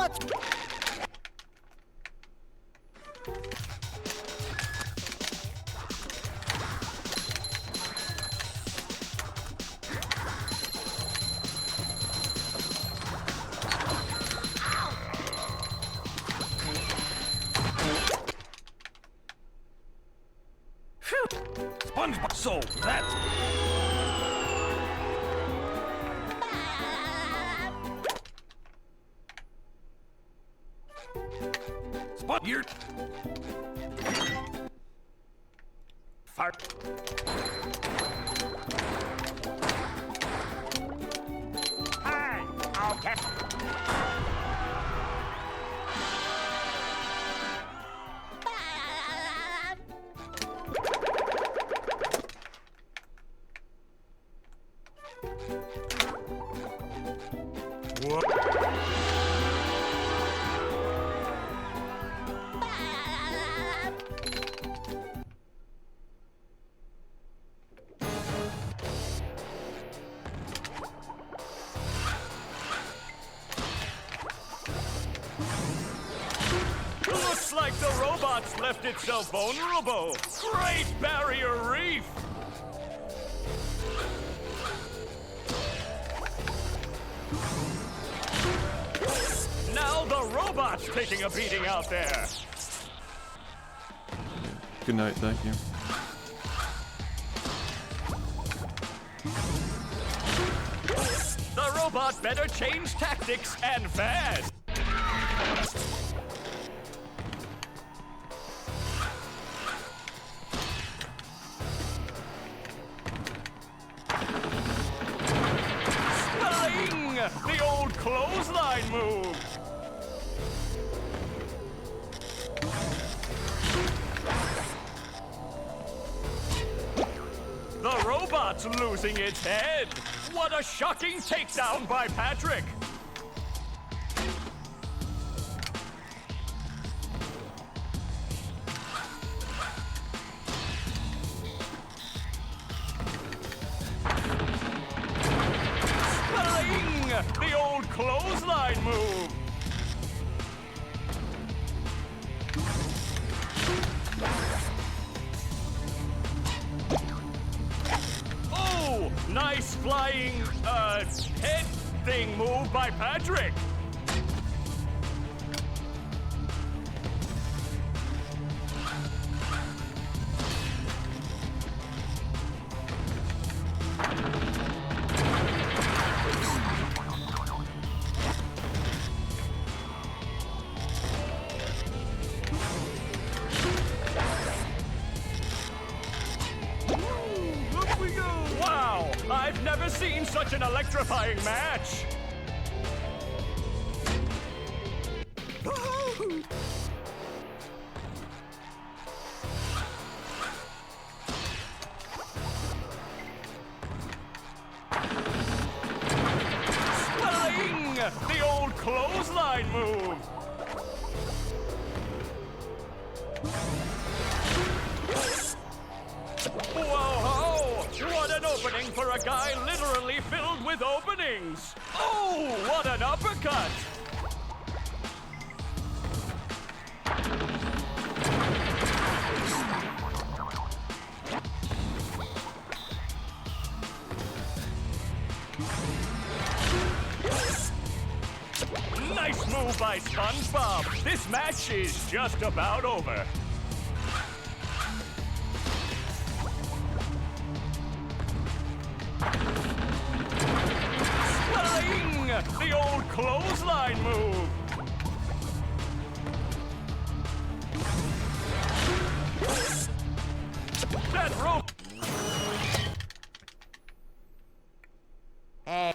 What? SpongeBob, so that... Spot, you're... Fart. Hi, okay. Looks like the robots left itself vulnerable. Great Barrier Reef! Now the robot's taking a beating out there. Good night, thank you. The robot better change tactics and fast. Spelling! The old clothesline move. The robot's losing its head. What a shocking takedown by Patrick. Spelling! The old clothesline move. Oh, nice flying, head thing move by Patrick. Up we go! Wow! I've never seen such an electrifying match! Spelling! The old clothesline move! Whoa! What an opening for a guy literally filled with openings! Oh, what an uppercut! Nice move by SpongeBob! This match is just about over. Spelling! The old clothesline move! That rope! Hey.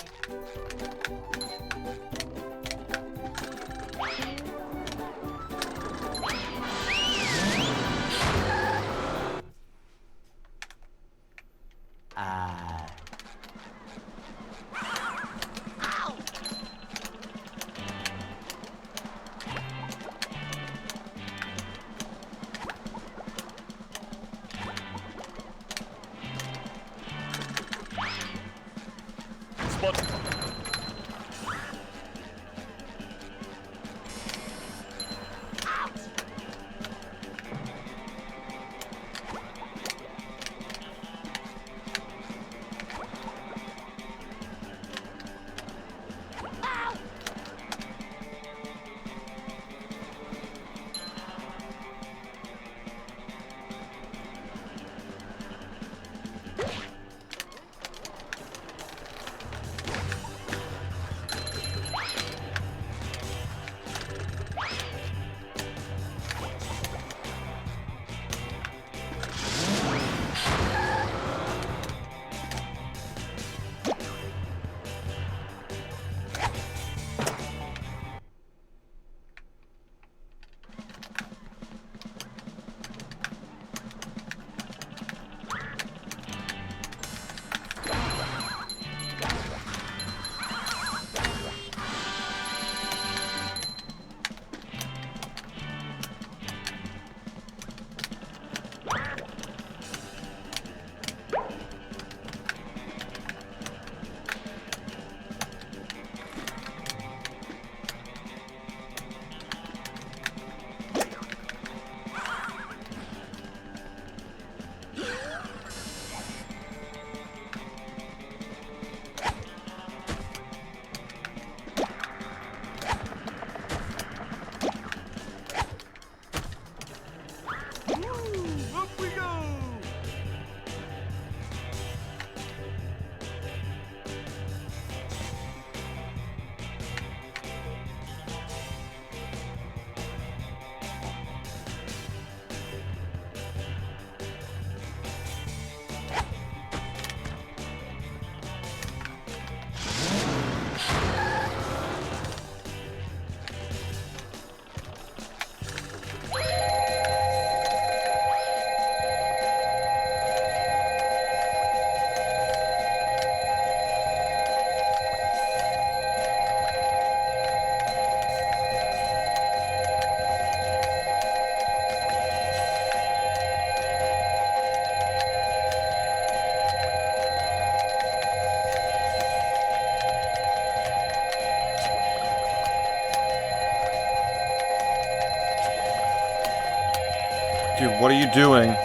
Dude, what are you doing?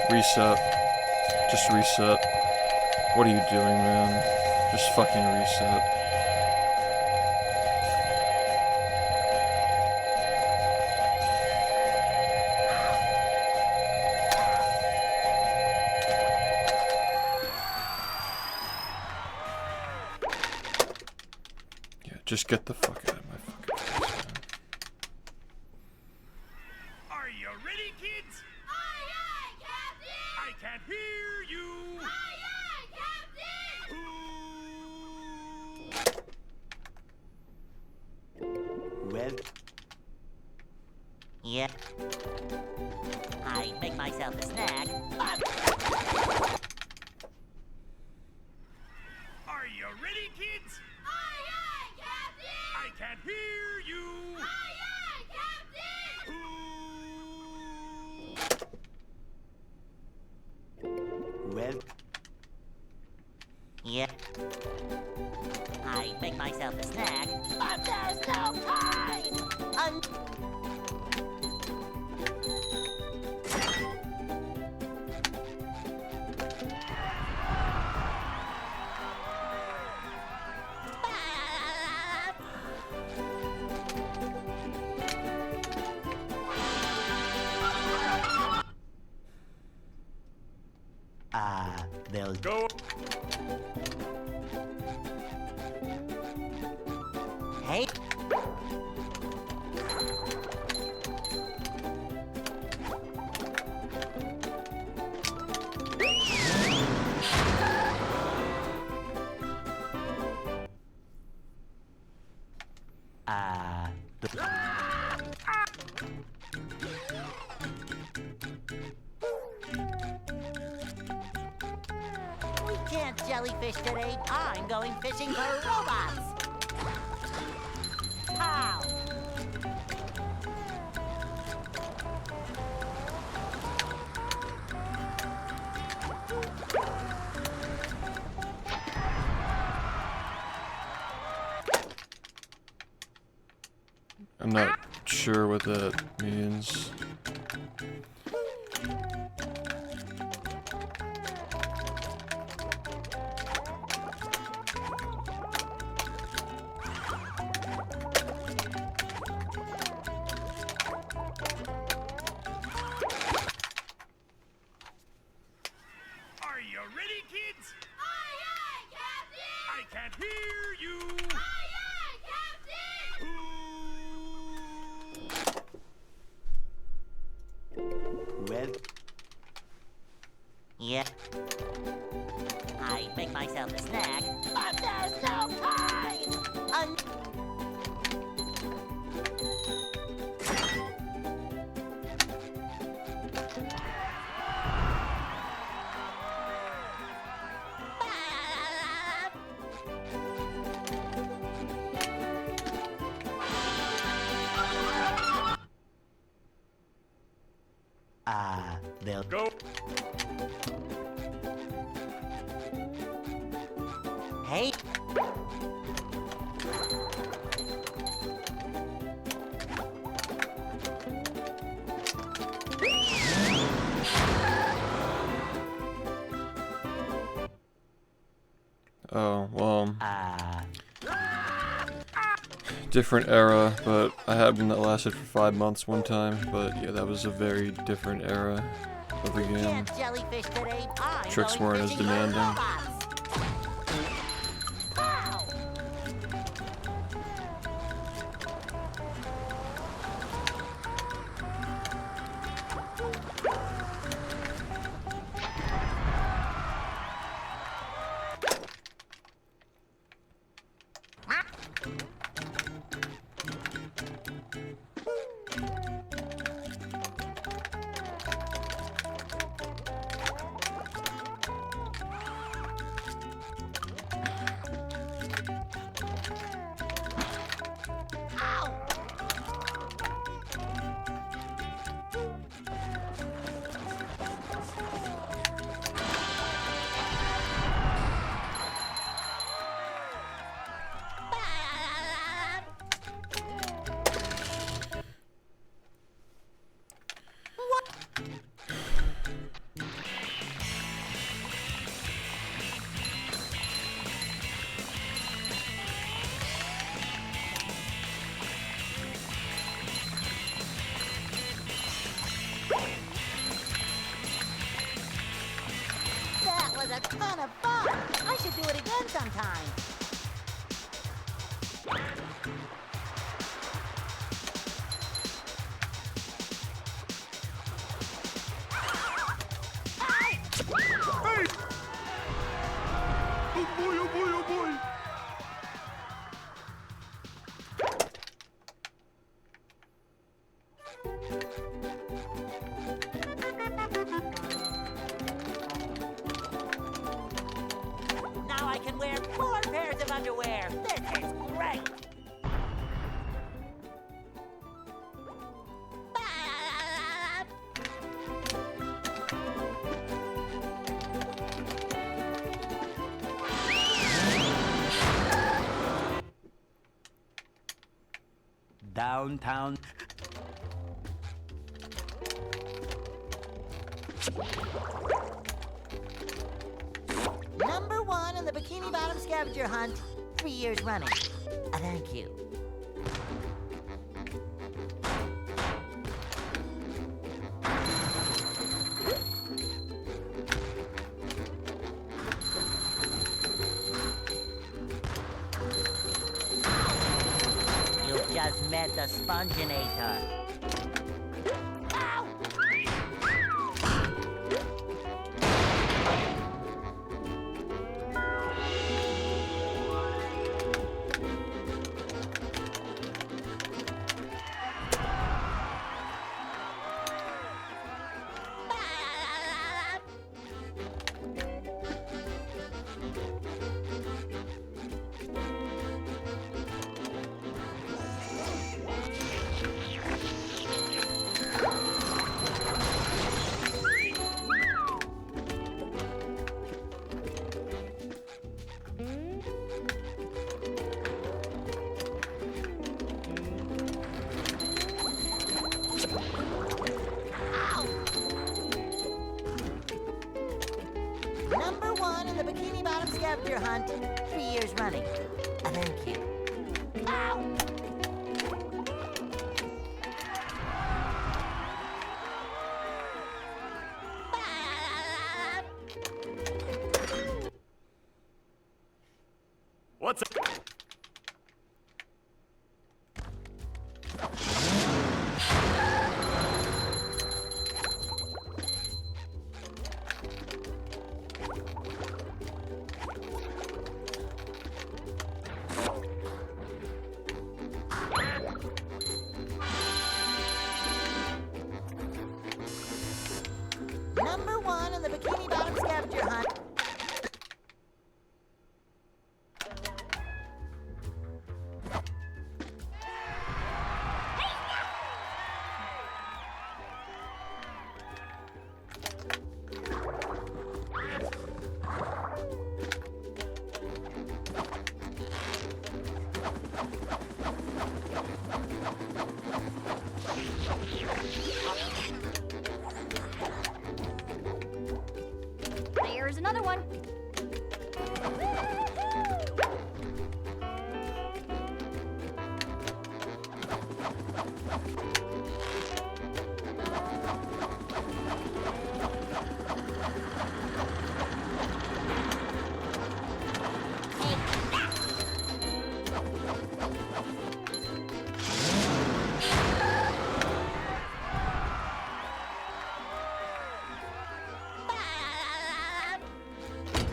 Reset. Just reset. What are you doing, man? Just fucking reset. Yeah, just get the fuck out of my fucking face, man. Are you ready, kids? Aye, aye, Captain! I can't hear you. Aye, aye, Captain! Well. Yeah. I make myself a snack. Are you ready, kids? Aye, aye, Captain! I can't hear you. Aye, aye, Captain! Well. Yeah. I make myself a snack. But there's no time! They'll Go. Hey. We can't jellyfish today. I'm going fishing for robots. Ow! I'm not sure what that means. Are you ready, kids? Aye, aye, Captain! I can't hear you. Aye, aye, Captain! Well. Yeah. I make myself a snack. But there's no time! They'll Go. Hey. Oh, well. Different era, but I had one that lasted for 5 months one time, but yeah, that was a very different era of the game. Can't jellyfish today. I'm Tricks going weren't as fishing for demanding. robots. Ow! downtown. Number 1 in the Bikini Bottom scavenger hunt, 3 years running. Thank you. You just met the Sponginator. Ow! Number 1 in the Bikini Bottom scavenger hunt, 3 years running. Thank you. Ow! What's up? Number 1 in the Bikini Bottom scavenger hunt. Here's another one.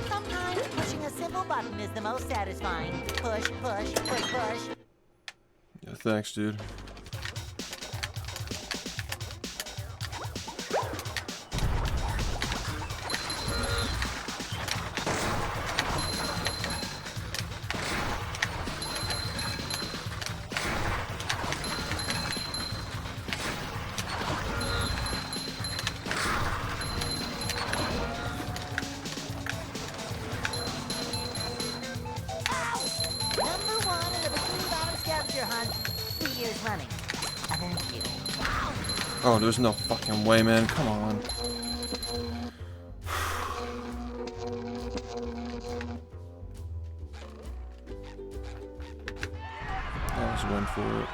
Sometimes pushing a simple button is the most satisfying. Push, push, push, push. Yeah, thanks, dude. Number 1 in the Bikini Bottom scavenger hunt, 3 years running. Thank you. Oh, there's no fucking way, man. Come on. I just went for it.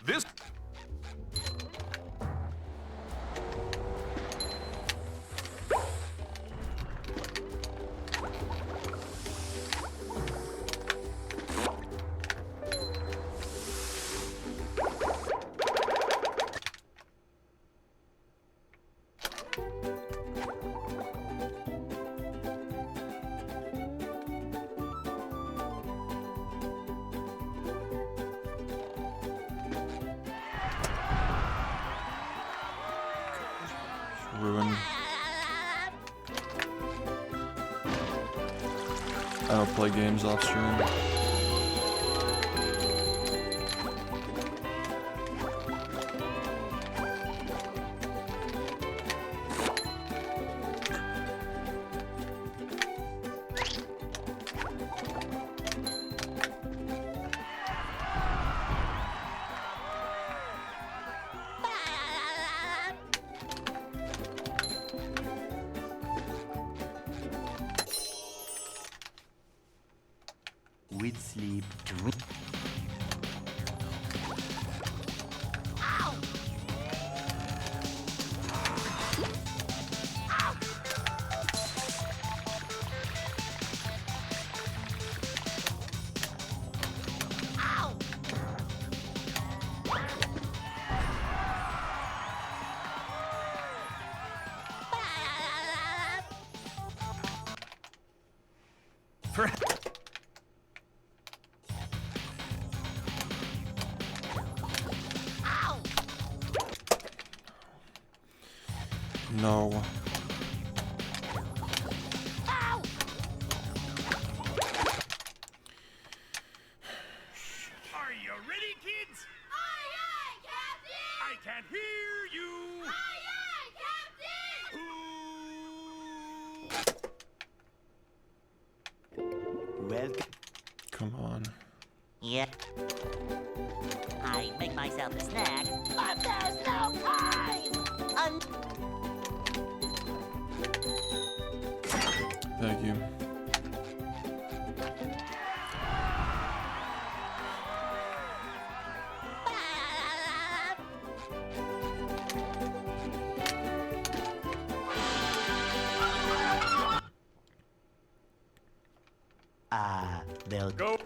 This. Ruined. I don't play games off stream. sweet sleep. No. Are you ready, kids? Aye, aye, Captain! I can't hear you. Aye, aye, Captain! Welcome. Come on. Yeah. I make myself a snack, but there's no time! Thank you. They'll Go.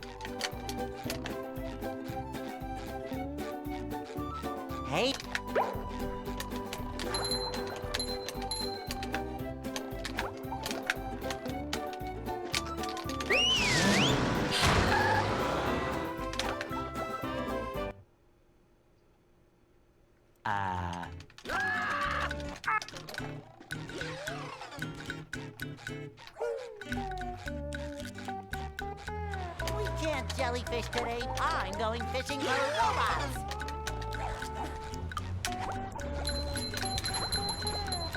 Hey! We can't jellyfish today. I'm going fishing for robots.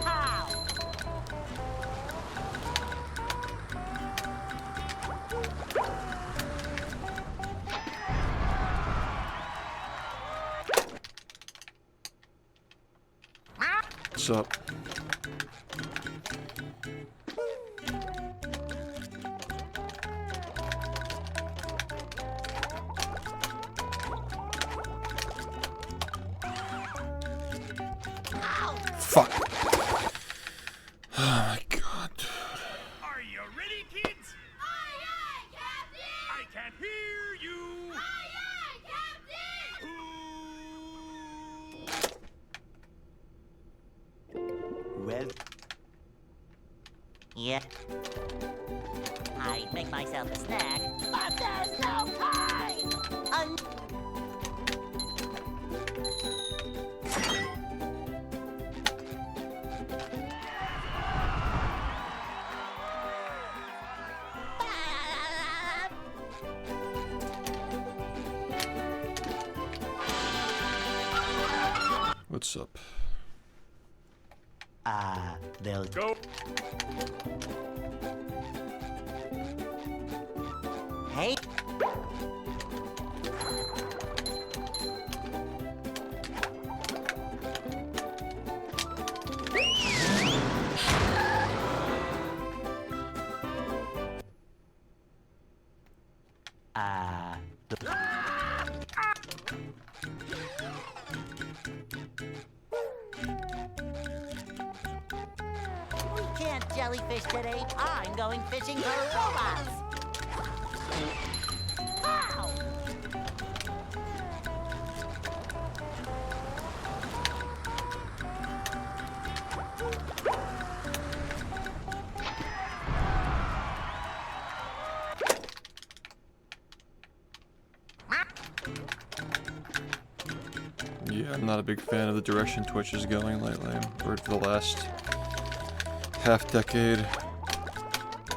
How? What's up? Fuck. Oh my god, dude. Are you ready, kids? Aye, aye, Captain! I can't hear you. Aye, aye, Captain! well. Yeah. I make myself a snack, but there's no time! What's up? They'll Go. Hey! We can't jellyfish today. I'm going fishing for robots. How? Yeah, I'm not a big fan of the direction Twitch is going lately, or for the last half decade,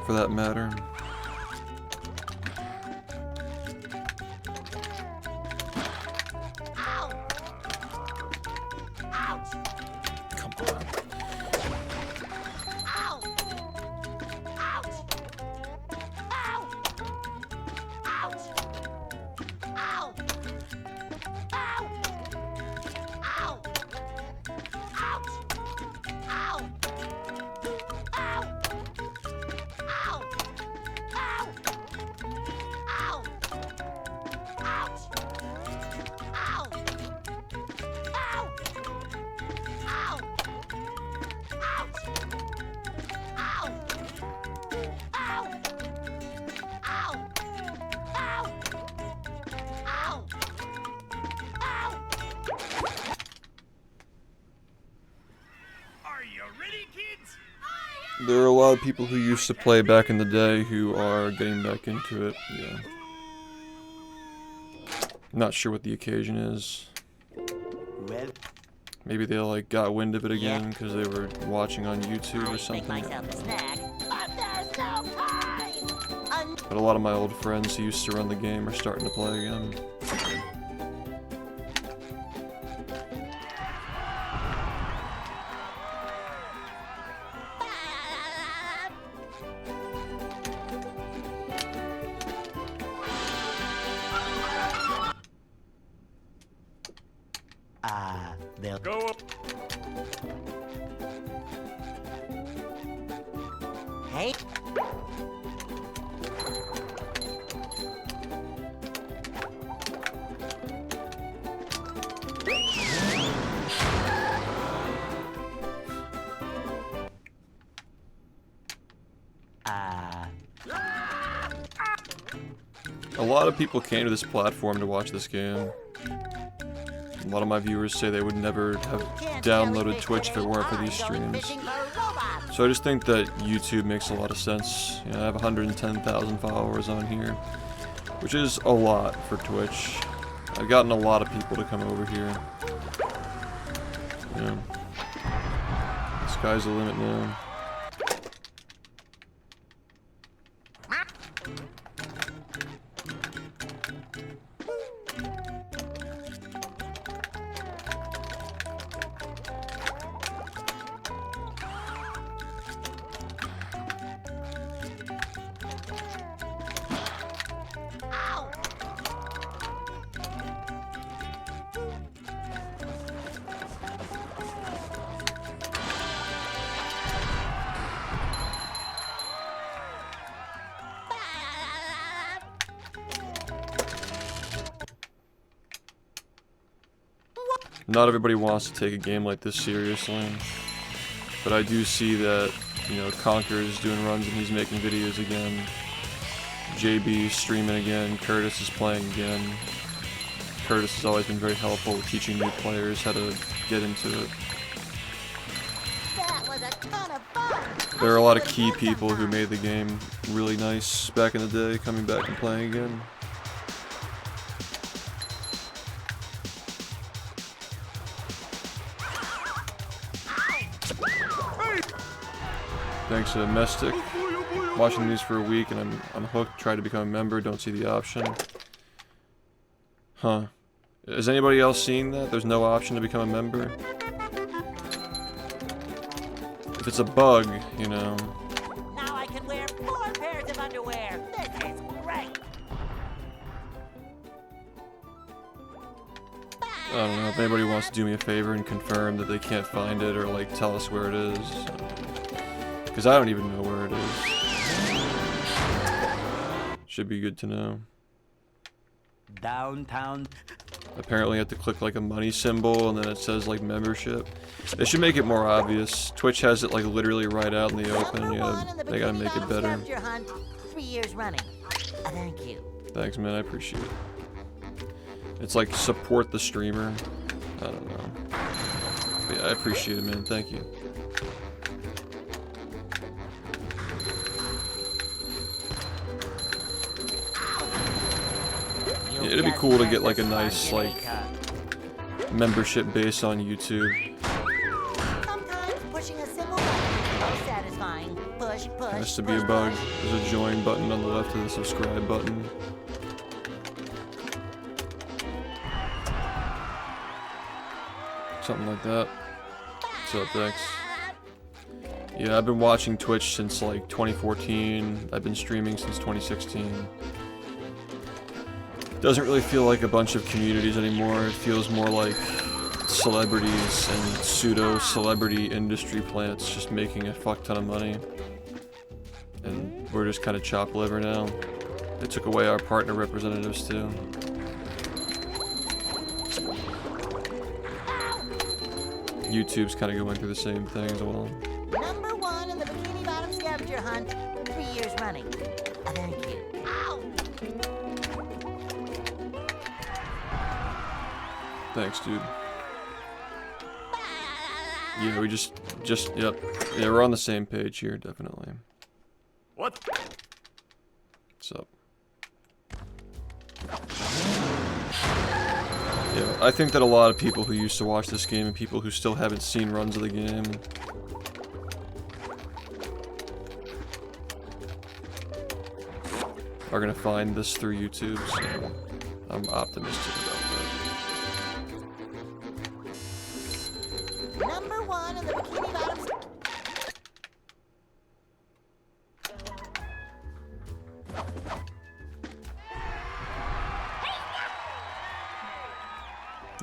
for that matter. Ow! Ouch! Come on. Ow! Ouch! Ow! Ouch! Ow! Ow! Ow! Ouch! Ow! Ow! Ow! There are a lot of people who used to play back in the day who are getting back into it, yeah. Not sure what the occasion is. Well, Maybe they like got wind of it again because they were watching on YouTube or Make something. myself a snack, but there's no time. But a lot of my old friends who used to run the game are starting to play again. they'll Go up. Hey, A lot of people came to this platform to watch this game. A lot of my viewers say they would never have downloaded Twitch if it weren't for these streams. So I just think that YouTube makes a lot of sense. You know, I have 110,000 followers on here, which is a lot for Twitch. I've gotten a lot of people to come over here. You know, sky's the limit now. Not everybody wants to take a game like this seriously, but I do see that, you know, Conker is doing runs and he's making videos again. JB is streaming again. Curtis is playing again. Curtis has always been very helpful with teaching new players how to get into it. that was a ton of fun. There are a lot of key people who made the game really nice back in the day, coming back and playing again. Thanks to Mystic. Watching these for a week and I'm hooked. Tried to become a member, don't see the option. Huh. Has anybody else seen that? There's no option to become a member? If it's a bug, you know. Now I can wear 4 pairs of underwear. This is great. I don't know, if anybody wants to do me a favor and confirm that they can't find it or like tell us where it is. Because I don't even know where it is. Should be good to know. downtown. Apparently you have to click like a money symbol and then it says like membership. They should make it more obvious. Twitch has it like literally right out in the open. Yeah, they gotta make it better. 3 years running. Thank you. Thanks, man, I appreciate it. It's like support the streamer. I don't know. But yeah, I appreciate it, man. Thank you. Yeah, it'd be cool to get like a nice like membership base on YouTube. Sometimes pushing a single button is satisfying. Push, push. Has to be a push, bug. push. There's a join button on the left of the subscribe button. Something like that. So thanks. Yeah, I've been watching Twitch since like 2014. I've been streaming since 2016. Doesn't really feel like a bunch of communities anymore. It feels more like celebrities and pseudo-celebrity industry plants just making a fuck ton of money. And we're just kind of chopped liver now. They took away our partner representatives too. YouTube's kind of going through the same thing as well. Number 1 in the Bikini Bottom scavenger hunt. 3 years running. Thank you. Ow! Thanks, dude. Yeah, we just, yep. Yeah, we're on the same page here, definitely. What? What's up? Yeah, I think that a lot of people who used to watch this game and people who still haven't seen runs of the game are gonna find this through YouTube, so I'm optimistic about that. Number 1 in the Bikini Bottoms.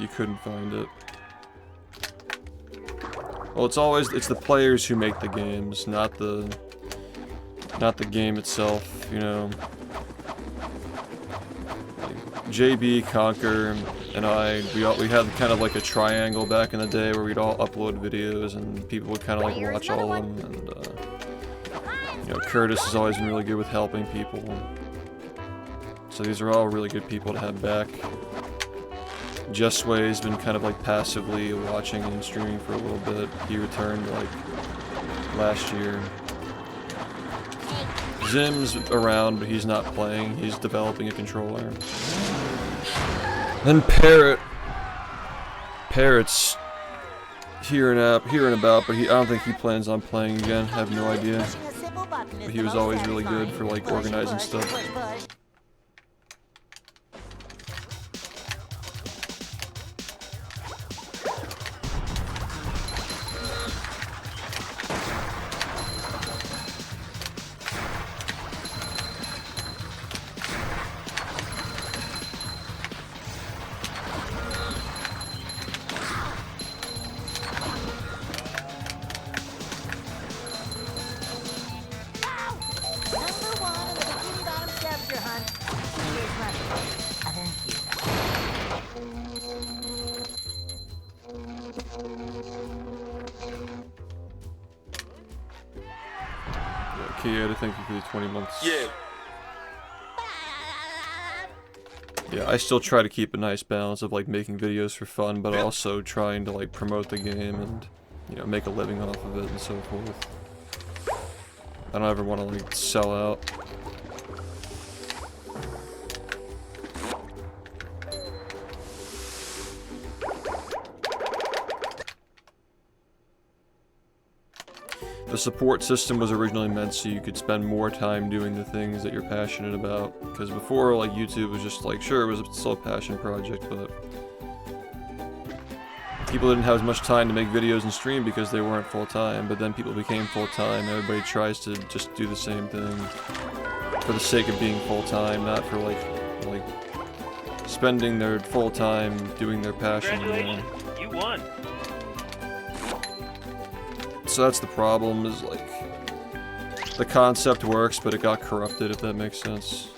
You couldn't find it. Well, it's the players who make the games, not the game itself, you know. Like, JB, Conquer, and I, we had kind of like a triangle back in the day where we'd all upload videos and people would kind of like watch all of them, and you know, Curtis has always been really good with helping people. So these are all really good people to have back. Jesway's been kind of like passively watching and streaming for a little bit. He returned like last year. Zim's around, but he's not playing. He's developing a controller. Then Parrot's here and about, but I don't think he plans on playing again. I have no idea. But he was always really good for like organizing stuff. Thank you for the 20 months. Yeah. Yeah, I still try to keep a nice balance of like making videos for fun, but also trying to like promote the game and, you know, make a living off of it and so forth. I don't ever want to like sell out. The support system was originally meant so you could spend more time doing the things that you're passionate about. Because before, like, YouTube was just like, sure, it was still a passion project, but people didn't have as much time to make videos and stream because they weren't full-time. But then people became full-time. Everybody tries to just do the same thing for the sake of being full-time, not for like spending their full time doing their passion. Congratulations, you won. So that's the problem, is like the concept works, but it got corrupted, if that makes sense.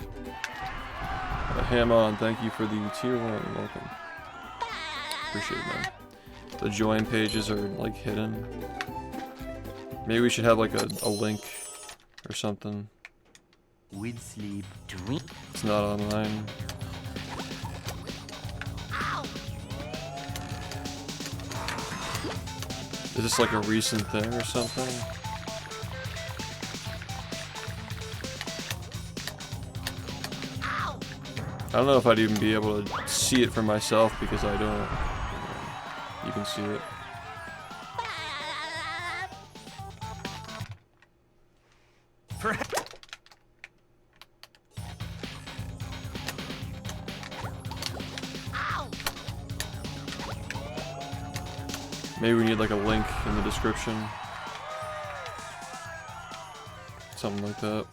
Ham on, thank you for the tier 1, welcome. Appreciate it, man. The join pages are like hidden. Maybe we should have like a link or something. With sleep, drink. It's not online. Is this like a recent thing or something? I don't know if I'd even be able to see it for myself because I don't. You can see it. Maybe we need like a link in the description. Something like that.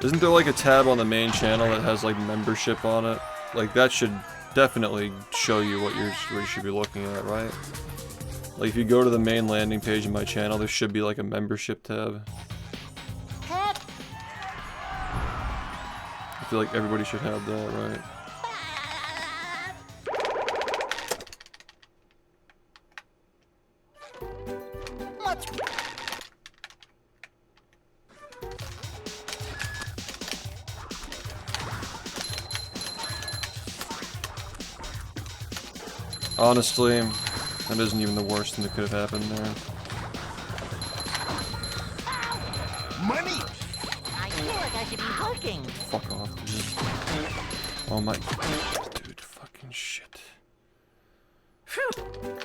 Isn't there like a tab on the main channel that has like membership on it? Like that should definitely show you what you should be looking at, right? Like if you go to the main landing page of my channel, there should be like a membership tab. I feel like everybody should have that, right? Honestly, that isn't even the worst thing that could have happened there. Money! I feel like I should be working. Fuck off, dude. Oh my... Dude, fucking shit.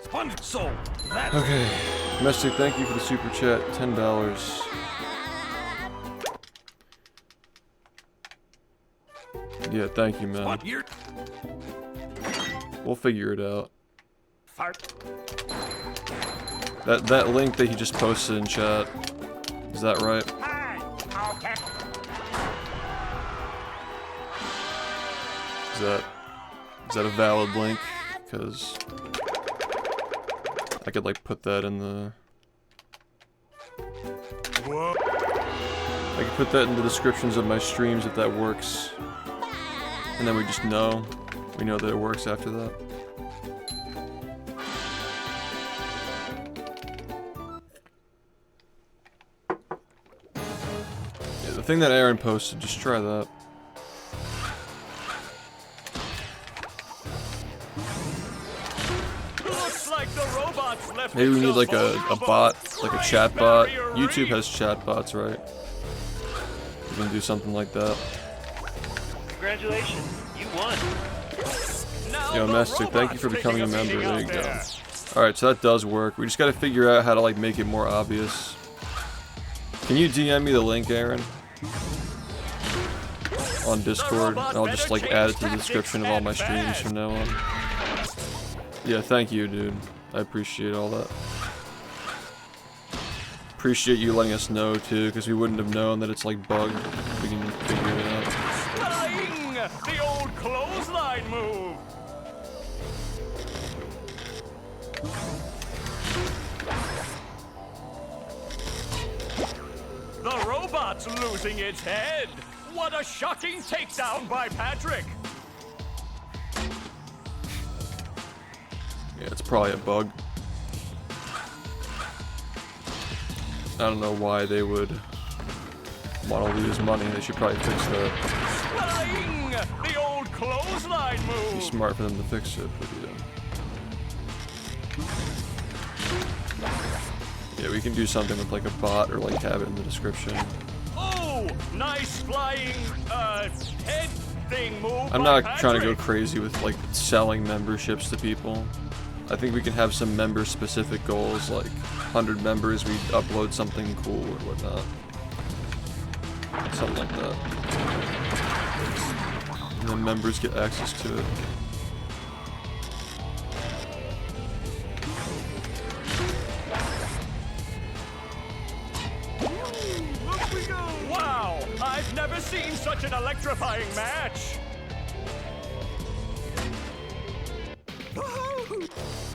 Sponge soul! That Okay. Mystic, thank you for the super chat. $10. Yeah, thank you, man. what you're We'll figure it out. fart. That link that he just posted in chat, is that right? Hi! Okay. Is that a valid link? Because I could like put that in the... Whoa. I could put that in the descriptions of my streams if that works. And then we just know. We know that it works after that. Yeah, the thing that Aaron posted, just try that. Looks like the robots left Maybe we need like a vulnerable. bot, like a chat bot. Barrier YouTube reef. has chat bots, right? We can do something like that. Congratulations, you won. Now Yo, the Master, thank you for robots becoming a taking member. meeting There out you go. there. Alright, so that does work. We just gotta figure out how to like make it more obvious. Can you DM me the link, Aaron? On Discord, and I'll just like add it to the description of all my streams from now on. Yeah, thank you, dude. I appreciate all that. Appreciate you letting us know too, because we wouldn't have known that it's like bugged. We can figure it out. Flying! The old clothesline move. The robot's losing its head. What a shocking takedown by Patrick. Yeah, it's probably a bug. I don't know why they would want to lose money. They should probably fix that. Flying! The old clothesline Be move. smart for them to fix it, but yeah. Yeah, we can do something with like a bot or like have it in the description. Oh, nice flying, head thing move. I'm by not trying to go Patrick. crazy with like selling memberships to people. I think we can have some member specific goals, like 100 members, we upload something cool or whatnot. Something like that. And then members get access to it. Look we go. Wow, I've never seen such an electrifying match.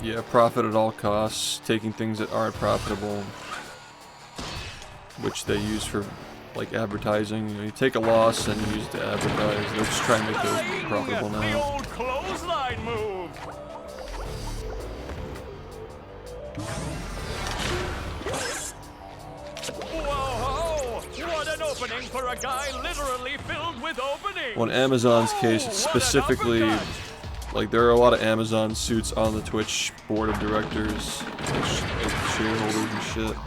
Yeah, profit at all costs, taking things that aren't profitable, which they use for like advertising. You know, you take a loss and you use it to advertise. They're just trying to make those profitable The now. old clothesline move. Whoa, what an opening for a guy literally filled with openings. Well, in Amazon's case, it's What an specifically, uppercut. like, there are a lot of Amazon suits on the Twitch board of directors, like shareholders and shit.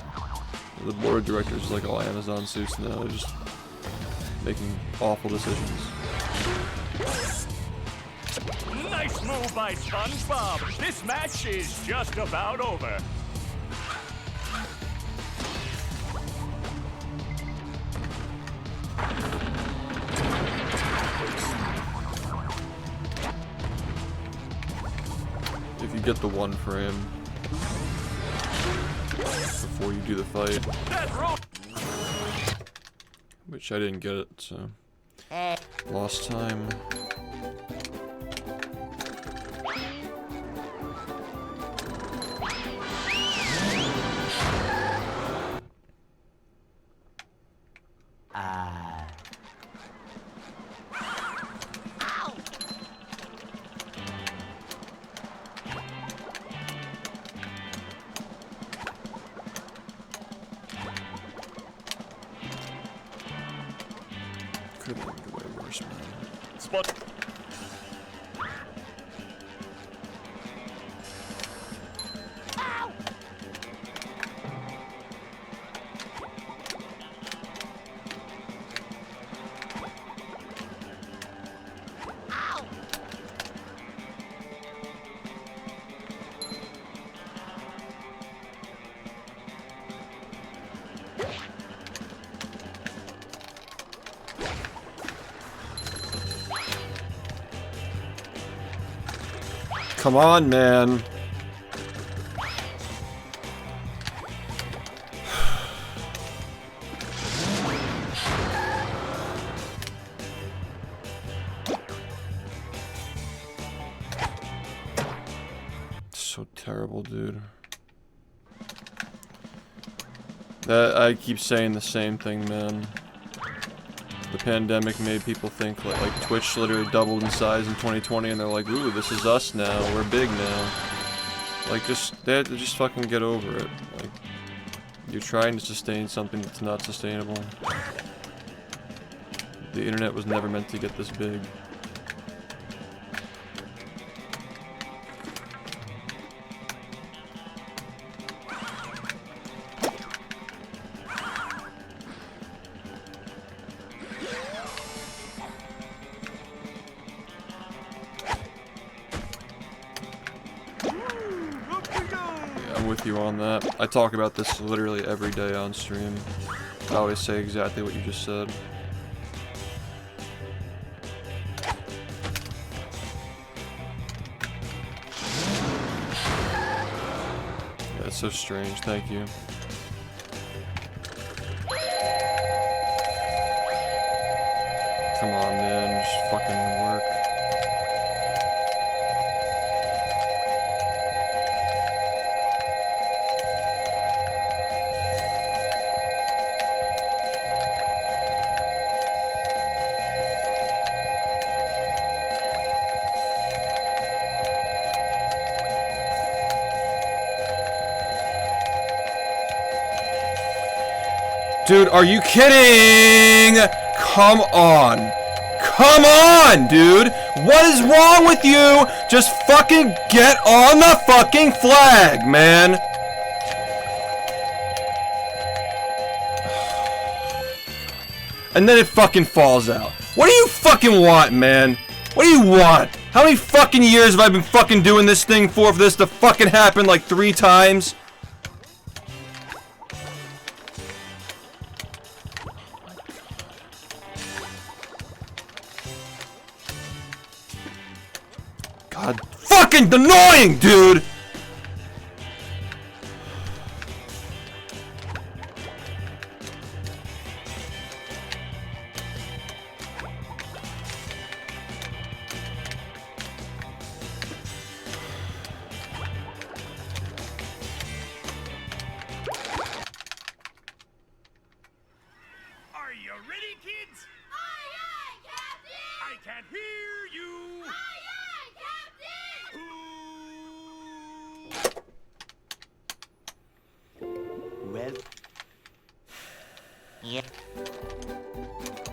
The board of directors is like all Amazon suits now. They're just making awful decisions. Nice move by SpongeBob. This match is just about over. If you get the one frame before you do the fight, That rope. which I didn't get it, so lost time. Could have been way worse, man. Spot. Come on, man. So terrible, dude. I keep saying the same thing, man. The pandemic made people think like Twitch literally doubled in size in 2020, and they're like, "Ooh, this is us now. We're big now." Like, they had to just fucking get over it. Like, you're trying to sustain something that's not sustainable. The internet was never meant to get this big. I'm with you on that. I talk about this literally every day on stream. I always say exactly what you just said. Yeah, it's so strange. Thank you. Come on, man. Just fucking work. Dude, are you kidding? Come on. Come on, dude. What is wrong with you? Just fucking get on the fucking flag, man. And then it fucking falls out. What do you fucking want, man? What do you want? How many fucking years have I been fucking doing this thing for this to fucking happen like 3 times? God, fucking annoying, dude! Are you ready, kids? Aye, aye, Captain! I can't hear you. Aye, aye, Captain! Well. Yep.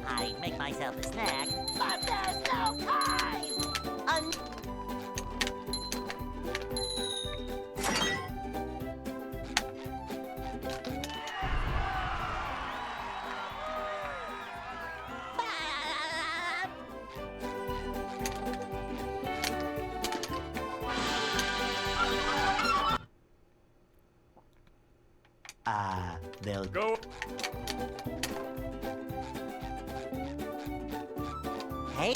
I'd make myself a snack, but there's no time! They'll Go. Hey?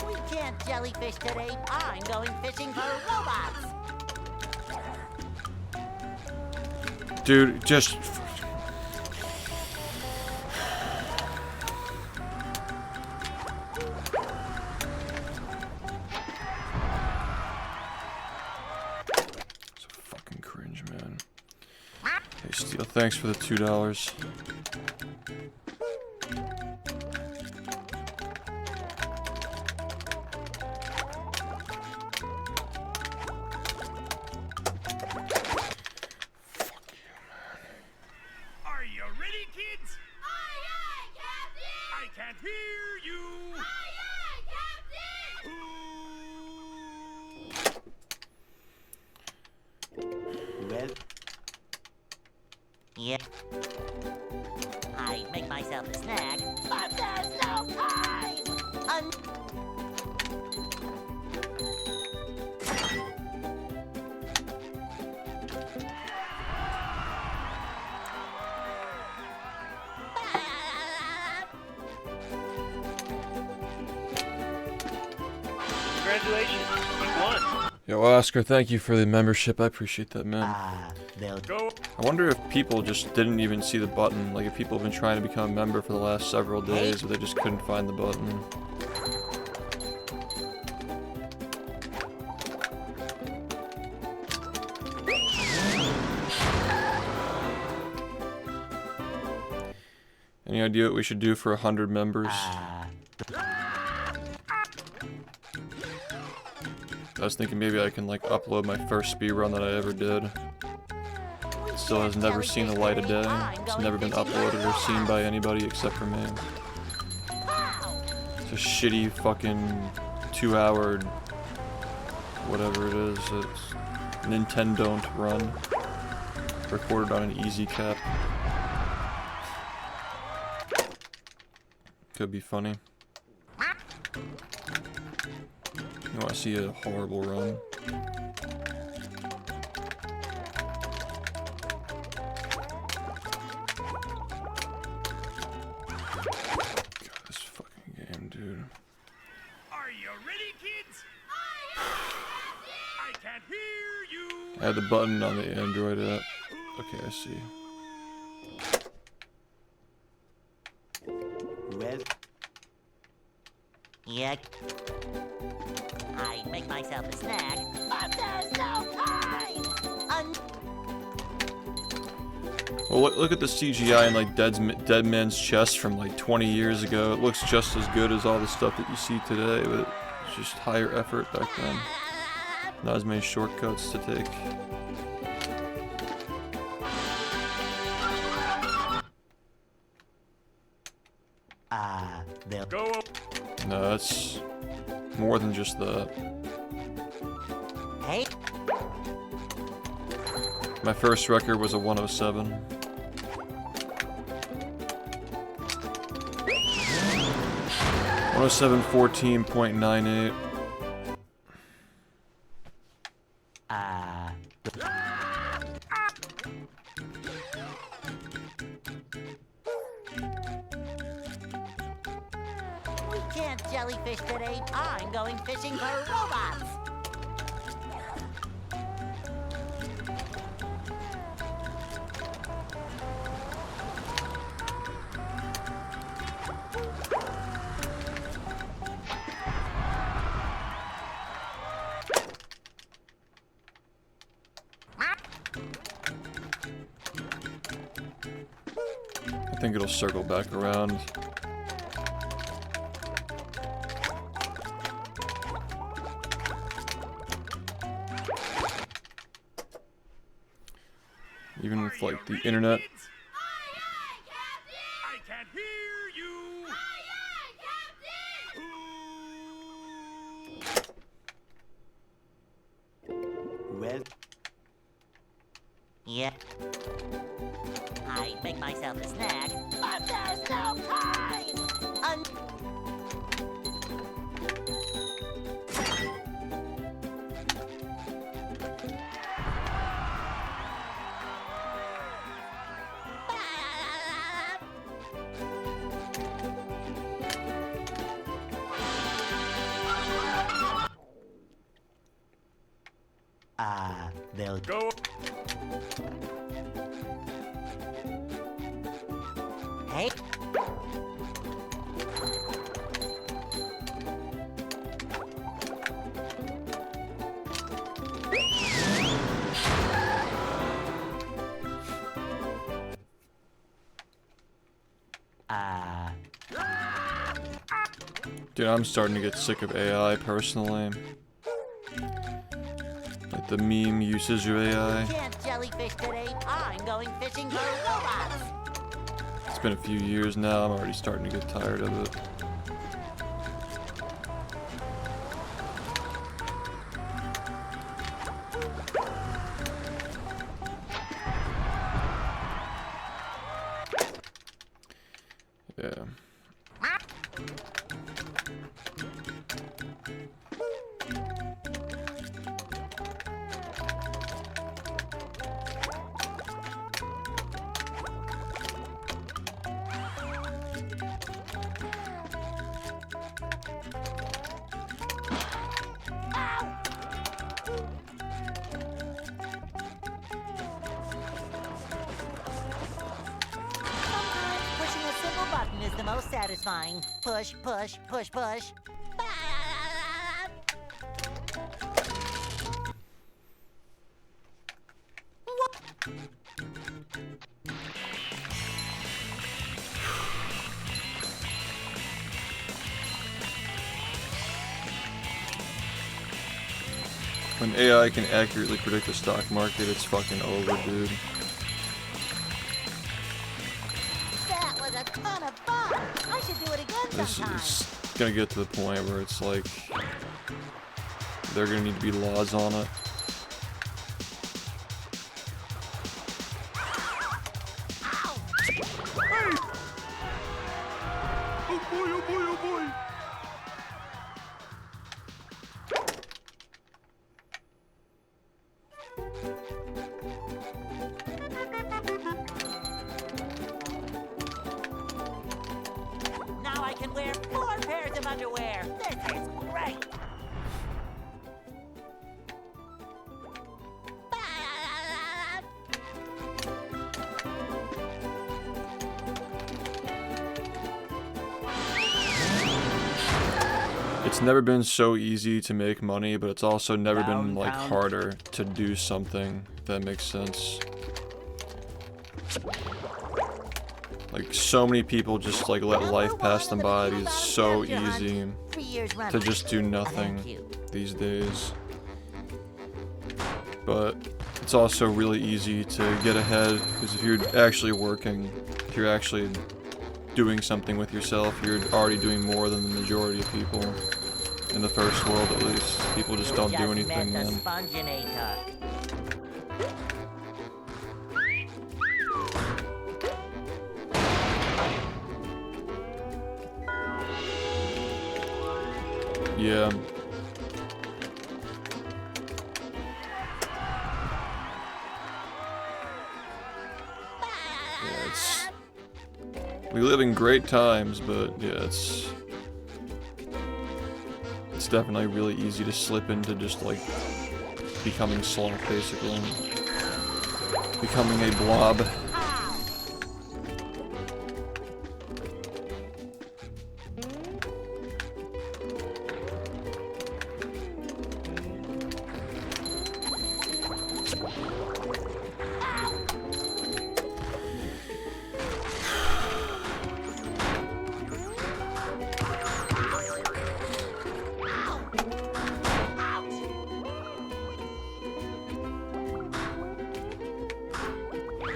We can't jellyfish today. I'm going fishing for robots. Dude, just... So fucking cringe, man. Hey, Steel, thanks for the $2. Are you ready, kids? Aye, aye, Captain! I can't hear you. Aye, aye, Captain! well. Yep. Yeah. I make myself a snack, but there's no time! Congratulations, you won. Yo, Oscar, thank you for the membership. I appreciate that, man. They'll Go. I wonder if people just didn't even see the button. Like, if people have been trying to become a member for the last several days, but they just couldn't find the button. Any idea what we should do for 100 members? I was thinking maybe I can like upload my first speedrun that I ever did. It still has never seen the light of day. It's never been uploaded or seen by anybody except for me. It's a shitty fucking 2-hour whatever it is. It's Nintendo run. Recorded on an easy cap. Could be funny. You want to see a horrible run? God, this fucking game, dude. Are you ready, kids? I can't hear you. I had the button on the Android app. Okay, I see. well. Yeah. I make myself a snack, but there's no time! Well, look at the CGI in like Dead Man's Chest from like 20 years ago. It looks just as good as all the stuff that you see today, but it's just higher effort back then. Not as many shortcuts to take. They'll Go. No, that's more than just that. Hey, My first record was a 107. Oh, 14.98. we can't jellyfish today. I'm going fishing for robots. I think it'll circle back around. Even with like the internet. I can't hear you. well. Yeah. I make myself a snack, but there's no time! They'll Go. Hey, Dude, I'm starting to get sick of AI personally. Like the meme usage of AI. can't jellyfish today. I'm going fishing for robots. It's been a few years now, I'm already starting to get tired of it. satisfying. Push, push, push, push. When AI can accurately predict the stock market, it's fucking over, dude. That was a ton of fun. I should do it again This sometime. is gonna get to the point where it's like there are gonna need to be laws on it. Oh boy, oh boy, oh boy. Now I can wear 4 pairs of underwear. This is great. It's never been so easy to make money, but it's also never been like Downtown. harder to do something, if that makes sense. Like so many people just like let life pass them by. It's so easy 3 years to running. just do Thank nothing you. these days. But it's also really easy to get ahead, because if you're actually working, if you're actually doing something with yourself, you're already doing more than the majority of people. In the first world, at least. People just don't do anything, Met the man. sponginator. Yeah. Yeah, it's... We live in great times, but yeah, it's definitely really easy to slip into just like becoming sloth, basically. Becoming a blob.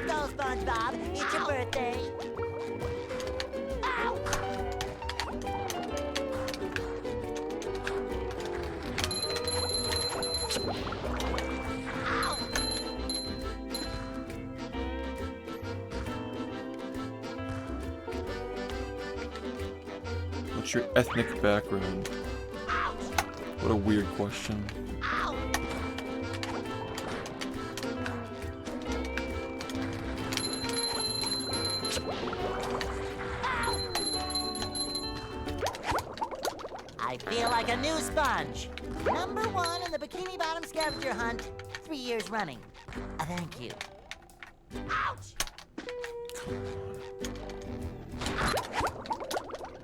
Go, SpongeBob. It's your birthday. Ow! Ow! What's your ethnic background? What a weird question. Ow! I feel like a new sponge. Number 1 in the Bikini Bottom scavenger hunt, 3 years running. Thank you. Ouch!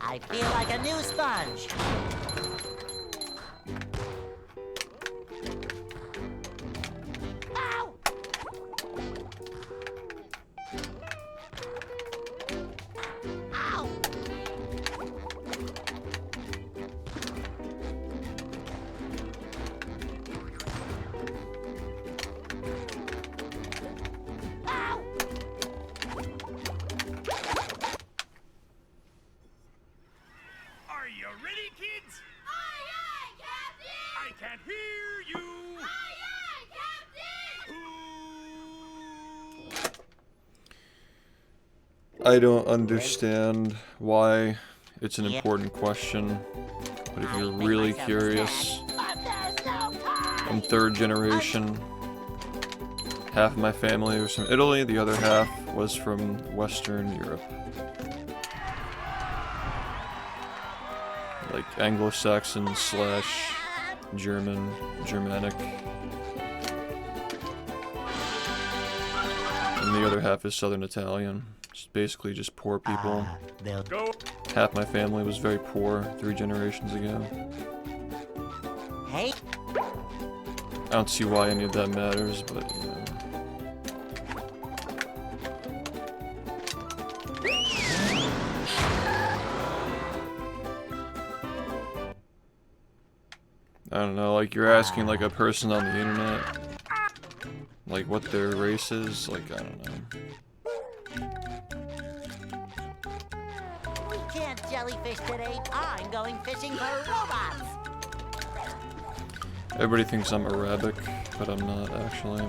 I feel like a new sponge. Ow! Ow! Ow! Are you ready, kids? Aye, aye, Captain! I can't hear you. Aye, aye, Captain! Who? I don't understand why it's an important question, but if I you're make really myself curious, But there's no time. I'm 3rd generation. Half of my family was from Italy, the other half was from Western Europe. Like Anglo-Saxon slash German, Germanic. And the other half is Southern Italian. Just basically just poor people. They'll Go. half my family was very poor 3 generations ago. Hey, I don't see why any of that matters, but you know. I don't know, like you're asking like a person on the internet, like what their race is, like I don't know. we can't jellyfish today. I'm going fishing for robots. Everybody thinks I'm Arabic, but I'm not actually.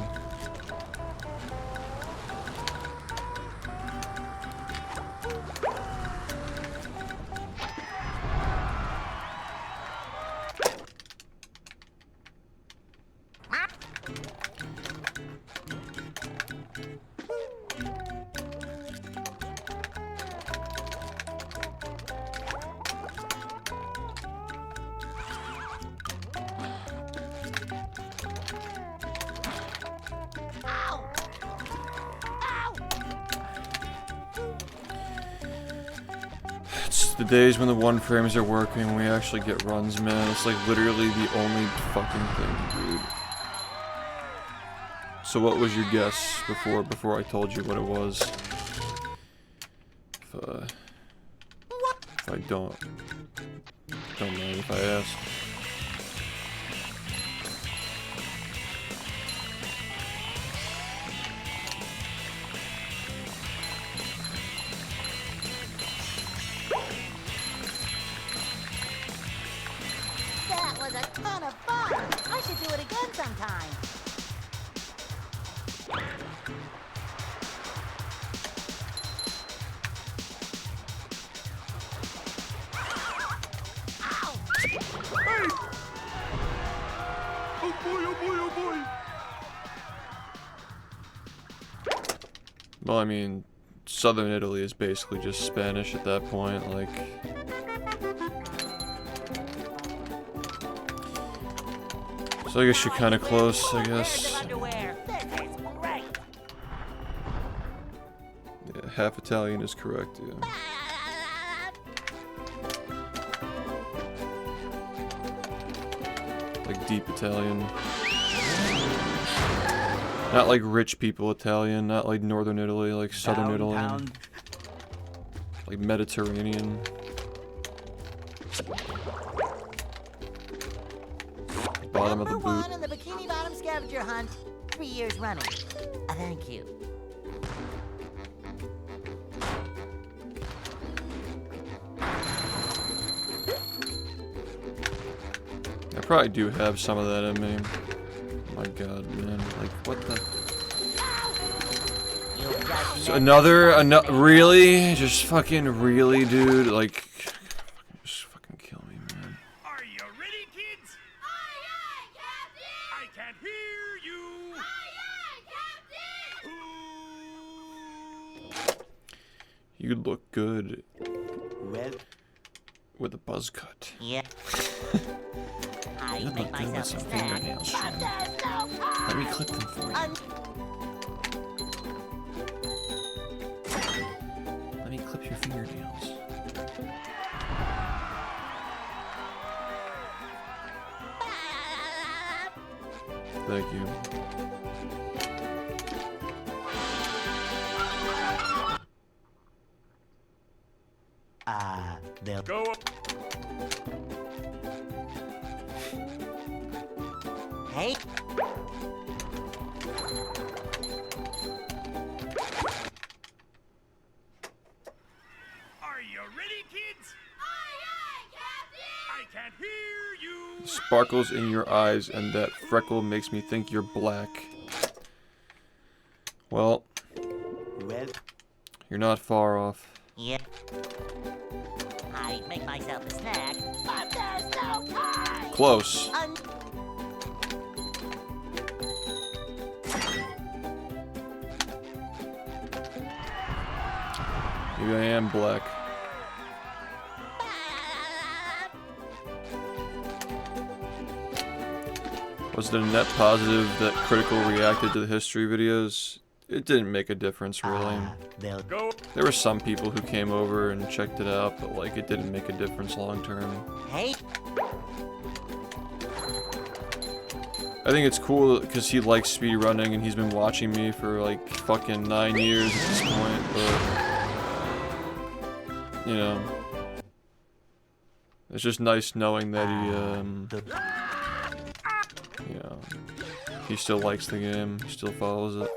Ow! Ow! It's the days when the 1 frames are working and we actually get runs, man. It's like literally the only fucking thing, dude. So what was your guess before I told you what it was? If I don't mind if I ask. That was a ton of fun. I should do it again sometime. Ow! Oh boy, oh boy, oh boy. Well, I mean, southern Italy is basically just Spanish at that point, like. So I guess you're kind of close, I guess. Underwear. This is great. Yeah, half Italian is correct, yeah. Like deep Italian. Not like rich people Italian, not like northern Italy, like southern Italy. Like Mediterranean. Bottom of the Number boot. 1 in the Bikini Bottom scavenger hunt, 3 years running. Thank you. I probably do have some of that in me. My god, man. Like, what the? You just So another, really? Just fucking really, dude? Like, just fucking kill me, man. Are you ready, kids? Aye, aye, Captain! I can't hear you. Aye, aye, Captain! You look good Well, with a buzz cut. Yeah. I You make look good with myself some a snack. fingernails, But Sean. there's no time. Let me clip them for you. Let me clip your fingernails. Thank you. they'll Go up. Hey, Are you ready, kids? Aye, aye, Captain! I can't hear you. Sparkles in your eyes, and that freckle makes me think you're black. Well, well, you're not far off. yeah. I make myself a snack. But there's no time. Close. Maybe I am black. Was it a net positive that Critical reacted to the history videos? it didn't make a difference really. Well, Go. There were some people who came over and checked it out, but like it didn't make a difference long term. Hey, I think it's cool because he likes speedrunning and he's been watching me for like fucking 9 years at this point, but you know, it's just nice knowing that he, you know, he still likes the game, he still follows it.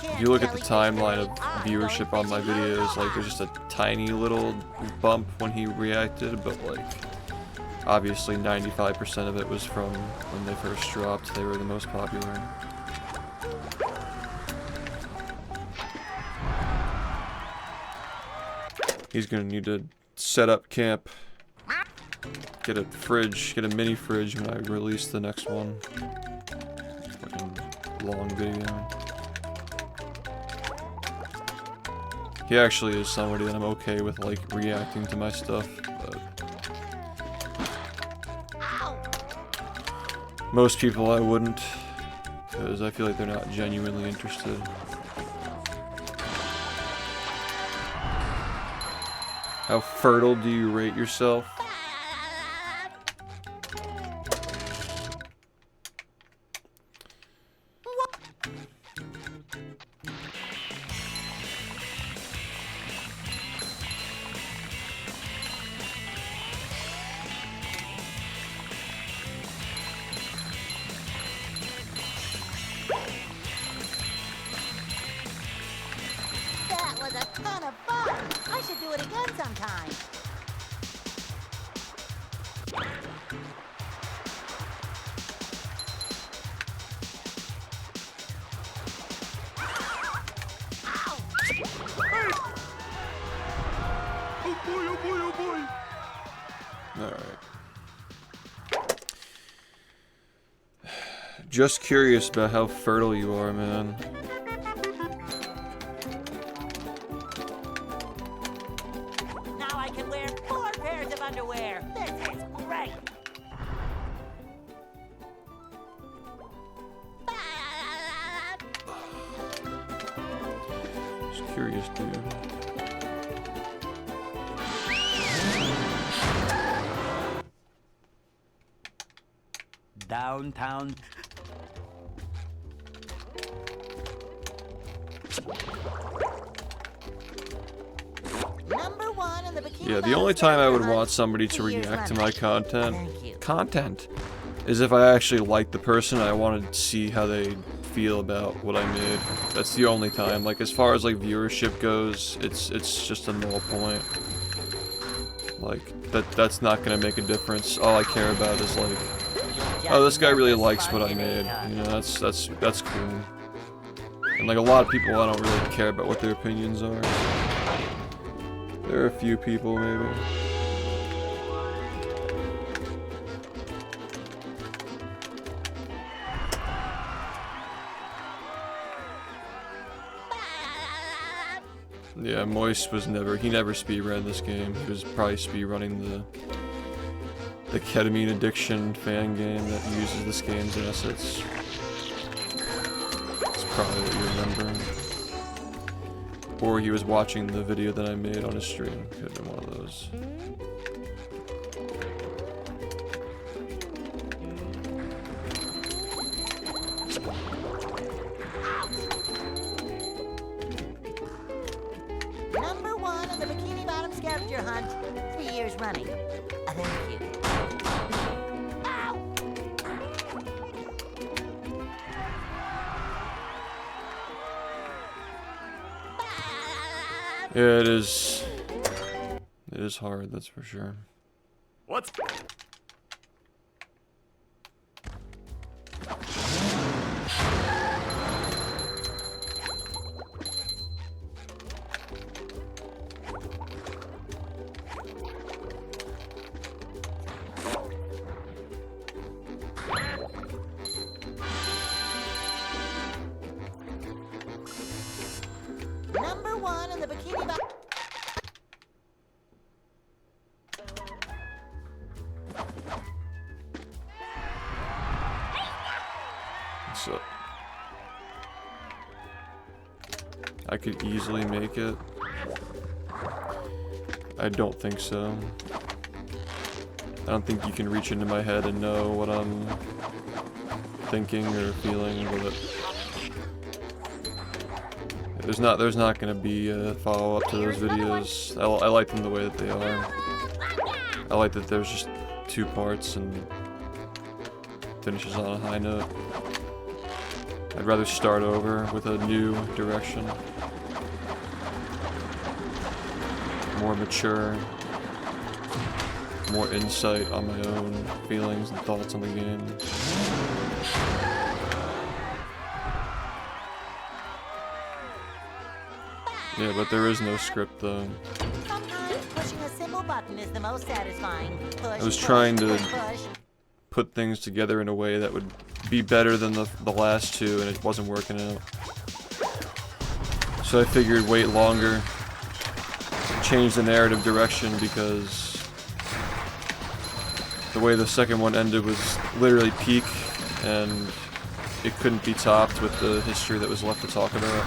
If you look at the timeline of viewership on my videos, like there's just a tiny little bump when he reacted, but like obviously 95% of it was from when they first dropped. They were the most popular. He's gonna need to set up camp, get a fridge, get a mini fridge when I release the next one. Fucking long video. He actually is somebody that I'm okay with like reacting to my stuff, but most people I wouldn't, because I feel like they're not genuinely interested. How fertile do you rate yourself? that was a ton of fun. I should do it again sometime. Oh boy, oh boy, oh boy. Alright. Just curious about how fertile you are, man. Now I can wear 4 pairs of underwear. This is great. Just curious, dude. downtown. Number 1 in the bikini. Yeah, the only time I would want somebody to react to my content is if I actually like the person and I wanted to see how they feel about what I made. That's the only time. Like, as far as like viewership goes, it's just a null point. Like, that's not gonna make a difference. All I care about is like, oh, this guy really likes what I made. You know, that's cool. And like a lot of people, I don't really care about what their opinions are. There are a few people, maybe. Yeah, Moist was he never speedran this game. He was probably speedrunning the ketamine addiction fan game that uses this game's assets. That's probably what you're remembering. Or he was watching the video that I made on his stream. Could have been one of those. Number 1 in the bikini bottom scavenger hunt. 3 years running. Thank you. Ow! Yeah, it is. It is hard, that's for sure. What's... Number 1 in the bikini bottom. so. I could easily make it. I don't think so. I don't think you can reach into my head and know what I'm thinking or feeling with it. There's not gonna be a follow-up to those videos. I like them the way that they are. I like that there's just 2 parts and finishes on a high note. I'd rather start over with a new direction. More mature. More insight on my own feelings and thoughts on the game. Yeah, but there is no script though. Sometimes pushing a simple button is the most satisfying. Push, I was push, trying to push. put things together in a way that would be better than the last 2, and it wasn't working out. So I figured wait longer, change the narrative direction, because the way the second one ended was literally peak, and it couldn't be topped with the history that was left to talk about.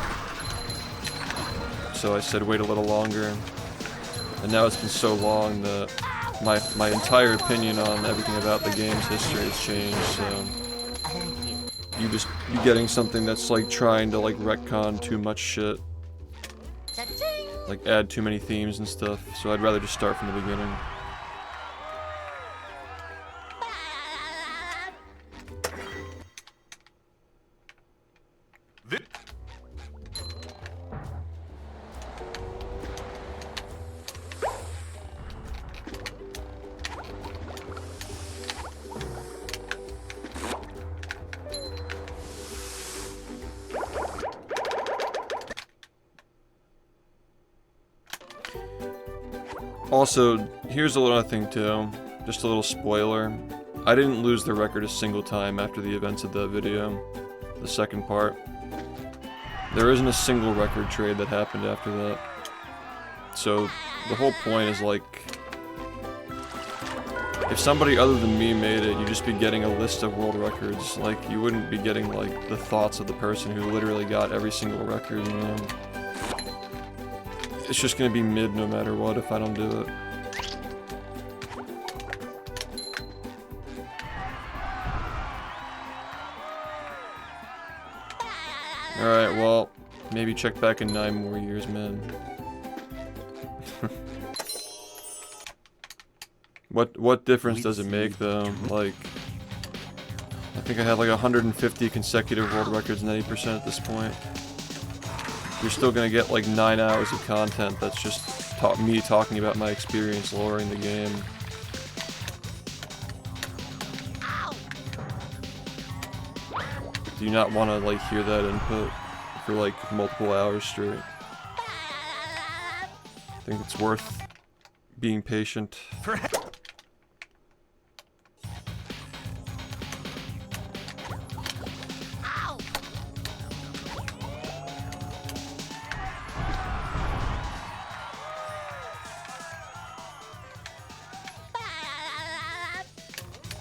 So I said wait a little longer, and now it's been so long that my entire opinion on everything about the game's history has changed. So you getting something that's like trying to like retcon too much shit, like add too many themes and stuff. So I'd rather just start from the beginning. Also, here's a little thing too, just a little spoiler. I didn't lose the record a single time after the events of that video, the second part. There isn't a single record trade that happened after that. So, the whole point is like, if somebody other than me made it, you'd just be getting a list of world records. Like, you wouldn't be getting like the thoughts of the person who literally got every single record, you know? It's just gonna be mid no matter what if I don't do it. Alright, well, maybe check back in 9 more years, man. What difference does it make though? Like, I think I had like 150 consecutive world records and 80% at this point. You're still gonna get like 9 hours of content that's just me talking about my experience lowering the game. Do you not want to like hear that input for like multiple hours straight? I think it's worth being patient.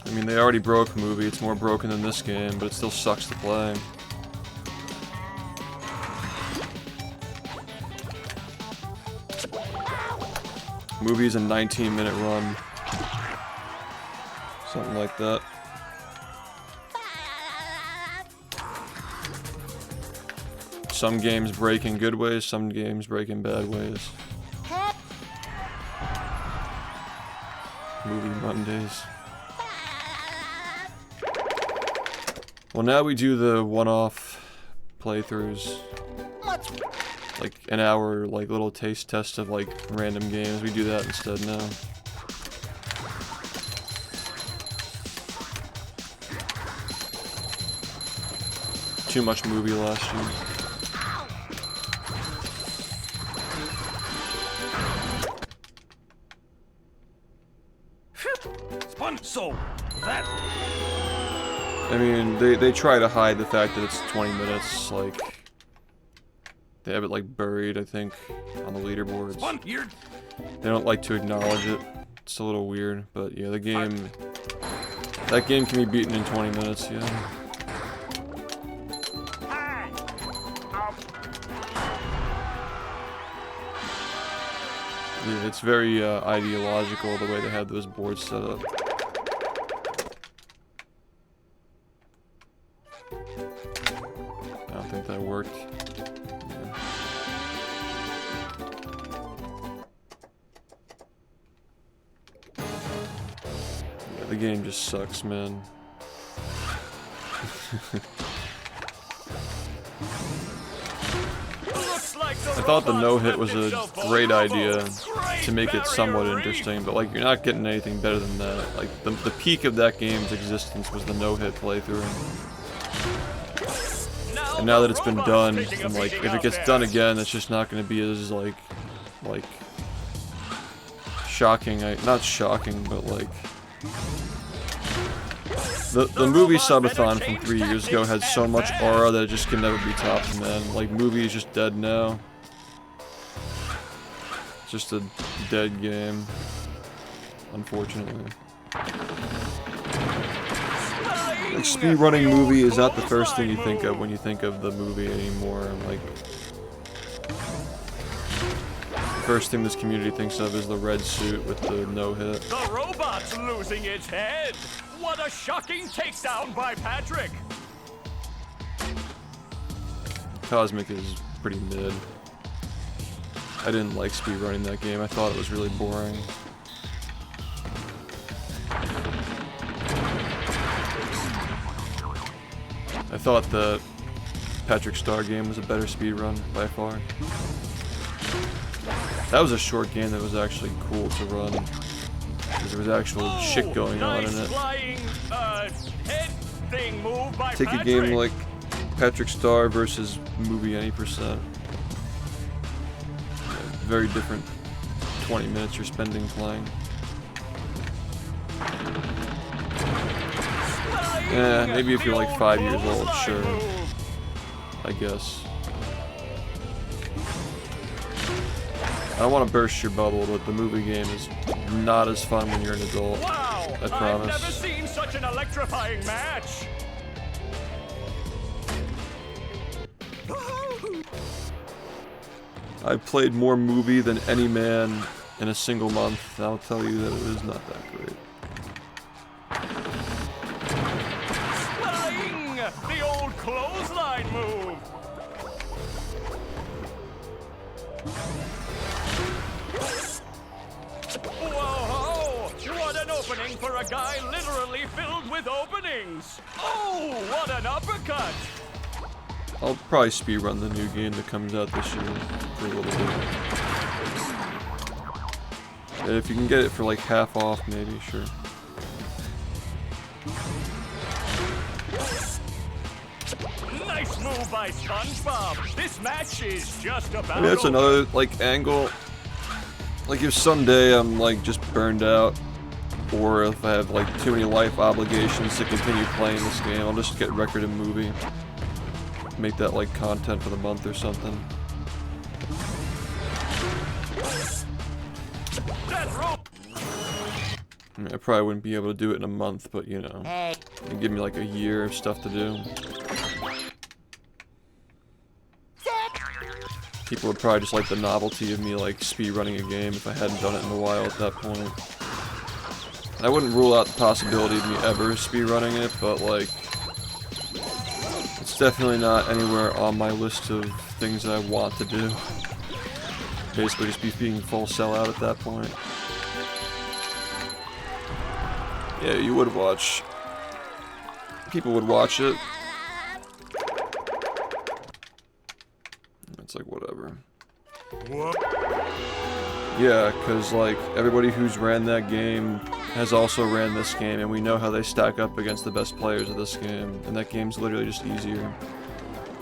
I mean, they already broke movie, it's more broken than this game, but it still sucks to play. Movie's a 19-minute run. Something like that. Some games break in good ways, some games break in bad ways. Movie Mondays. Well, now we do the one-off playthroughs. Like an hour, like little taste test of like random games. We do that instead now. Too much movie last year. So that. I mean, they try to hide the fact that it's 20 minutes, like, they have it, like, buried, I think, on the leaderboards. They don't like to acknowledge it. It's a little weird, but yeah, that game can be beaten in 20 minutes, yeah. Yeah, it's very ideological the way they had those boards set up. I don't think that worked. Yeah. Yeah, the game just sucks, man. I thought the no-hit was a great idea to make it somewhat interesting, but like you're not getting anything better than that. Like the peak of that game's existence was the no-hit playthrough. And now that it's been done, I'm like, if it gets done again, it's just not going to be as like shocking. Not shocking, but like the movie subathon from 3 years ago had so much aura that it just can never be topped, man. Like movie is just dead now. It's just a dead game, unfortunately. Like speedrunning movie is not the first thing you think of when you think of the movie anymore. Like the first thing this community thinks of is the red suit with the no-hit. The robot's losing its head. What a shocking takedown by Patrick. Cosmic is pretty mid. I didn't like speedrunning that game. I thought it was really boring. I thought the Patrick Star game was a better speedrun by far. That was a short game that was actually cool to run. Because there was actual shit going on in it. Flying, head thing move by Take a game like Patrick Star versus movie any percent. Very different 20 minutes you're spending playing. Yeah, maybe if you're like 5 years old, sure. I guess. I don't want to burst your bubble, but the movie game is not as fun when you're an adult. Wow, I promise. I've never seen such an electrifying match. I've played more movie than any man in a single month, and I'll tell you that it was not that great. Flying, the old clothesline move. Whoa, what an opening for a guy literally filled with openings. Oh, what an uppercut. I'll probably speedrun the new game that comes out this year for a little bit. And if you can get it for like half off, maybe, sure. Nice move by SpongeBob. This match is just about I mean, that's over. another like angle. Like if someday I'm like just burned out, or if I have like too many life obligations to continue playing this game, I'll just get record and movie. Make that like content for the month or something. I mean, I probably wouldn't be able to do it in a month, but you know, Hey. it'd give me like a year of stuff to do. People would probably just like the novelty of me like speedrunning a game if I hadn't done it in a while at that point. And I wouldn't rule out the possibility of me ever speedrunning it, but like, it's definitely not anywhere on my list of things that I want to do. Basically just be being full sellout at that point. Yeah, you would watch. People would watch it. It's like, whatever. What? Yeah, because, like, everybody who's ran that game has also ran this game, and we know how they stack up against the best players of this game, and that game's literally just easier.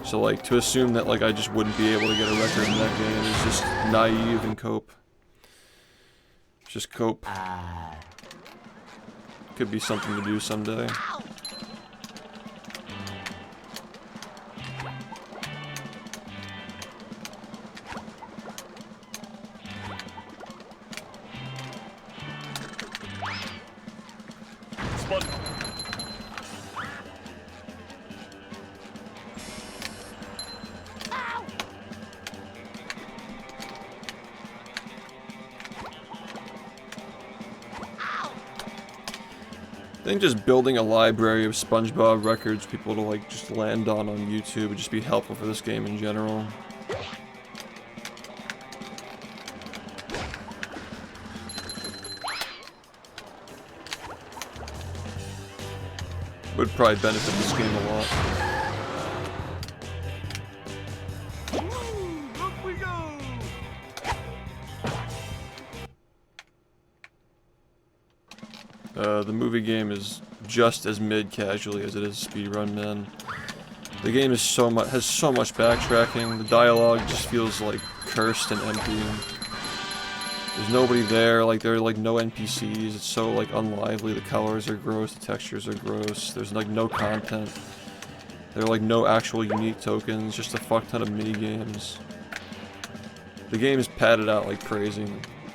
So, like, to assume that, like, I just wouldn't be able to get a record in that game is just naive and cope. It's just cope. Could be something to do someday. think just building a library of SpongeBob records people to like just land on YouTube would just be helpful for this game in general. Would probably benefit this game a lot. Up we go! The movie game is just as mid-casually as it is speedrun, man. The game is has so much backtracking. The dialogue just feels like cursed and empty. There's nobody there, like there are like no NPCs. It's so like unlively. The colors are gross, the textures are gross. There's like no content. There are like no actual unique tokens, just a fuck ton of mini games. The game is padded out like crazy.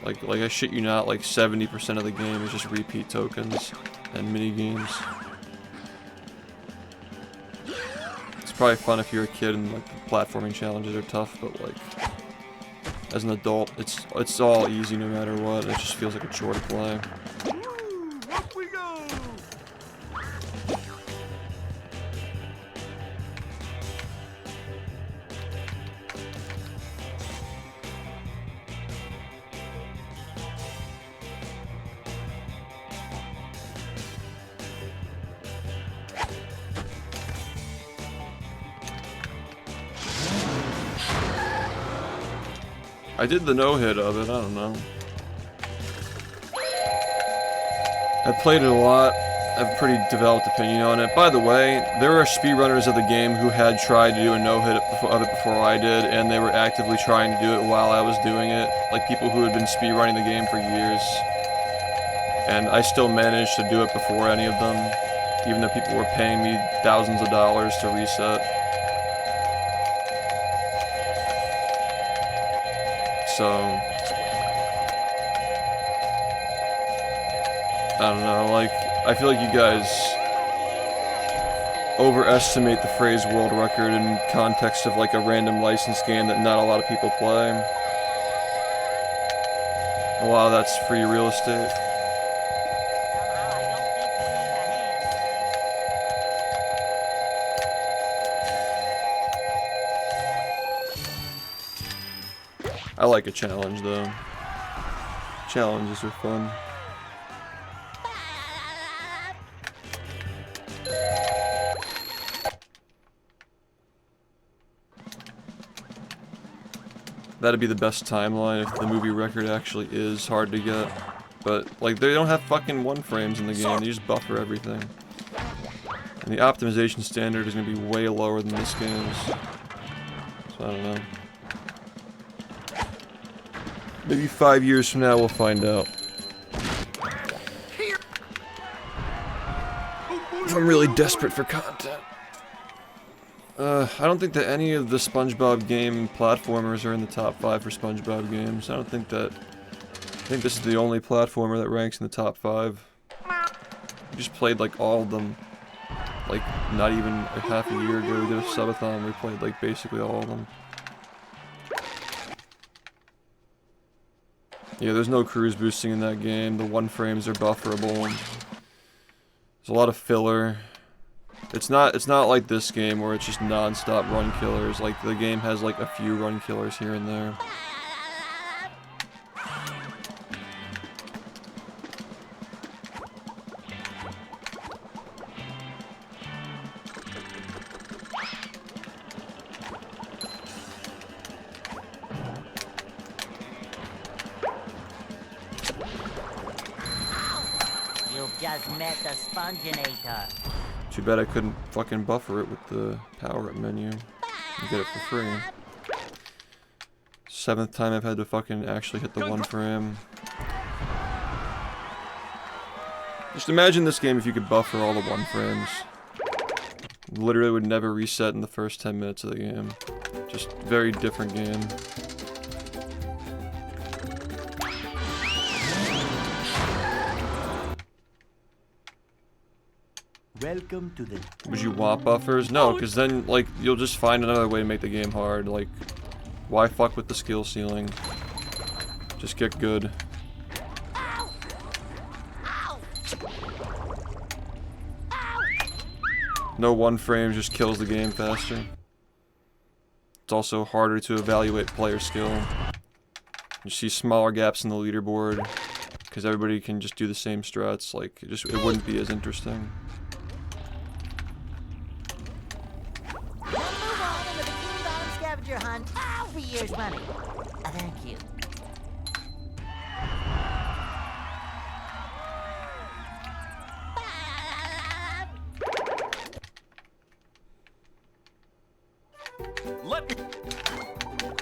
Like I shit you not, like 70% of the game is just repeat tokens and mini games. It's probably fun if you're a kid and like the platforming challenges are tough, but like as an adult, it's all easy no matter what. It just feels like a chore to play. Up we go! I did the no-hit of it, I don't know. I've played it a lot. I have a pretty developed opinion on it. By the way, there are speedrunners of the game who had tried to do a no-hit of it before I did, and they were actively trying to do it while I was doing it. Like people who had been speedrunning the game for years. And I still managed to do it before any of them, even though people were paying me thousands of dollars to reset. So, I don't know, like, I feel like you guys overestimate the phrase world record in context of like a random license game that not a lot of people play. A lot of that's free real estate. I like a challenge though. Challenges are fun. That'd be the best timeline if the movie record actually is hard to get. But, like, they don't have fucking one frames in the game, they just buffer everything. And the optimization standard is gonna be way lower than this game's. So I don't know. Maybe 5 years from now we'll find out. I'm really desperate for content. I don't think that any of the SpongeBob game platformers are in the top 5 for SpongeBob games. I think this is the only platformer that ranks in the top 5. We just played like all of them. Like not even a half a year ago we did a subathon, we played like basically all of them. Yeah, there's no cruise boosting in that game. The one frames are bufferable. There's a lot of filler. It's not like this game where it's just non-stop run killers. Like the game has like a few run killers here and there. You've just met the Sponginator. Too bad I couldn't fucking buffer it with the power-up menu and get it for free. 7th time I've had to fucking actually hit the 1 frame. Just imagine this game if you could buffer all the 1 frames. Literally would never reset in the first 10 minutes of the game. Just very different game. Welcome to the... Would you want buffers? No, because then, like, you'll just find another way to make the game hard. Like, why fuck with the skill ceiling? Just get good. No one frame just kills the game faster. It's also harder to evaluate player skill. You see smaller gaps in the leaderboard because everybody can just do the same strats. Like it wouldn't be as interesting. Number 1 in the Bikini Bottom scavenger hunt, 3 years running. Thank you.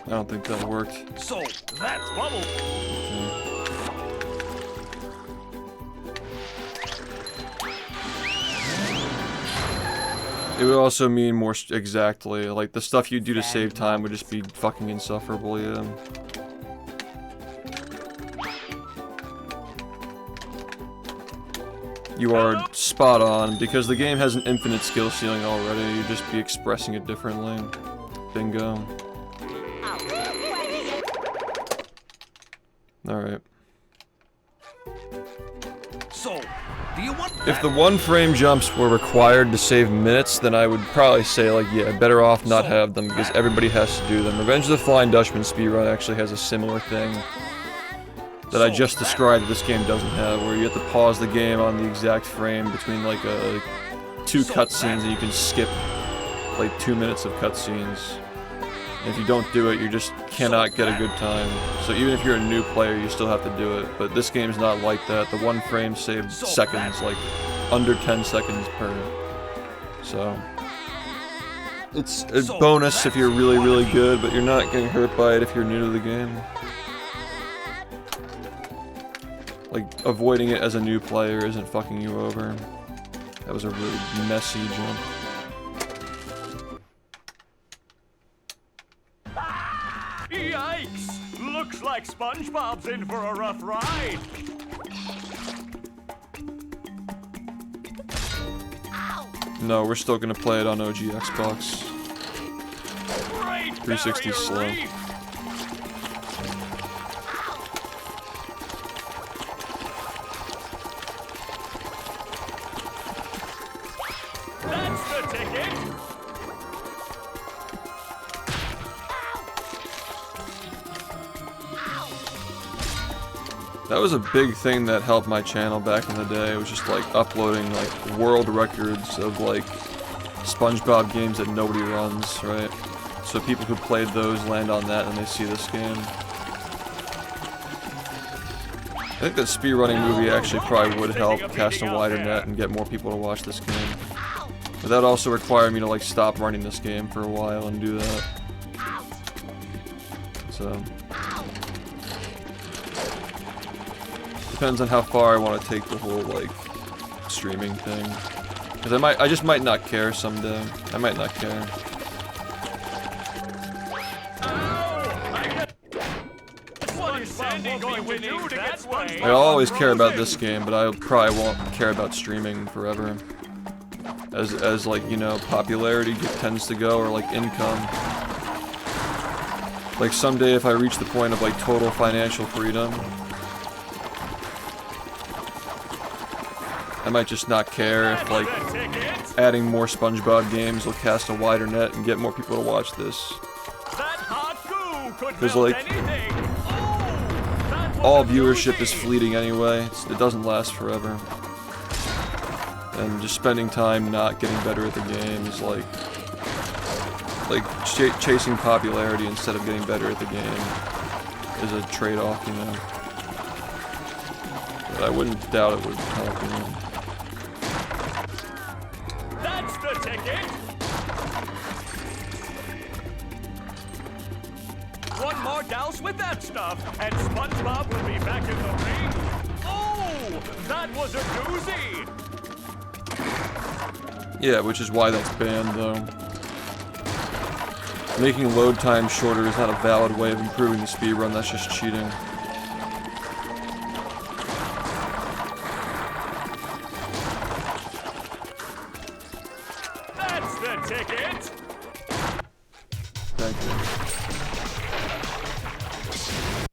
I don't think that worked. So that's bubble. It would also mean more exactly, like the stuff you do to save time would just be fucking insufferable, yeah. You are spot on, because the game has an infinite skill ceiling already, you'd just be expressing it differently. Bingo. Alright. So, do you want If the one frame jumps were required to save minutes, then I would probably say, like, yeah, better off not have them, because everybody has to do them. Revenge of the Flying Dutchman speedrun actually has a similar thing that I just described that this game doesn't have, where you have to pause the game on the exact frame between, like, 2 cutscenes, and you can skip, like, 2 minutes of cutscenes. And if you don't do it, you just cannot get a good time. So even if you're a new player, you still have to do it. But this game's not like that. The one frame saved seconds, like under 10 seconds per. So it's a bonus if you're really, really good, but you're not getting hurt by it if you're new to the game. Like, avoiding it as a new player isn't fucking you over. That was a really messy jump. Yikes! Looks like SpongeBob's in for a rough ride. No, we're still gonna play it on OG Xbox. 360 is slow. That's the ticket. That was a big thing that helped my channel back in the day. It was just like uploading like world records of like SpongeBob games that nobody runs, right? So people who played those land on that and they see this game. I think that speedrunning movie actually probably would help cast a wider net and get more people to watch this game. But that also required me to like stop running this game for a while and do that. So depends on how far I want to take the whole like streaming thing. Cause I just might not care someday. I might not care. What is Sandy going to do to get SpongeBob? I'll always care about this game, but I probably won't care about streaming forever. As like, you know, popularity tends to go, or like income. Like someday if I reach the point of like total financial freedom, I might just not care if like adding more SpongeBob games will cast a wider net and get more people to watch this. Because like all viewership is fleeting anyway. It doesn't last forever. And just spending time not getting better at the game is like chasing popularity instead of getting better at the game is a trade-off, you know. But I wouldn't doubt it would help, you know. That's the ticket. One more douse with that stuff, and SpongeBob will be back in the ring. Oh, that was a doozy. Yeah, which is why that's banned, though. Making load time shorter is not a valid way of improving the speedrun, that's just cheating. That's the ticket. Thank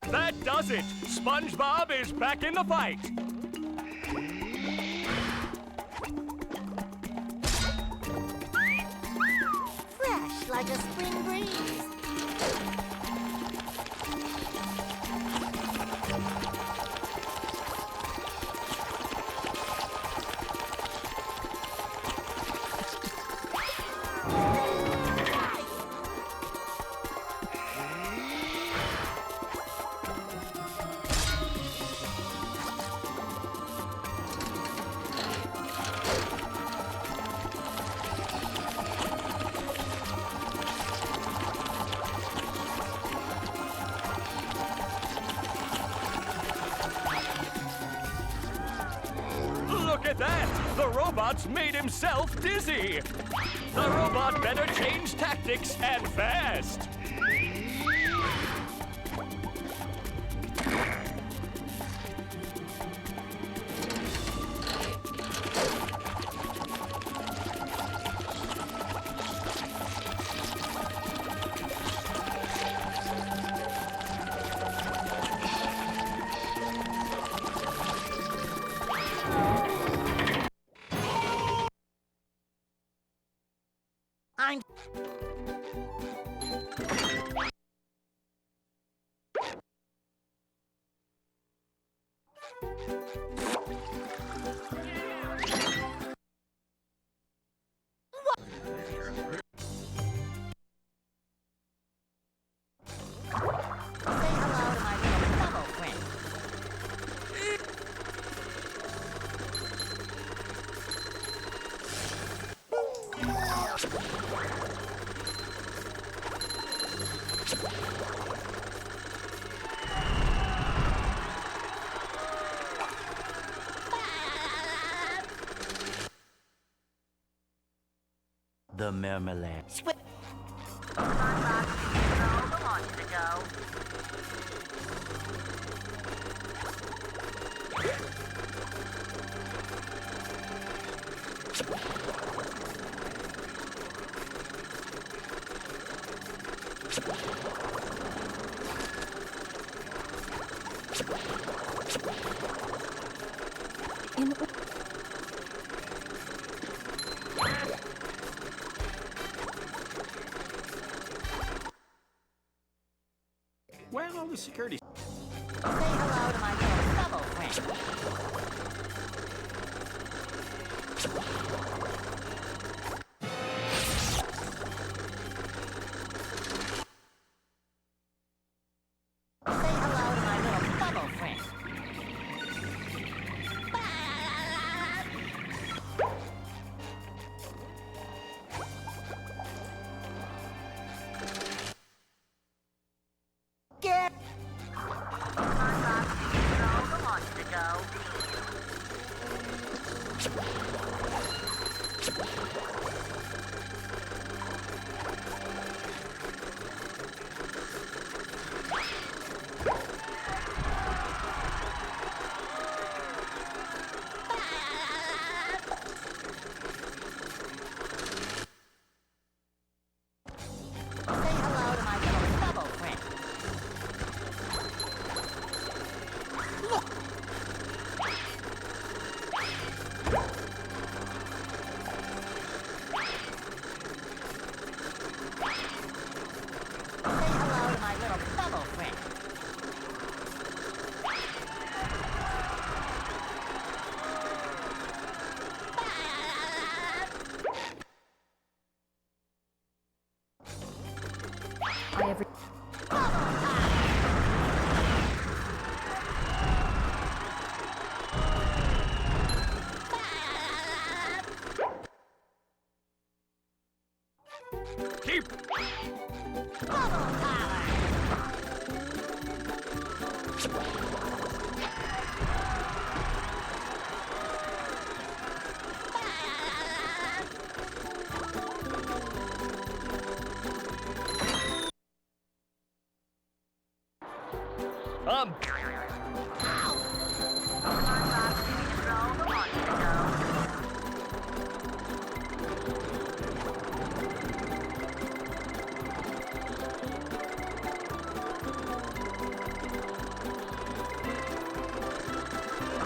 you. That does it. SpongeBob is back in the fight. like a spring breeze. Look at that! The robot's made himself dizzy! The robot better change tactics and fast! I'm... Say hello to my little bubble friend. The marmalade. Where's all the security? Say hello to my little bubble friend. Say hello to my little bubble friend. Get... Say hello to my little bubble friend. Say hello to my little bubble friend. I have Keep!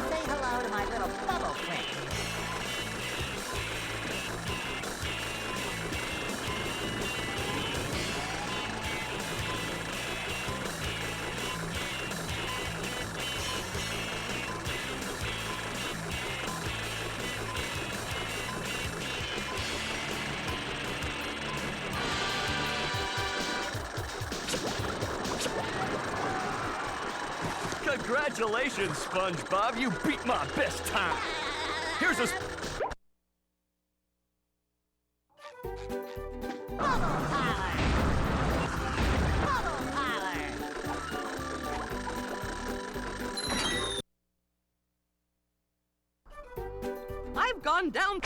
Say hello to my little bubble friend. Congratulations, SpongeBob. You beat my best time. Here's a... Bubble power! Bubble power! I've gone down.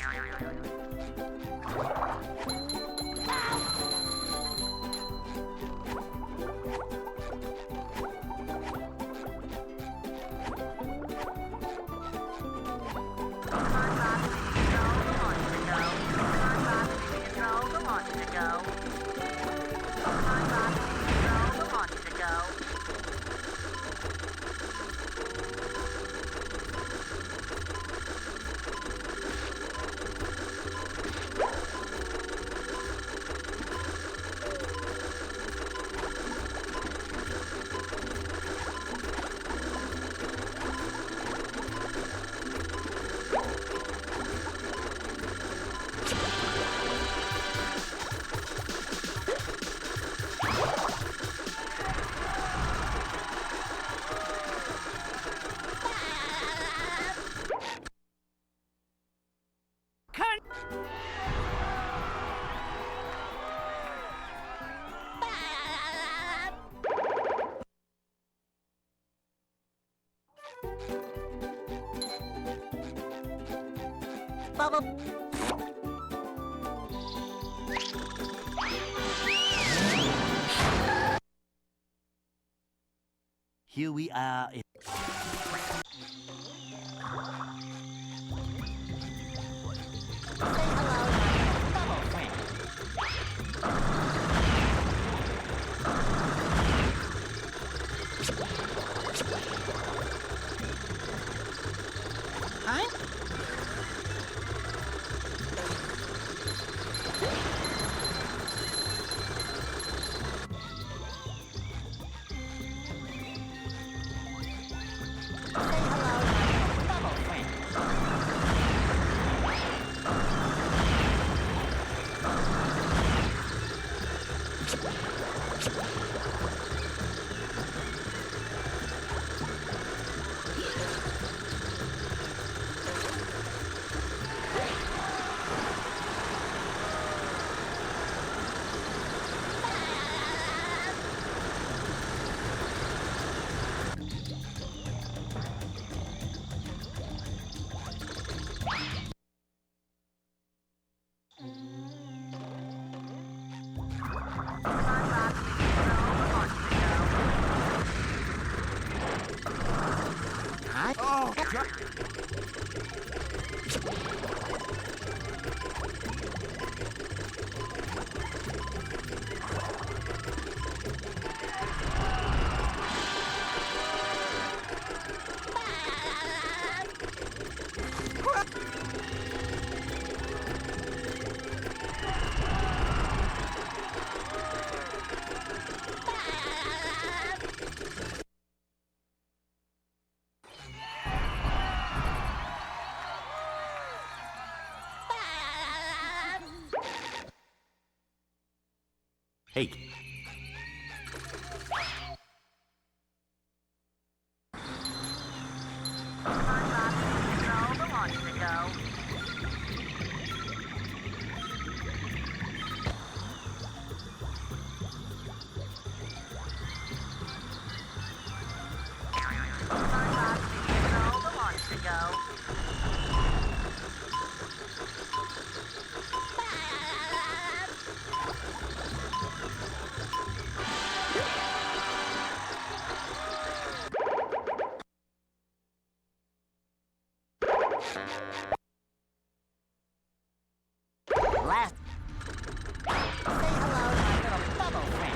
Bubble. Here we are. Say hello, my bubble friend. Huh? Say hello, my bubble friend. Hey. Last. Say hello, my little bubble friend.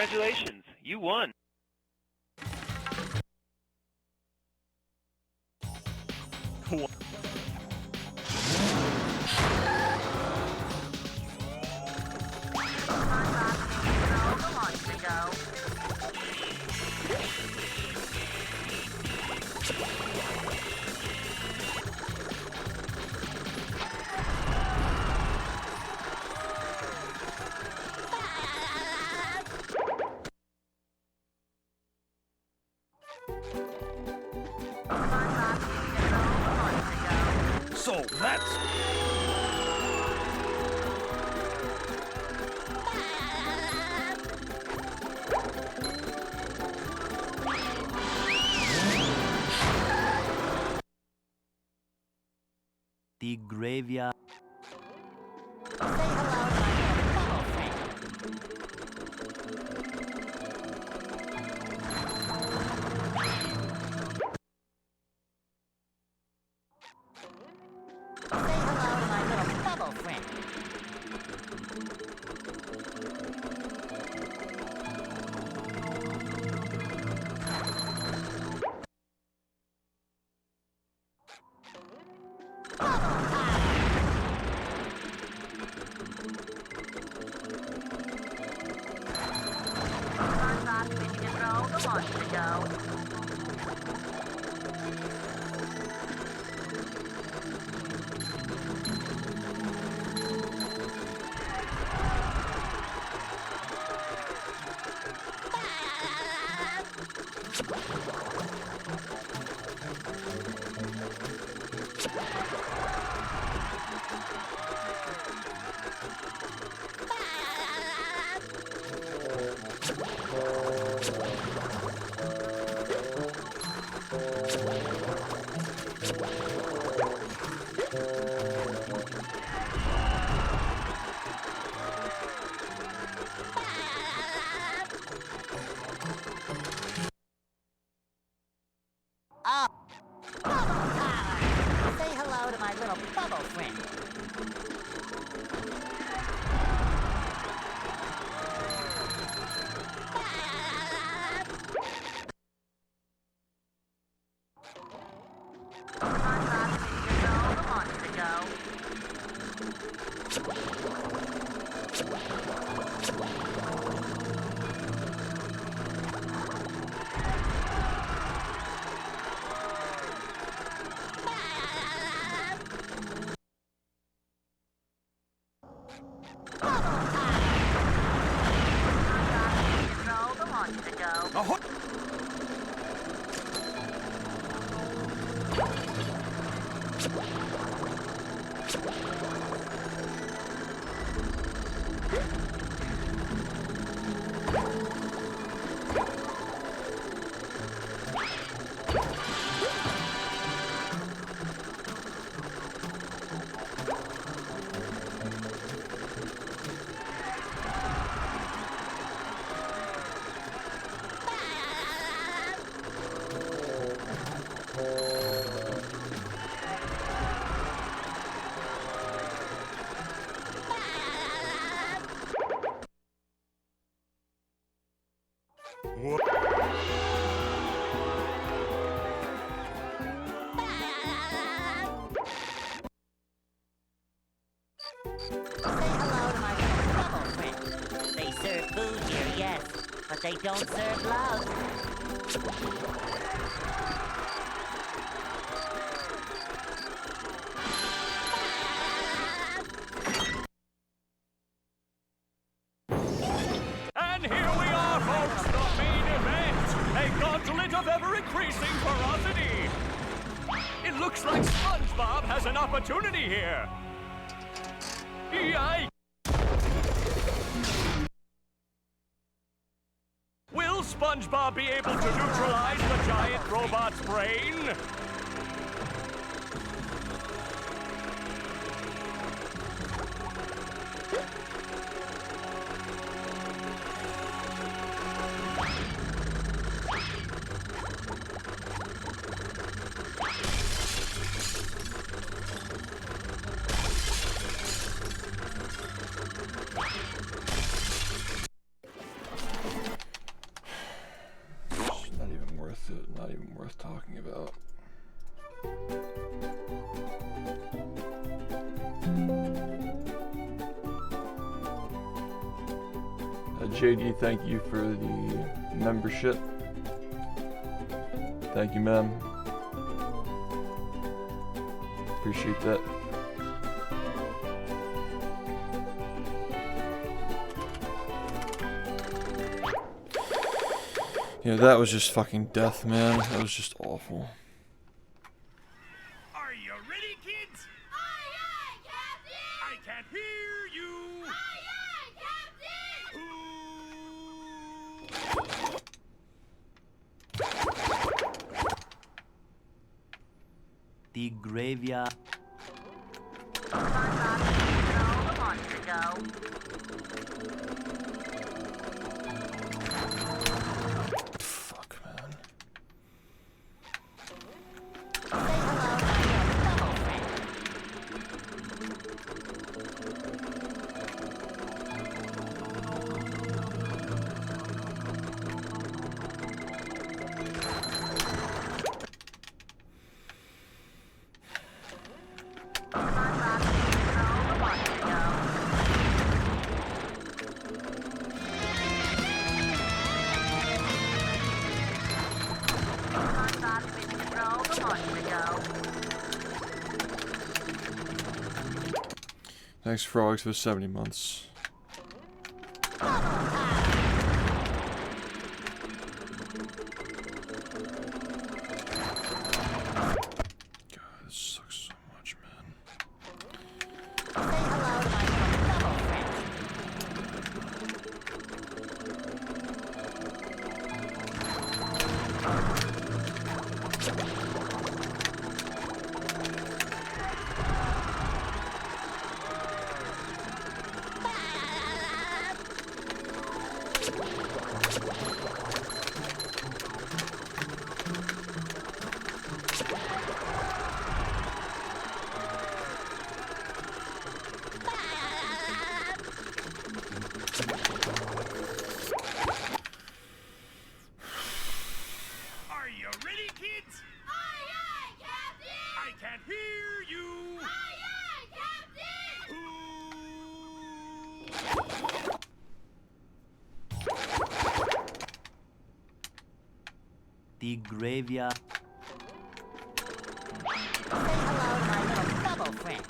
Congratulations, you won. So that's... The graveyard. Say hello to my little bubble friend. Say hello to my little bubble friend. Say hello to my little bubble friend. But they don't serve love. And here we are, folks, the main event. A gauntlet of ever-increasing ferocity. It looks like SpongeBob has an opportunity here. Yikes! Will SpongeBob be able to neutralize the giant robot's brain? worth it. Not even worth talking about. JD, thank you for the membership. Thank you, ma'am. Appreciate that. Yeah, that was just fucking death, man. That was just awful. Are you ready, kids? Aye, aye, Captain! I can't hear you. Aye, aye, Captain! The graveyard. Fuck, man. Thanks, Frogs, for 70 months. God, this sucks so much, man. Are you ready, kids? Aye, aye, Captain! I can't hear you. Aye, aye, Captain! The graveyard. Say hello to my little bubble friend.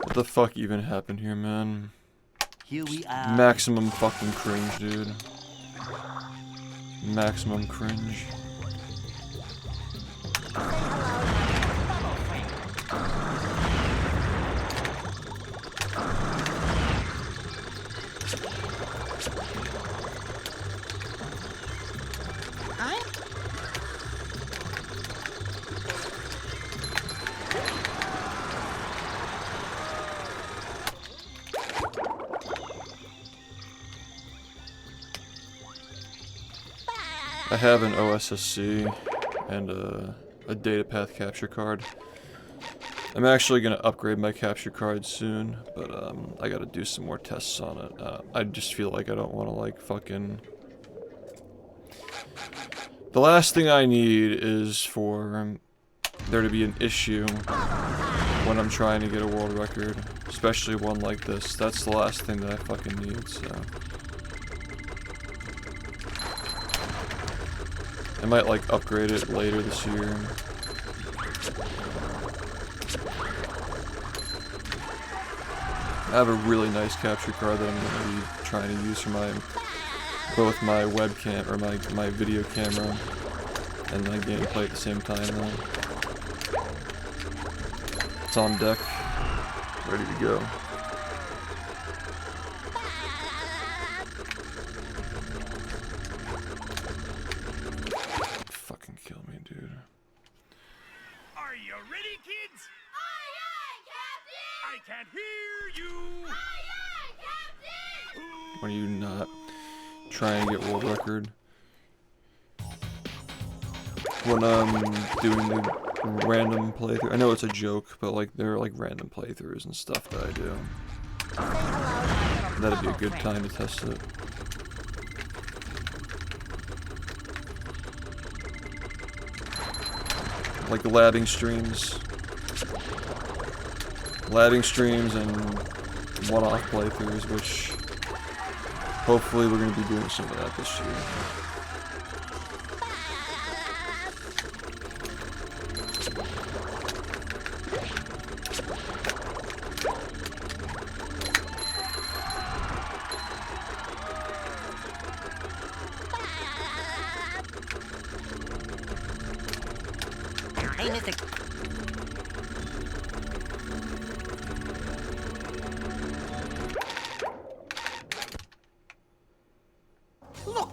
What the fuck even happened here, man? Here we are. Maximum fucking cringe, dude. Maximum cringe. I have an OSSC and a data path capture card. I'm actually gonna upgrade my capture card soon, but I gotta do some more tests on it. I just feel like I don't want to like fucking. The last thing I need is for there to be an issue when I'm trying to get a world record, especially one like this. That's the last thing that I fucking need. So. I might like upgrade it later this year. I have a really nice capture card that I'm going to be trying to use for both my webcam or my video camera and my gameplay at the same time now. It's on deck, ready to go. Fucking kill me, dude. Are you ready, kids? Aye, aye, Captain! I can't hear you. Aye, aye, Captain! When are you not trying to get world record? When I'm doing the random playthrough, I know it's a joke, but like there are like random playthroughs and stuff that I do. That'd be a good time to test it. Like ladding streams. Ladding streams and one-off playthroughs, which hopefully we're going to be doing some of that this year. Hey, Mr. Look!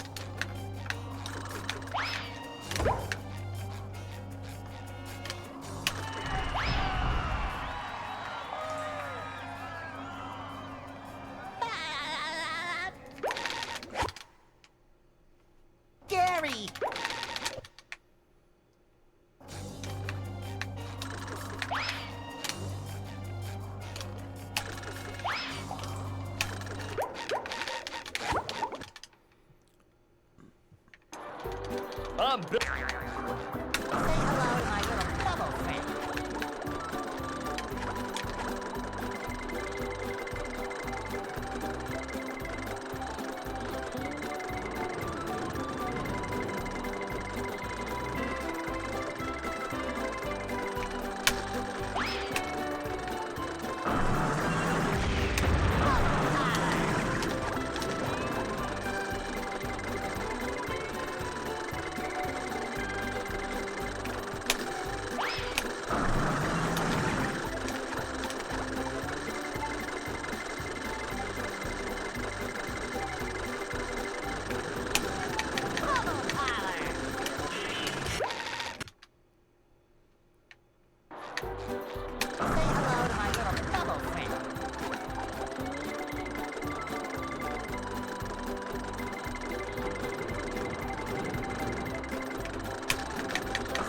Gary! I'm Hello, my little bubble friend. Hello to my little bubble friend.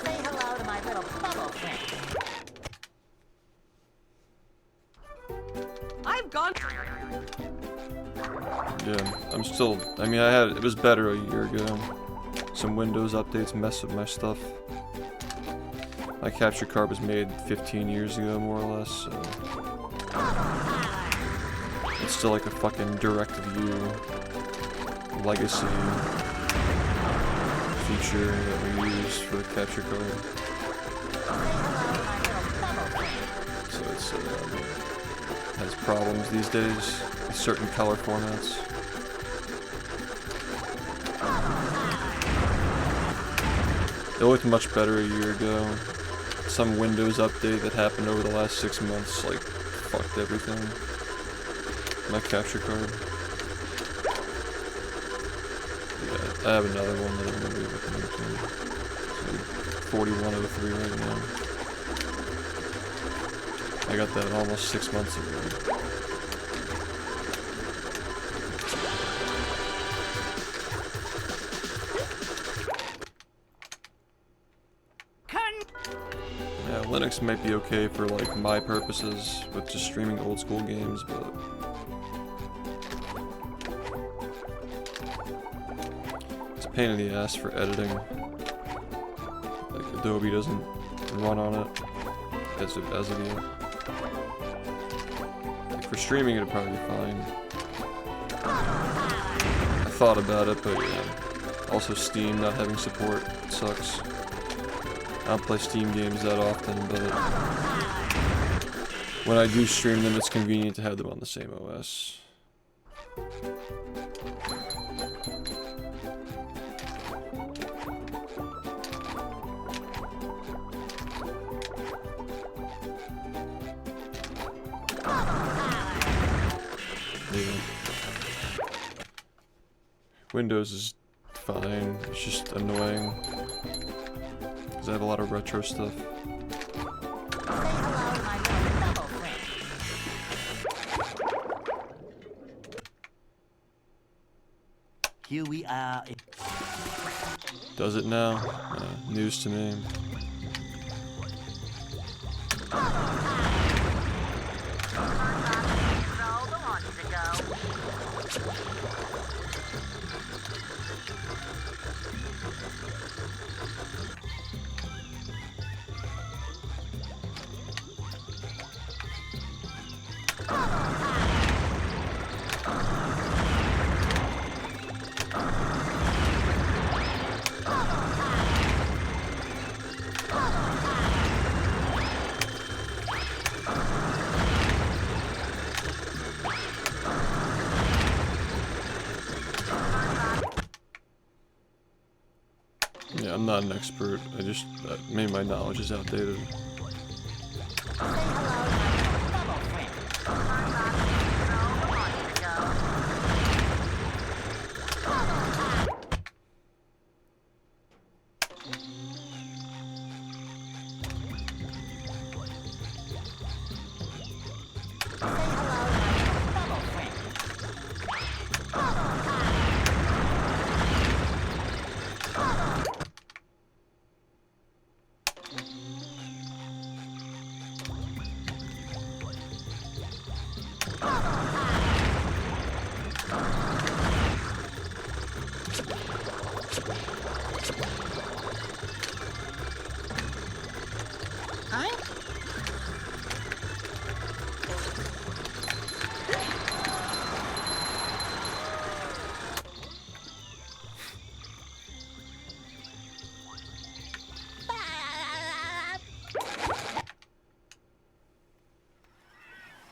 Say hello to my little bubble friend. I've gone. Yeah, I'm still, I mean, it was better a year ago. Some Windows updates messed with my stuff. My capture card was made 15 years ago, more or less, so it's still like a fucking direct view legacy feature that we use for the capture card. So it's has problems these days with certain color formats. It looked much better a year ago. Some Windows update that happened over the last 6 months, like, fucked everything. My capture card. Yeah, I have another one that I'm gonna be looking into. It's like 4103 right now. I got that almost 6 months ago. Yeah, Linux might be okay for like my purposes with just streaming old school games, but it's a pain in the ass for editing. Like Adobe doesn't run on it as of yet. Like for streaming it'd probably be fine. I thought about it, but yeah. Also Steam not having support sucks. I don't play Steam games that often, but when I do stream them, it's convenient to have them on the same OS. Yeah. Windows is fine, it's just annoying. Because I have a lot of retro stuff. Say hello to my little bubble friend. Here we are. Does it now? News to me. Yeah, I'm not an expert. I just maybe my knowledge is outdated. Say hello to my little bubble friend. Say hello to my little bubble friend. Huh?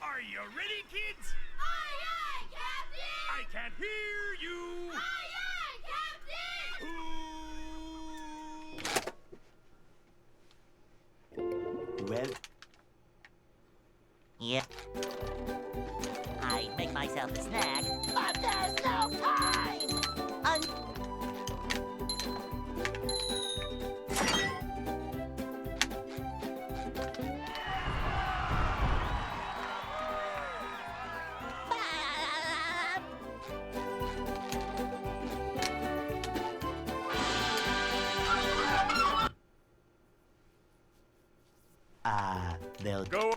Are you ready, kids? Aye, aye, Captain! I can't hear you. Aye, aye, Captain! Well, Yep. I make myself a snack, but there's no time! they'll Go.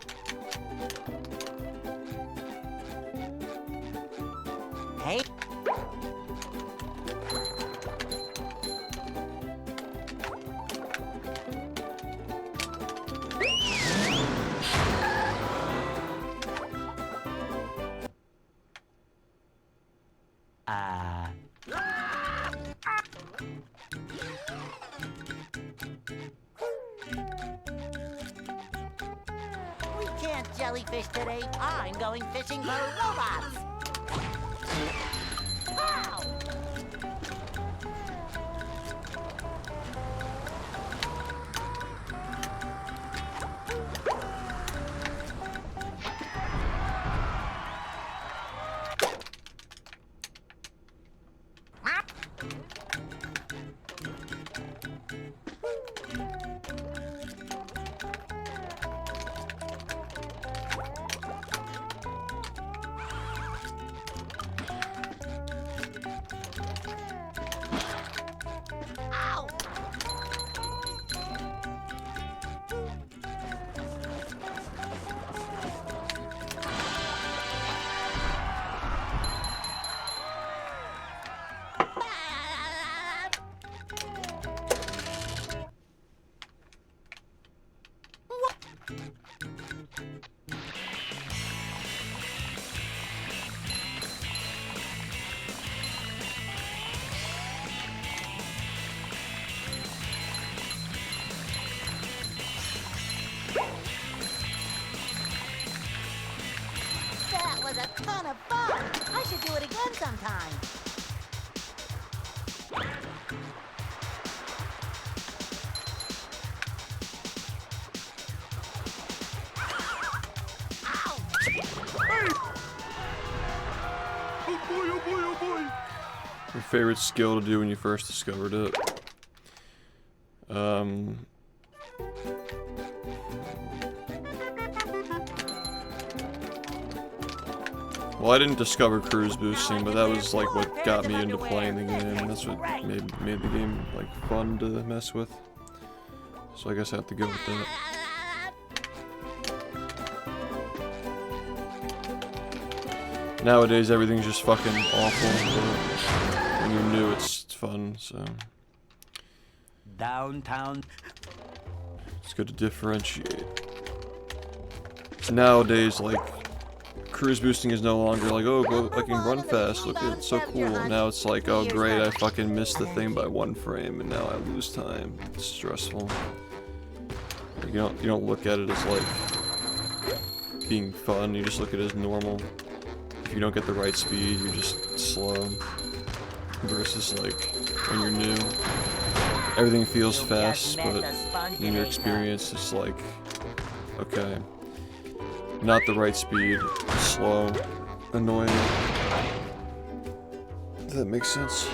Hey? We can't jellyfish today. I'm going fishing for robots. Ow! a ton of fun. I should do it again sometime. Your favorite skill to do when you first discovered it? Well, I didn't discover cruise boosting, but that was like what got me into playing the game. That's what made the game like fun to mess with. So I guess I have to go with that. Nowadays, everything's just fucking awful, but when you're new, it's fun, so... Downtown. It's good to differentiate. Nowadays, like, cruise boosting is no longer like, oh, go fucking run fast, look at it, it's so cool. Now it's like, oh great, I fucking missed the thing by 1 frame, and now I lose time. It's stressful. You don't look at it as like being fun, you just look at it as normal. If you don't get the right speed, you're just slow. Versus like when you're new, everything feels fast, but in your experience, it's like, okay, not the right speed, slow, annoying. Does that make sense?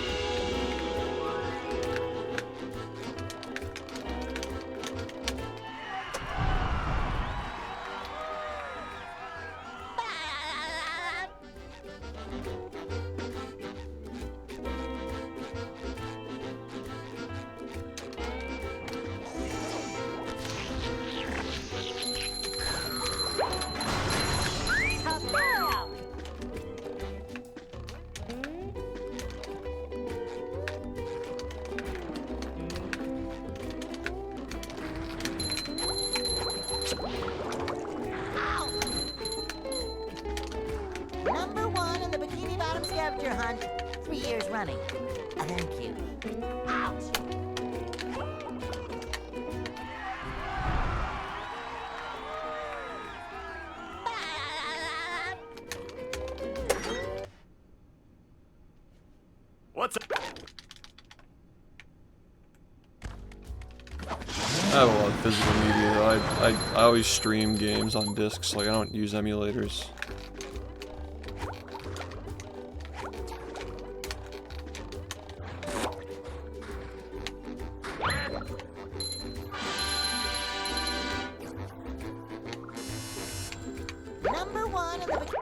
Number 1 in the Bikini Bottom scavenger hunt, 3 years running. Thank you. Ouch! What's up? I have a lot of physical media. I always stream games on discs, like I don't use emulators. Number 1 in the Bikini...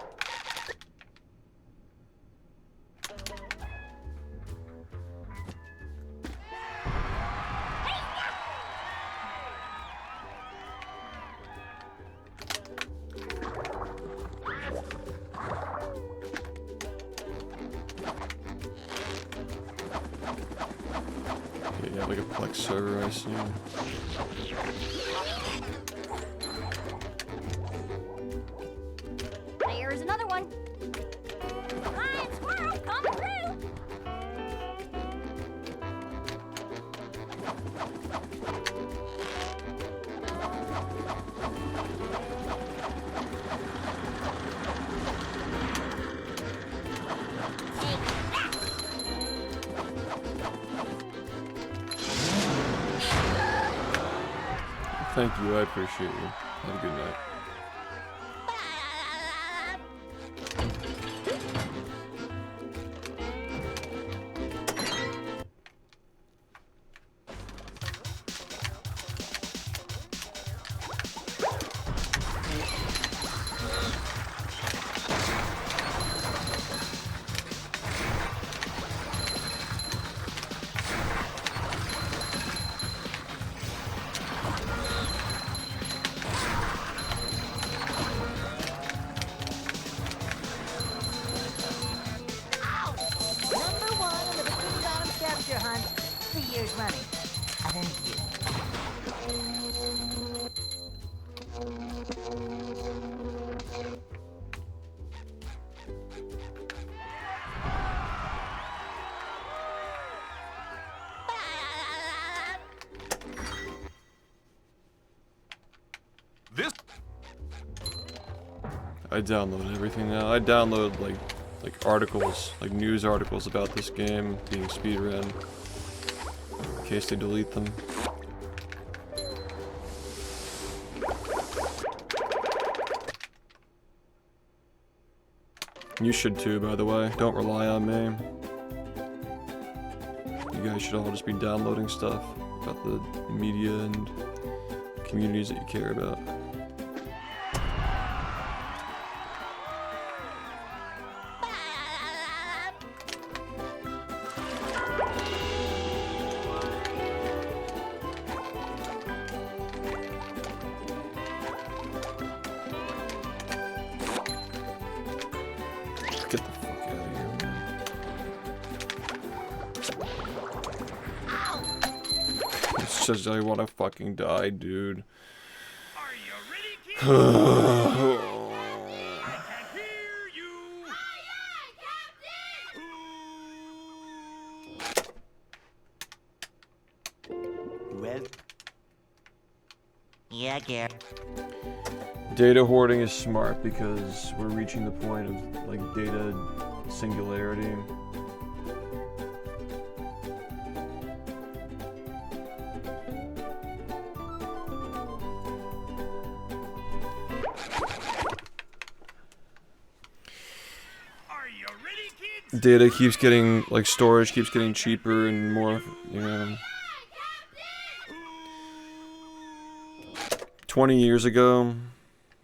Yeah, you have like a Plex server, I assume. There's another one. Lion squirrel coming through. Thank you, I appreciate you. Have a good night. I download everything now. I download like articles, like news articles about this game being speedrun, in case they delete them. You should too, by the way. Don't rely on me. You guys should all just be downloading stuff about the media and communities that you care about. Get the fuck out of here, man. It says I want to fucking die, dude. Are you ready, kids? I can hear you. Well, Yeah, Gare. Data hoarding is smart because we're reaching the point of like data singularity. Are you ready, kids? Data keeps getting, like storage keeps getting cheaper and more, you know. 20 years ago,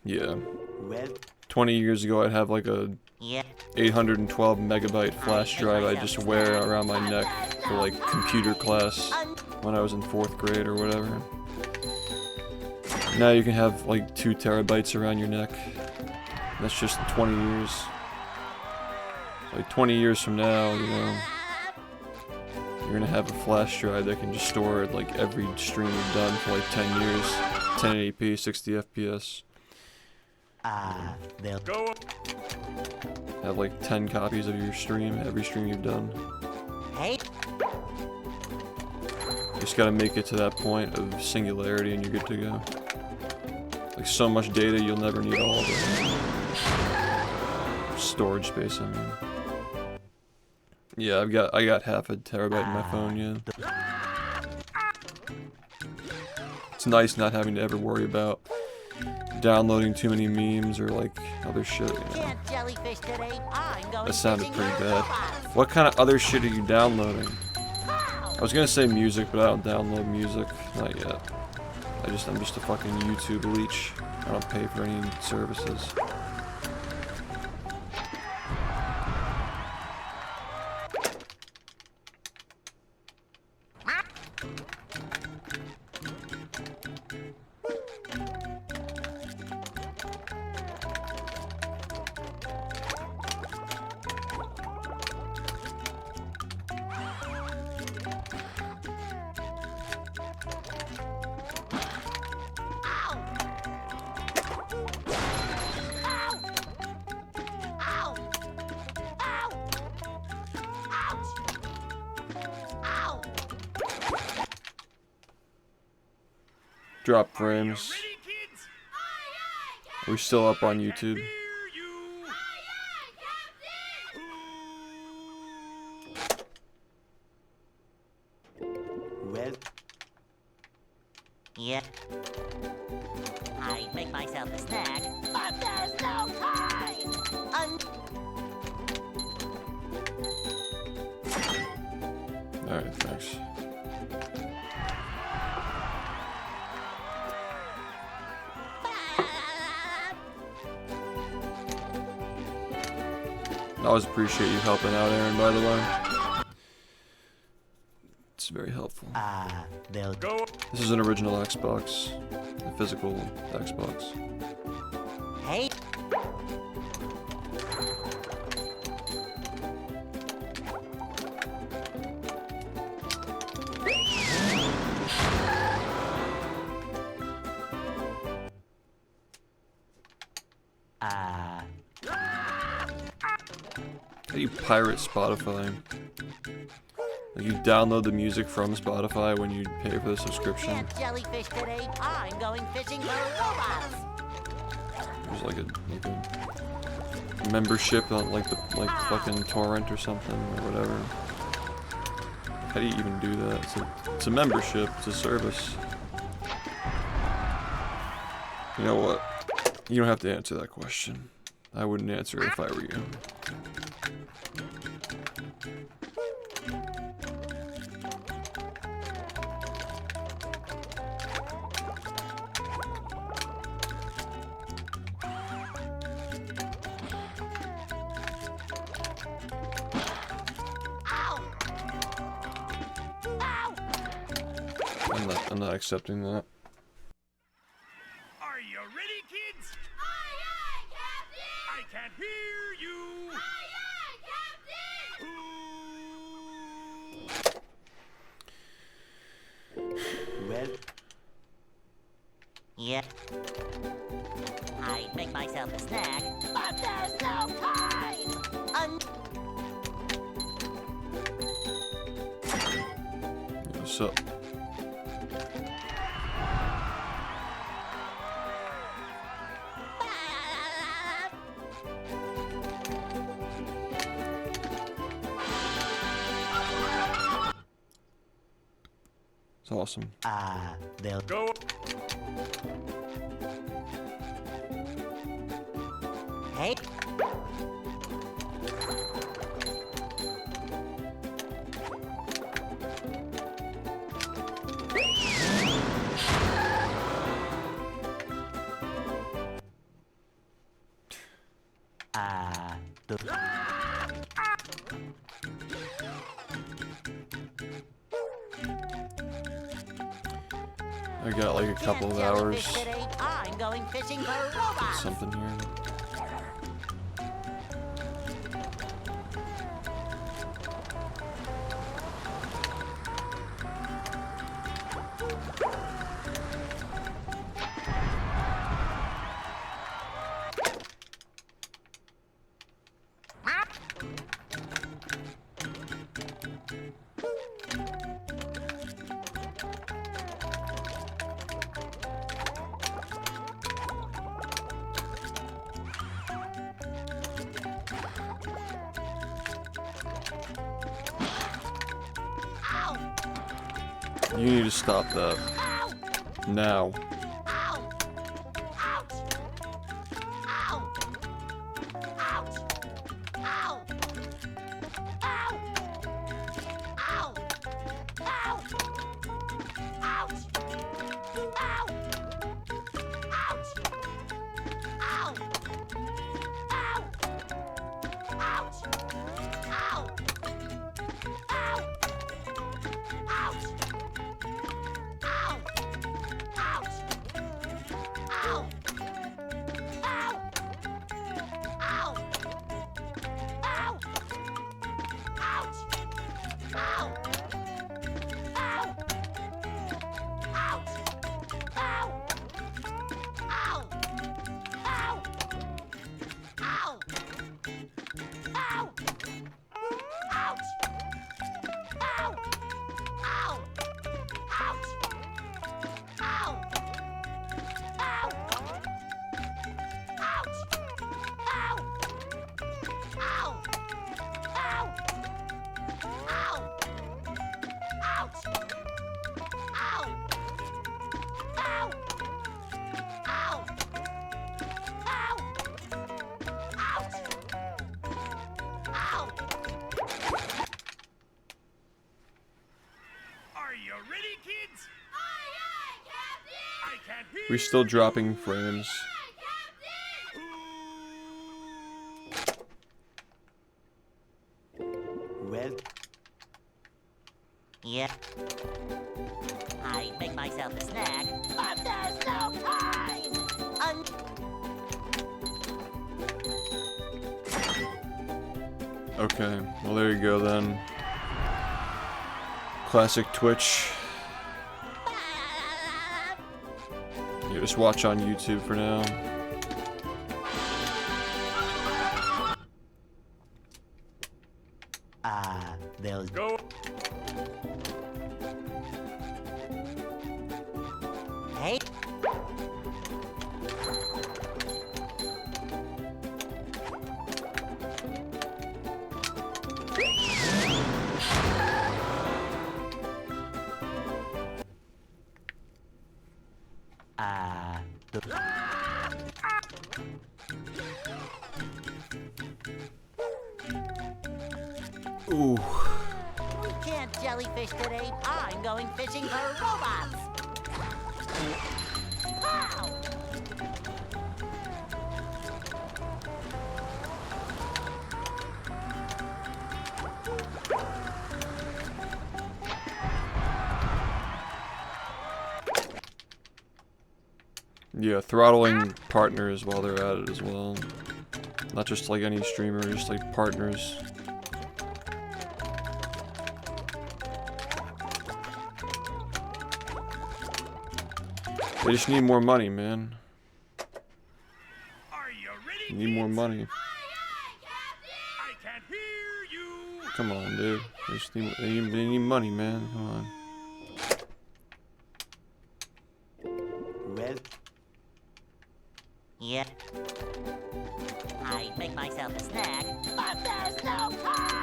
yeah. well, 20 years ago I'd have like a Yeah. 812 megabyte flash drive I just wear around my neck for like computer class when I was in 4th grade or whatever. Now you can have like 2 terabytes around your neck. That's just 20 years. Like 20 years from now, you know, you're gonna have a flash drive that can just store like every stream you've done for like 10 years. 1080p, 60 FPS. they'll Go. Have like 10 copies of your stream, every stream you've done. Hey. You just gotta make it to that point of singularity and you're good to go. Like so much data, you'll never need all of it. Storage space, I mean. Yeah, I got half a terabyte in my phone, yeah. It's nice not having to ever worry about downloading too many memes or like other shit, you know. Can't jellyfish today. I'm going That sounded fishing pretty for bad. robots. What kind of other shit are you downloading? I was gonna say music, but I don't download music. Not yet. I'm just a fucking YouTube leech. I don't pay for any services. Ow! Ow! Ouch! Ow! Drop frames. Ready, kids? Are we still up on YouTube? Hear you. well, Yeah. I make myself a snack, but there's no time. Alright, thanks. I always appreciate you helping out, Aaron, by the way. It's very helpful. they'll Go. This is an original Xbox. A physical Xbox. Hey. How do you pirate Spotify? Like you download the music from Spotify when you pay for the subscription. Can't jellyfish today. I'm going fishing for robots. there's like a membership on like fucking torrent or something or whatever. How do you even do that? It's a membership. It's a service. You know what? You don't have to answer that question. I wouldn't answer it if I were you. I'm not accepting that. Are you ready, kids? Aye, aye, Captain! I can't hear you. Aye, aye, Captain! Well, Yeah. I'd make myself a snack, but there's no time! What's up? It's awesome. they'll Go. Hey? I got like a couple of hours. I'm going fishing for robots. Something here. You need to stop that. Now. We're still dropping frames. well, Yeah. I'd make myself a snack, but there's no time! Okay, well there you go then. Classic Twitch. You just watch on YouTube for now. they'll Go. Hey? Ooh. We can't jellyfish today. I'm going fishing for robots. Pow! Yeah, throttling partners while they're at it as well. Not just like any streamer, just like partners. They just need more money, man. Are you ready, Need more kids? money. I can't hear you. Come on, dude. They just need, they need money, man. Come on. Well, Yeah. I'd make myself a snack, but there's no time!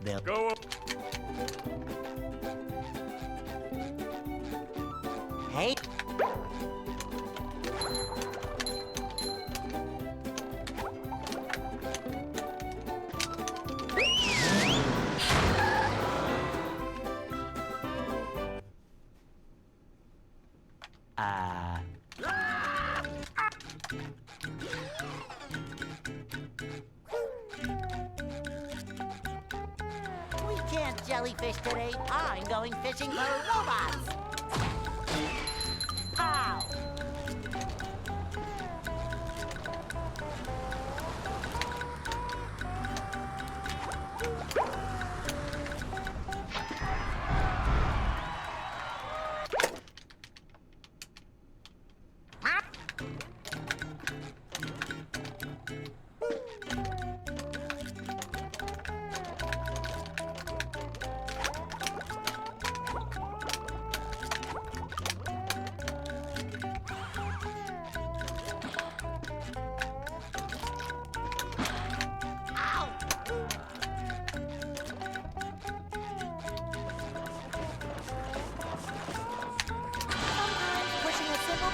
they'll Go. Hey. We can't jellyfish today. I'm going fishing for robots. Pow!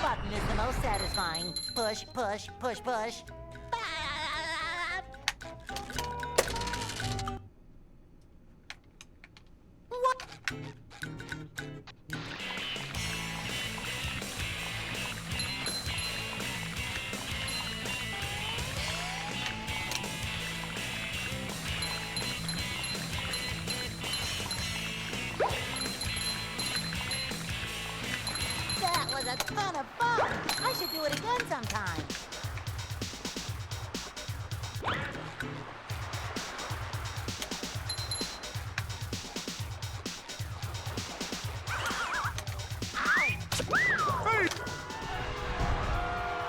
Button is the most satisfying. Push, push, push, push. What? That was a ton of fun! I should do it again sometime.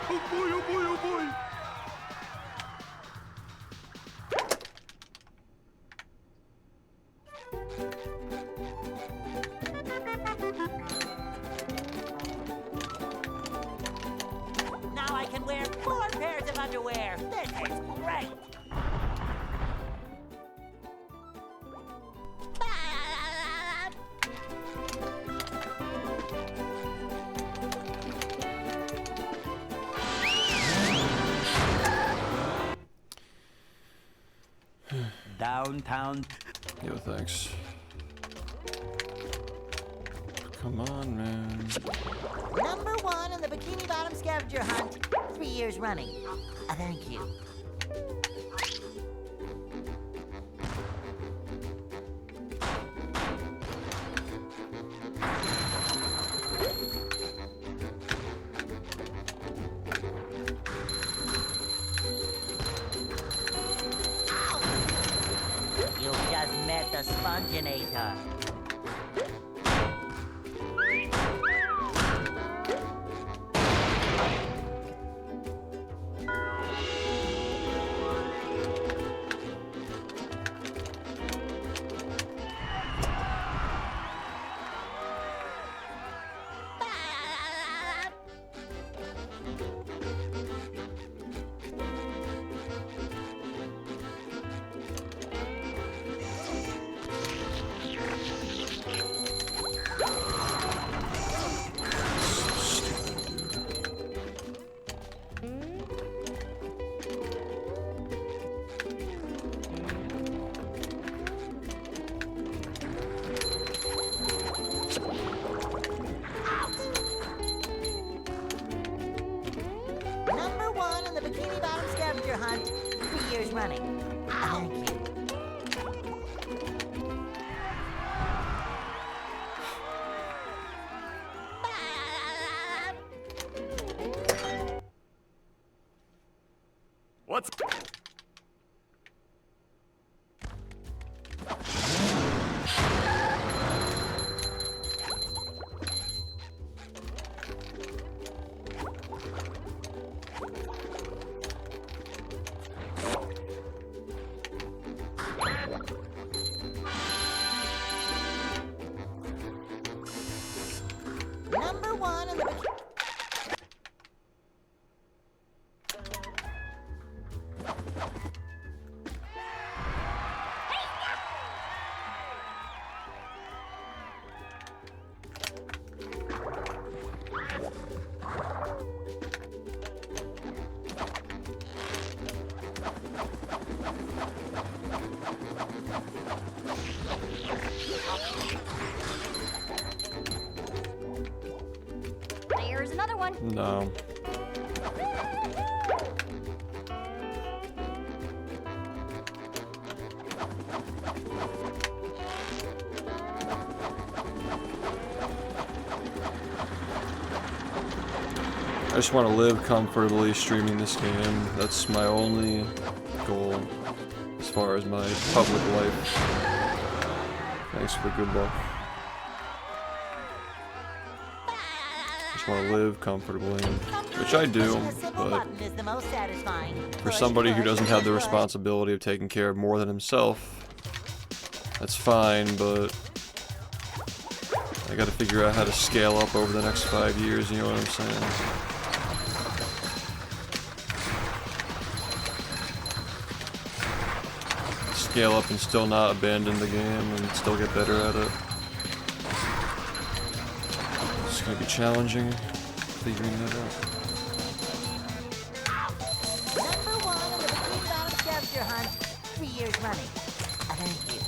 Oh boy, oh boy, oh boy. Now I can wear 4 pairs of underwear. This is great. downtown. Yo, thanks. Come on, man. Number 1 in the Bikini Bottom scavenger hunt. 3 years running. Thank you. You just met the Sponginator. hunt 3 years running. Thank you. What's... Number 1 in the There's another one. No. I just want to live comfortably streaming this game. That's my only goal as far as my public life. Thanks for the good luck. Just want to live comfortably, which I do, but for somebody who doesn't have the responsibility of taking care of more than himself, that's fine, but I gotta figure out how to scale up over the next 5 years, you know what I'm saying? Scale up and still not abandon the game and still get better at it. It's gonna be challenging figuring that out. Number 1 in the Bikini Bottom scavenger hunt 3 years running. Thank you.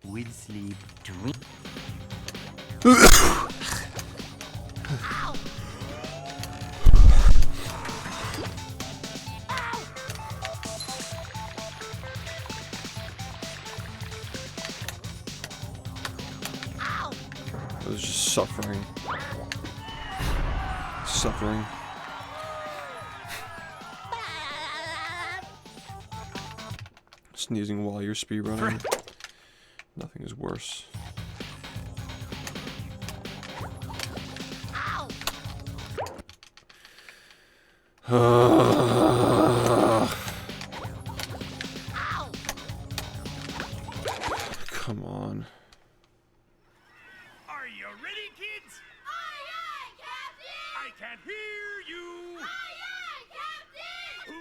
With sleep, dream. I was just suffering. Suffering. Sneezing while you're speedrunning. Nothing is worse. Come on. Are you ready, kids? Aye, aye, Captain! I can't hear you. Aye, aye, Captain!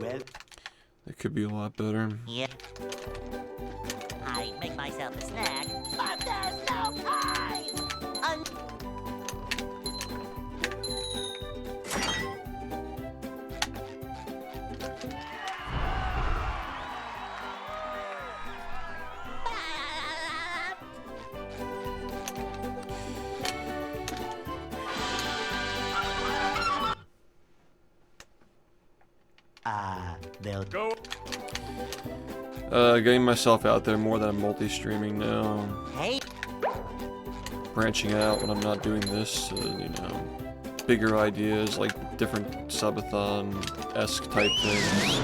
Well, It could be a lot better. Yep. I make myself a snack, but there's no time! They'll Go. Getting myself out there more than I'm multi-streaming now. Hey, Branching out when I'm not doing this, you know, bigger ideas like different subathon-esque type things.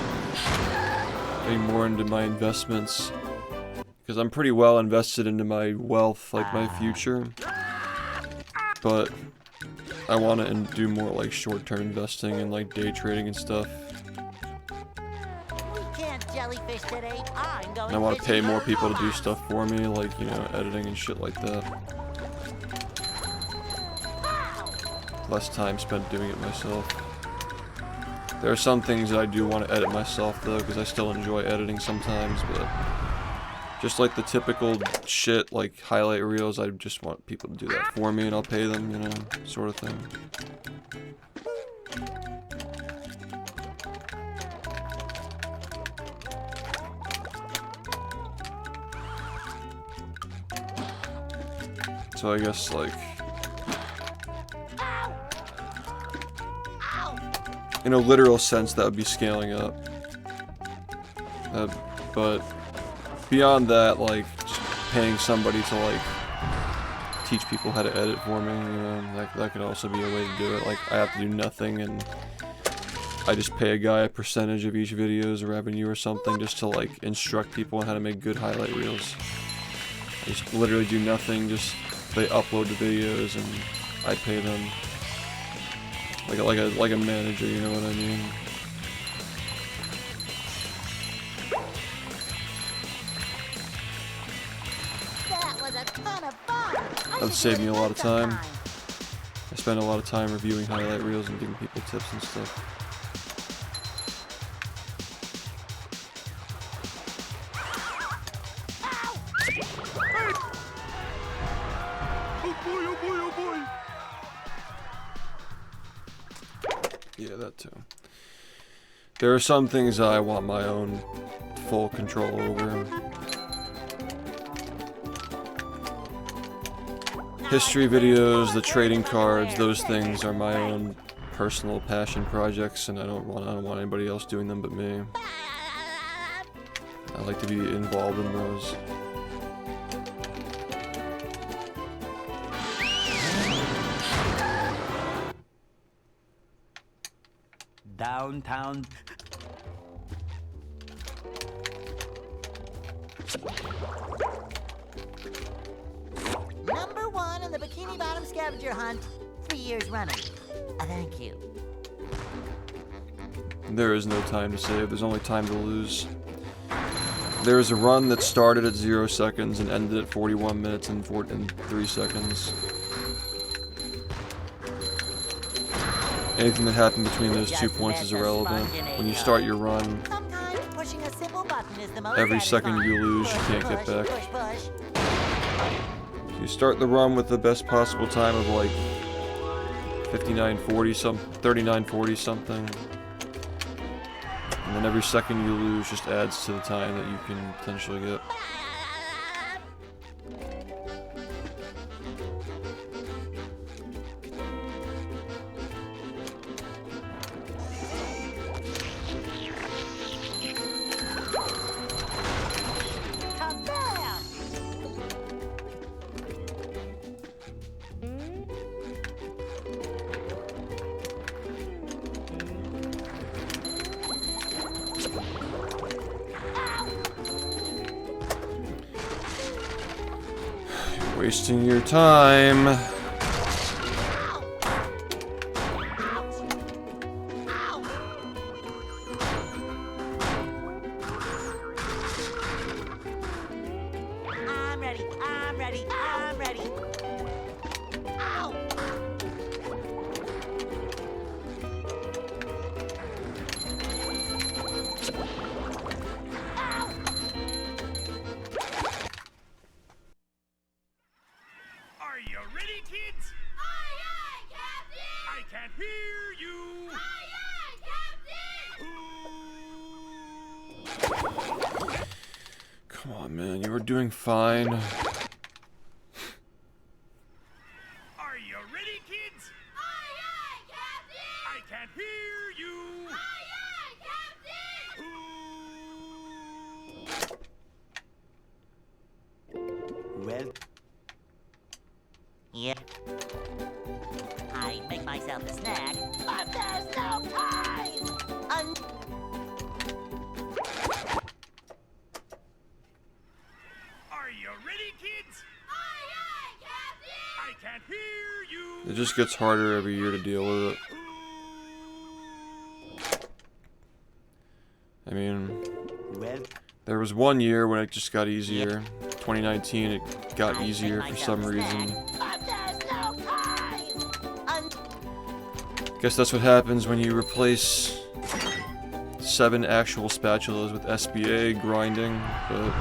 Getting more into my investments. Because I'm pretty well invested into my wealth, like my future. But I want to do more like short-term investing and like day trading and stuff. we can't jellyfish today. I'm going And I want to pay fishing more for people to do robots. stuff for me, like, you know, editing and shit like that. Less time spent doing it myself. There are some things that I do want to edit myself though, because I still enjoy editing sometimes, but just like the typical shit, like highlight reels, I just want people to do that for me and I'll pay them, you know, sort of thing. So I guess, like, in a literal sense, that would be scaling up. But beyond that, like, just paying somebody to, like, teach people how to edit for me, you know, that could also be a way to do it. Like, I have to do nothing, and I just pay a guy a percentage of each video's revenue or something, just to, like, instruct people on how to make good highlight reels. I just literally do nothing, just they upload the videos, and I pay them. Like a manager, you know what I mean? That was a ton of fun. That'd save me a lot of time. I spend a lot of time reviewing highlight reels and giving people tips and stuff. Yeah, that too. There are some things I want my own full control over. History videos, the trading cards, those things are my own personal passion projects, and I don't want anybody else doing them but me. I like to be involved in those. downtown. Number 1 in the Bikini Bottom scavenger hunt, 3 years running. Thank you. There is no time to save, there's only time to lose. There is a run that started at 0 seconds and ended at 41 minutes and 3 seconds. Anything that happened between those 2 points is irrelevant. When you start your run, Sometimes pushing a simple button is the most every second you satisfying. lose, you can't get Push, back. push, push. You start the run with the best possible time of like 59:40 something, 39:40 something. And then every second you lose just adds to the time that you can potentially get. Kabam! Wasting your time. I'm ready, I'm ready, I'm ready. Ow! Are you ready, kids? Aye, aye, Captain! I can't hear you. Aye, aye, Captain! Come on, man, you were doing fine. Are you ready, kids? Aye, aye, Captain! I can't hear you. Aye, aye, Captain! I make myself a snack, but there's no time! Are you ready, kids? Aye, aye, Captain! I can't hear you. It just gets harder every year to deal with it. I mean, Well, there was one year when it just got easier. 2019, it got easier for some reason. But there's no time! Guess that's what happens when you replace 7 actual spatulas with SBA grinding, but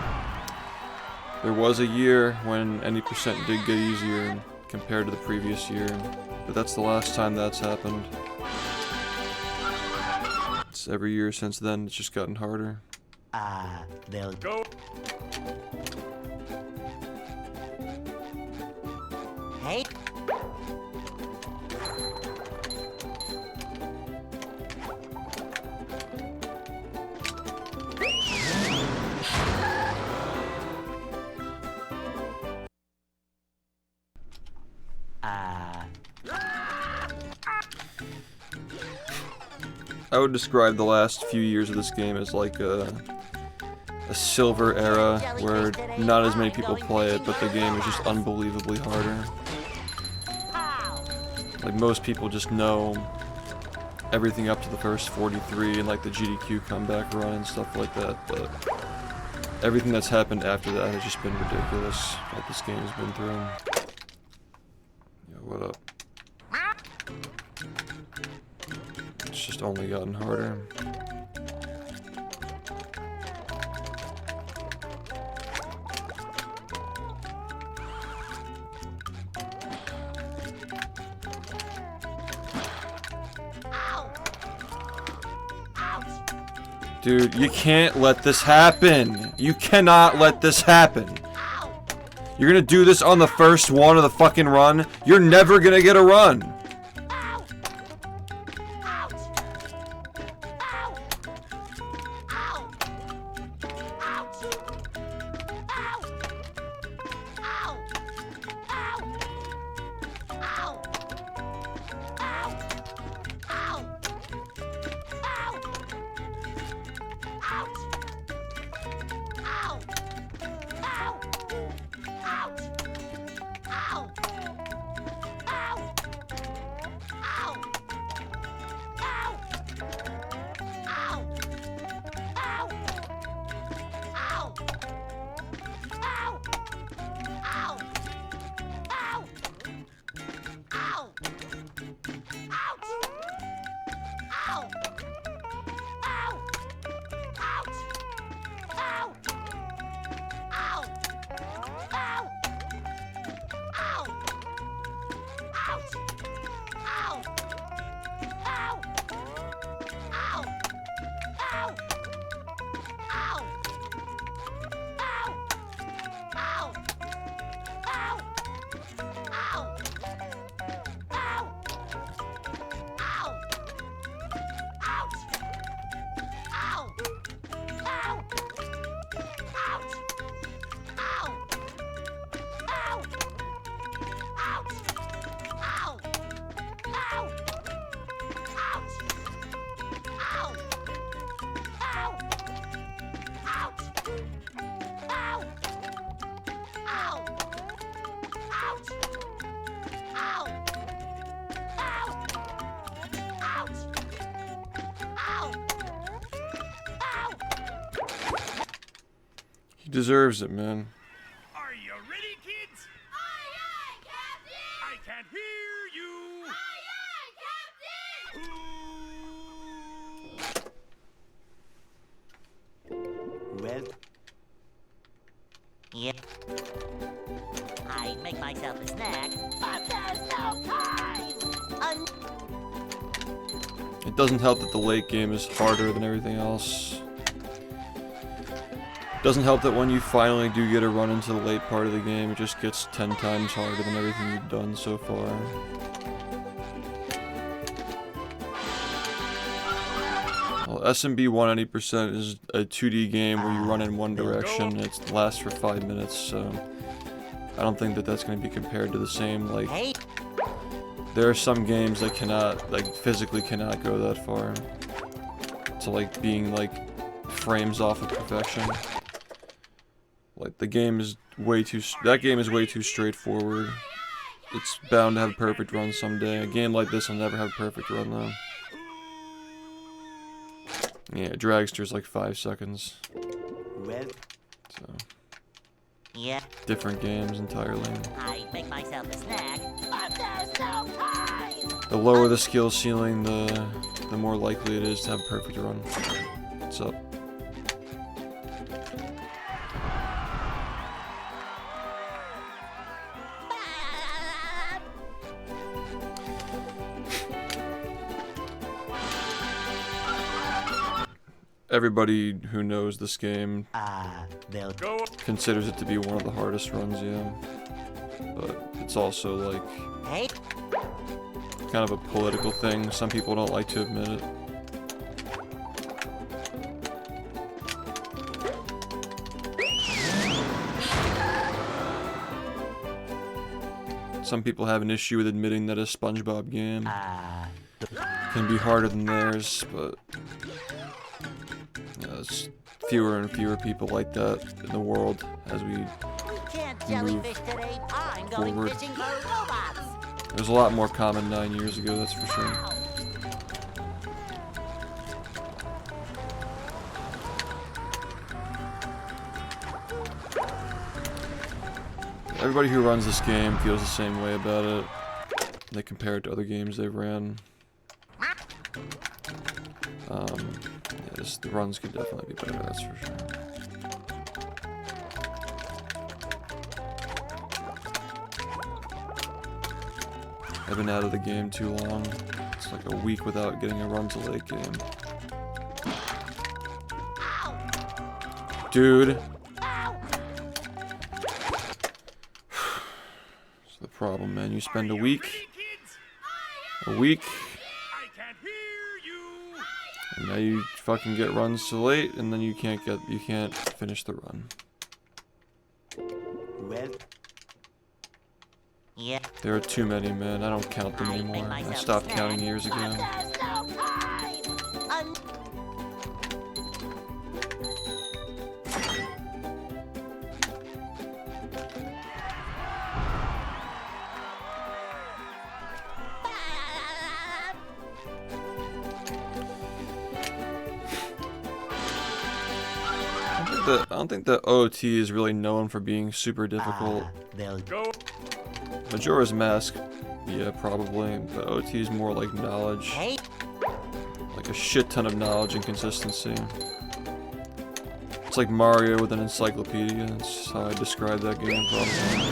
there was a year when any percent did get easier compared to the previous year, but that's the last time that's happened. It's every year since then, it's just gotten harder. they'll Go. Hey? I would describe the last few years of this game as like a silver era where not as many people play it, but the game is just unbelievably harder. Like most people just know everything up to the first 43 and like the GDQ comeback run and stuff like that, but everything that's happened after that has just been ridiculous that this game has been through. Yo, what up? It's just only gotten harder. Dude, you can't let this happen. You cannot let this happen. You're gonna do this on the first one of the fucking run. You're never gonna get a run. He deserves it, man. Are you ready, kids? Aye, aye, Captain! I can't hear you. Aye, aye, Captain! well, Yep. I make myself a snack, but there's no time! It doesn't help that the late game is harder than everything else. It doesn't help that when you finally do get a run into the late part of the game, it just gets 10 times harder than everything you've done so far. Well, SMB 180% is a 2D game where you run in one direction. It lasts for 5 minutes, so I don't think that that's going to be compared to the same, like, Hey? there are some games that cannot, like, physically cannot go that far. To, like, being, like, frames off of perfection. Like, the game is way too, that game is way too straightforward. It's bound to have a perfect run someday. A game like this will never have a perfect run, though. Yeah, Dragster's like 5 seconds. Well, So, Yeah. different games entirely. I make myself a snack, but there's no time! The lower the skill ceiling, the more likely it is to have a perfect run. What's up? Everybody who knows this game they'll Go. considers it to be one of the hardest runs, yeah. But it's also like Hey, kind of a political thing. Some people don't like to admit it. Some people have an issue with admitting that a SpongeBob game can be harder than theirs, but yeah, there's fewer and fewer people like that in the world as we can't jellyfish today. I'm going forward. fishing for robots. It was a lot more common 9 years ago, that's for sure. Everybody who runs this game feels the same way about it. They compare it to other games they've ran. Yeah, the runs could definitely be better, that's for sure. I've been out of the game too long. It's like a week without getting a run to late game. Dude. That's the problem, man. You spend a week. Ready, kids? A week. I can't hear you. And now you fucking get runs so late, and then you can't finish the run. well, Yeah. There are too many, man. I don't count them anymore. I stopped counting years ago. There's no time. I don't think the OT is really known for being super difficult. they'll Go. Majora's Mask, yeah, probably. But OT is more like knowledge. Hey, Like a shit ton of knowledge and consistency. It's like Mario with an encyclopedia. That's how I describe that game, probably.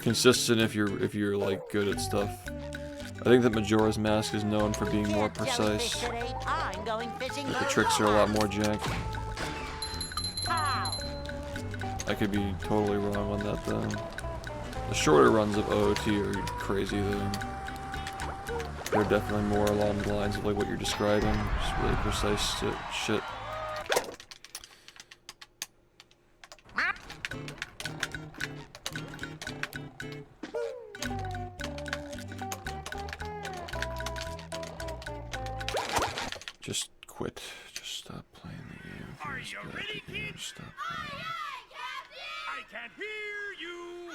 Consistent if you're like good at stuff. I think that Majora's Mask is known for being more precise. today. I'm going fishing Like the for tricks are a lot robots. more jank. Pow. I could be totally wrong on that though. The shorter runs of OOT are crazy though. They're definitely more along the lines of like what you're describing. Just really precise shit. Just quit. Just stop playing the game. If Are you're you good at ready, the game, kids? stop playing. I can't hear you.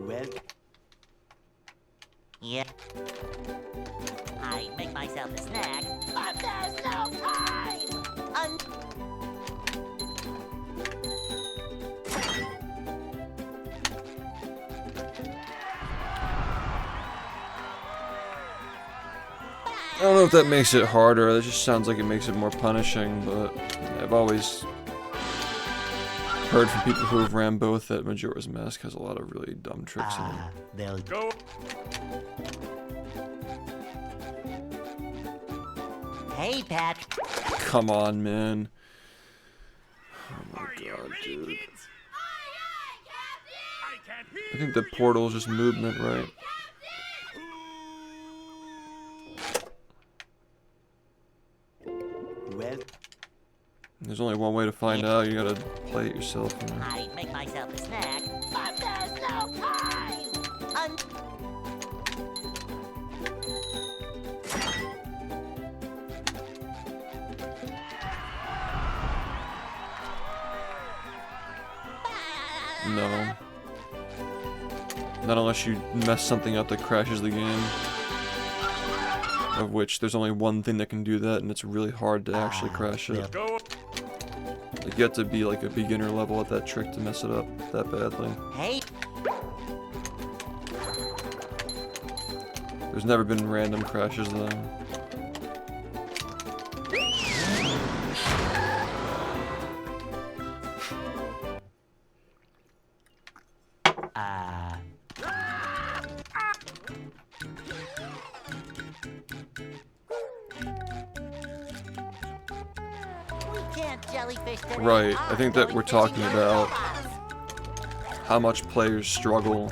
well, Yeah. I make myself a snack, but there's no time. I don't know if that makes it harder. That just sounds like it makes it more punishing, but I've always heard from people who have ran both that Majora's Mask has a lot of really dumb tricks in it. they'll Go. Hey, Pat. Come on, man. Oh my Are you god, ready, dude. kids? I can't I think the portal is just movement, right? Well, There's only one way to find out. You gotta play it yourself. You know? I make myself a snack, but there's no time. No. Not unless you mess something up that crashes the game. Of which there's only one thing that can do that, and it's really hard to actually crash it. Like, you have to be like a beginner level at that trick to mess it up that badly. Hey, There's never been random crashes though. we can't jellyfish today. Right, I think that we're talking Jellyfish about robots. how much players struggle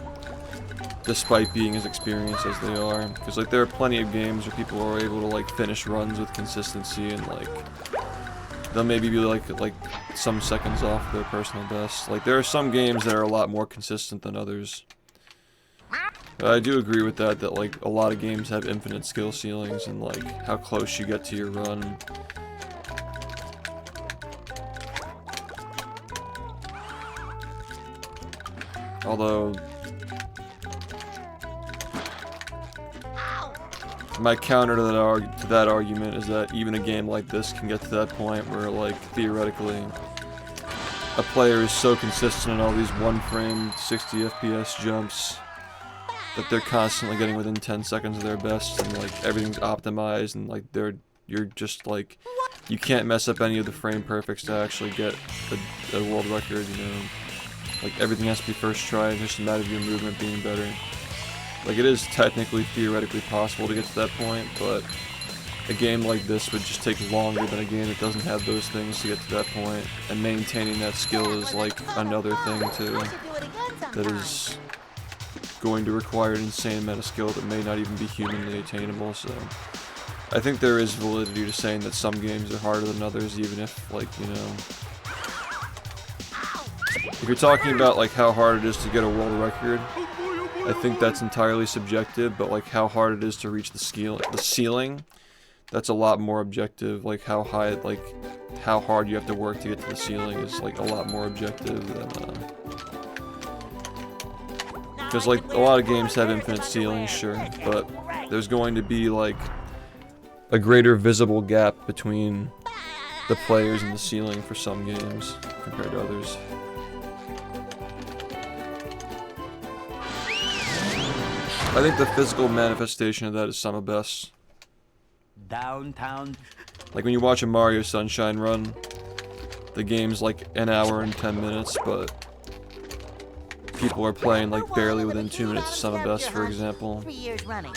despite being as experienced as they are. Because like there are plenty of games where people are able to like finish runs with consistency and like they'll maybe be like some seconds off their personal best. Like there are some games that are a lot more consistent than others. But I do agree with that like a lot of games have infinite skill ceilings and like how close you get to your run. Although my counter to that argument is that even a game like this can get to that point where, like, theoretically, a player is so consistent in all these one-frame 60 FPS jumps that they're constantly getting within 10 seconds of their best, and like everything's optimized, and like you're just like you can't mess up any of the frame perfects to actually get a world record. You know, like everything has to be first try, and just a matter of your movement being better. Like, it is technically, theoretically possible to get to that point, but a game like this would just take longer than a game that doesn't have those things to get to that point, and maintaining that skill is like another thing too, that is going to require an insane amount of skill that may not even be humanly attainable, so I think there is validity to saying that some games are harder than others, even if, like, you know, if you're talking about like how hard it is to get a world record, I think that's entirely subjective, but like how hard it is to reach the ceiling, that's a lot more objective. Like how high, like how hard you have to work to get to the ceiling is like a lot more objective than because like a lot of games have infinite ceilings, sure, but there's going to be like a greater visible gap between the players and the ceiling for some games compared to others. I think the physical manifestation of that is some of best. downtown. Like when you watch a Mario Sunshine run, the game's like an hour and 10 minutes, but people are playing like barely within 2 minutes of some of best, for example. 3 years running.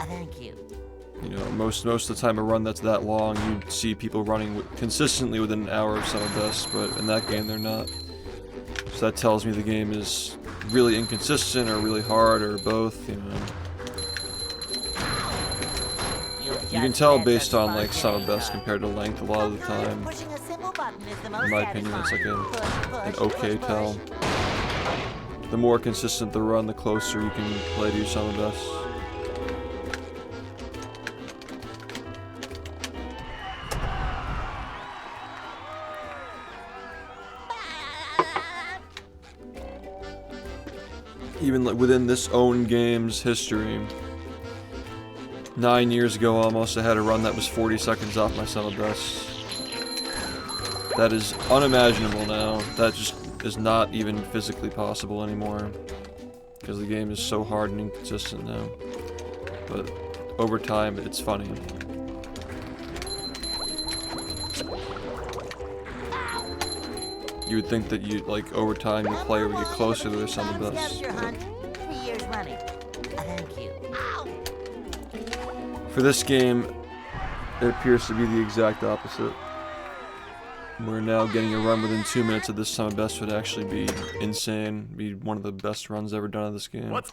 Thank you. You know, most of the time a run that's that long, you see people running consistently within an hour of some of best, but in that game they're not. So that tells me the game is really inconsistent or really hard or both, you know. You can tell based on like some of best compared to length a lot of the time. In my opinion, it's like an okay tell. The more consistent the run, the closer you can play to your some of best. Even like within this own game's history, 9 years ago almost, I had a run that was 40 seconds off my sum of best. That is unimaginable now. That just is not even physically possible anymore, because the game is so hard and inconsistent now. But over time, it's funny. You would think that you like over time the player would get closer to their sum of best. 3 years running. Thank you. For this game, it appears to be the exact opposite. We're now getting a run within 2 minutes of this summit best would actually be insane. Be one of the best runs ever done of this game. What's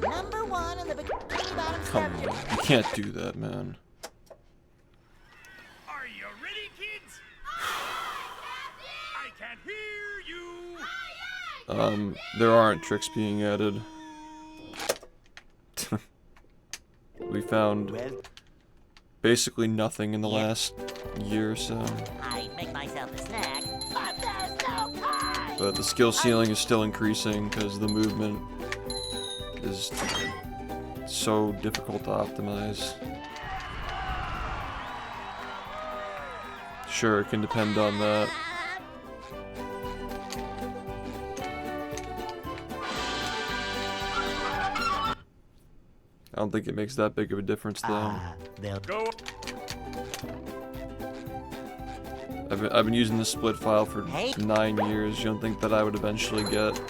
Number 1 in the bikini bottom Come on, scavenger. you can't do that, man. Are you ready, kids? I can't hear you. There aren't tricks being added. We found basically nothing in the last year or so. I make myself a snack, but there's no time. But the skill ceiling is still increasing because the movement is so difficult to optimize. Sure, it can depend on that. I don't think it makes that big of a difference though. go? I've been using this split file for 9 years. You don't think that I would eventually get,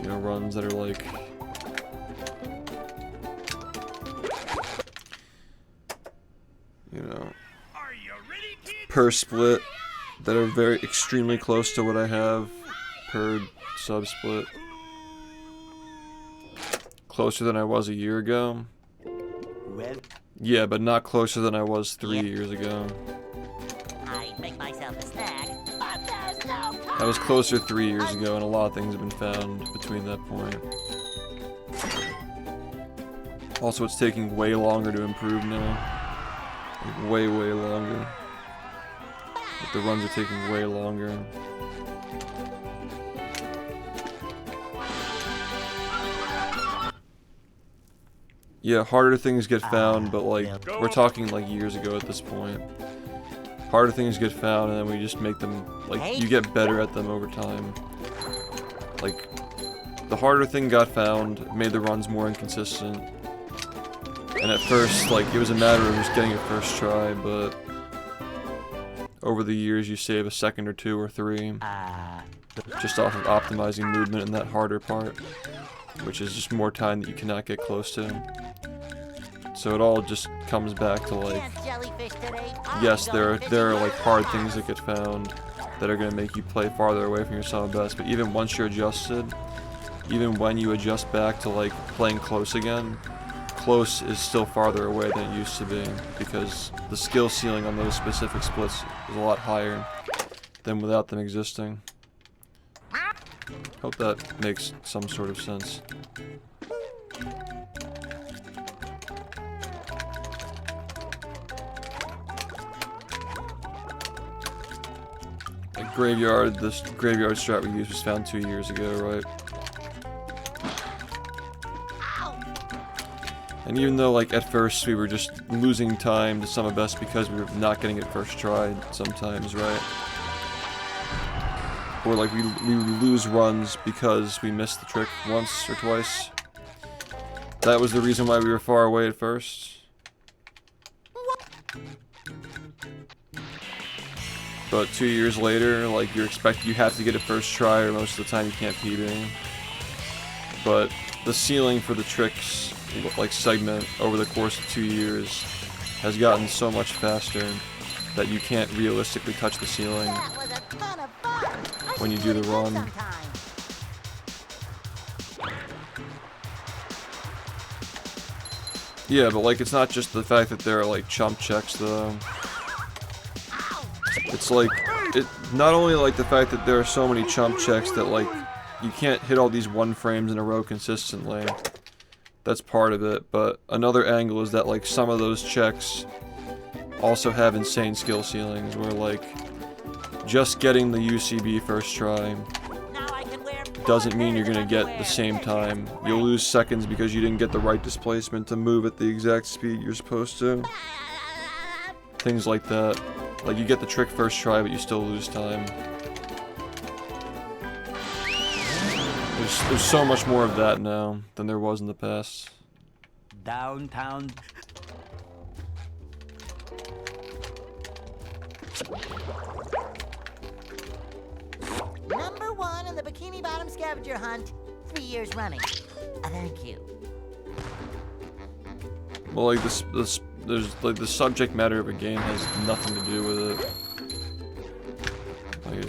you know, runs that are like, you know, Are you ready, kids? per split that are very extremely close to what I have per sub split. Closer than I was a year ago. Yeah, but not closer than I was 3 years ago. I make myself a snack, but there's no time. I was closer 3 years ago, and a lot of things have been found between that point. Also, it's taking way longer to improve now. Like, way, way longer. Like, the runs are taking way longer. Yeah, harder things get found, but like, we're talking like years ago at this point. Harder things get found, and then we just make them, like, you get better at them over time. Like, the harder thing got found, made the runs more inconsistent. And at first, like, it was a matter of just getting it first try, but over the years you save a second or 2 or 3 just off of optimizing movement in that harder part, which is just more time that you cannot get close to. So it all just comes back to like, yes, there are like hard things that get found that are gonna make you play farther away from your summit best, but even once you're adjusted, even when you adjust back to like playing close again, close is still farther away than it used to be because the skill ceiling on those specific splits is a lot higher than without them existing. Hope that makes some sort of sense. Graveyard, this graveyard strat we used was found 2 years ago, right? And even though, like, at first we were just losing time to summit best because we were not getting it first tried sometimes, right? Or, like, we lose runs because we missed the trick once or twice. That was the reason why we were far away at first. But 2 years later, like, you have to get it first try, or most of the time you can't PB. But the ceiling for the tricks, like, segment over the course of 2 years has gotten so much faster that you can't realistically touch the ceiling when you do the run. Yeah, but like, it's not just the fact that there are like chump checks though. It's like, not only like the fact that there are so many chump checks that like, you can't hit all these 1 frames in a row consistently. That's part of it, but another angle is that like some of those checks also have insane skill ceilings where like, just getting the UCB first try doesn't mean you're gonna get the same time. You'll lose seconds because you didn't get the right displacement to move at the exact speed you're supposed to. Things like that. Like, you get the trick first try, but you still lose time. There's so much more of that now than there was in the past. Downtown. Number 1 in the Bikini Bottom scavenger hunt, 3 years running. Thank you. Well, like there's like the subject matter of a game has nothing to do with it. Like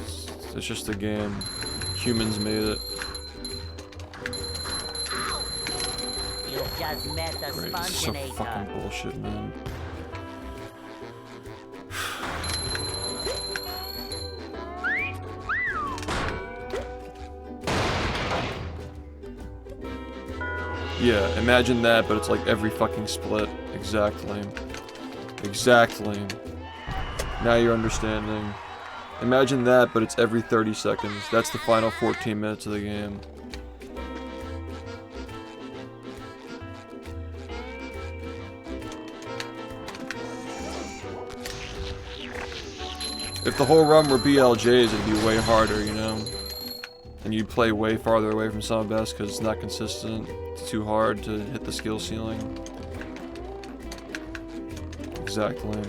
it's just a game. Humans made it. You just met the Right, this is so Sponginator. fucking bullshit, man. Yeah, imagine that, but it's like every fucking split. Exactly. Exactly. Now you're understanding. Imagine that, but it's every 30 seconds. That's the final 14 minutes of the game. If the whole run were BLJs, it'd be way harder, you know? And you'd play way farther away from some best because it's not consistent. It's too hard to hit the skill ceiling. Exactly.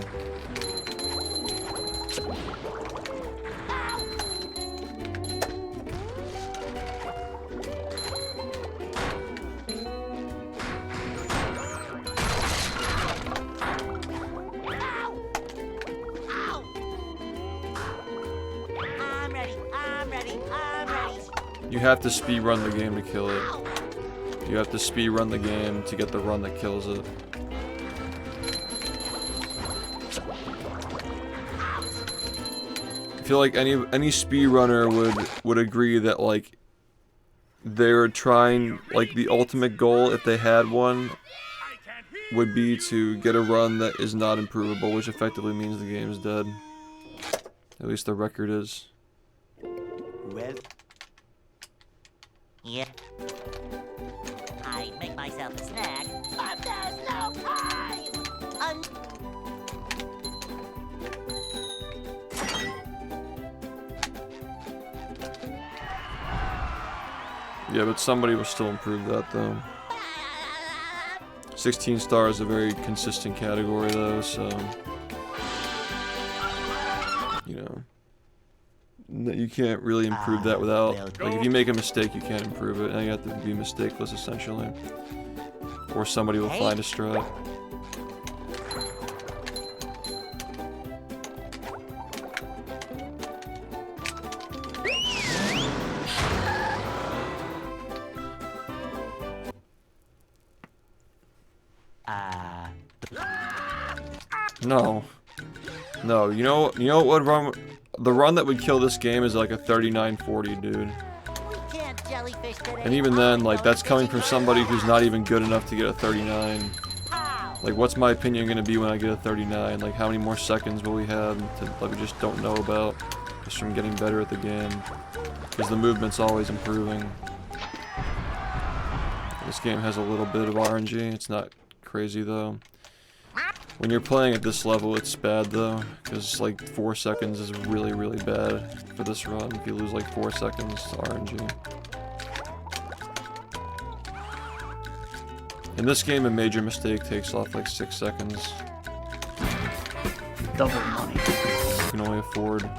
I'm ready, I'm ready, I'm ready. You have to speedrun the game to kill it. You have to speedrun the game to get the run that kills it. I feel like any speedrunner would agree that like they're trying, like the ultimate goal if they had one would be to get a run that is not improvable, which effectively means the game is dead. At least the record is. Well, Yeah. I make myself a snack, but there's no time! Yeah, but somebody will still improve that though. 16 stars is a very consistent category though, so you know, you can't really improve that without, like, if you make a mistake you can't improve it, and you have to be mistakeless essentially, or somebody will find a strat. No, you know what run? The run that would kill this game is like a 39-40, dude. We can't jellyfish today. And even then, like, that's coming from somebody who's not even good enough to get a 39. Like, what's my opinion gonna be when I get a 39? Like, how many more seconds will we have that we just don't know about, just from getting better at the game? Because the movement's always improving. This game has a little bit of RNG. It's not crazy though. When you're playing at this level, it's bad though, because like 4 seconds is really, really bad for this run. If you lose like 4 seconds, it's RNG. In this game, a major mistake takes off like 6 seconds. Double money. You can only afford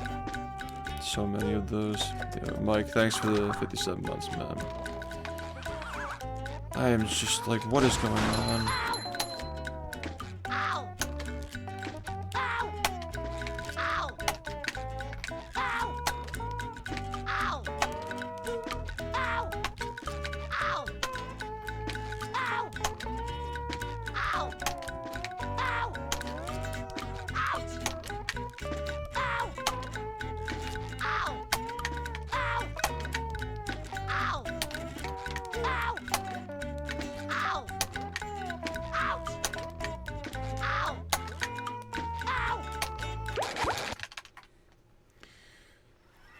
so many of those. Yeah, Mike, thanks for the 57 months, man. I am just like, what is going on?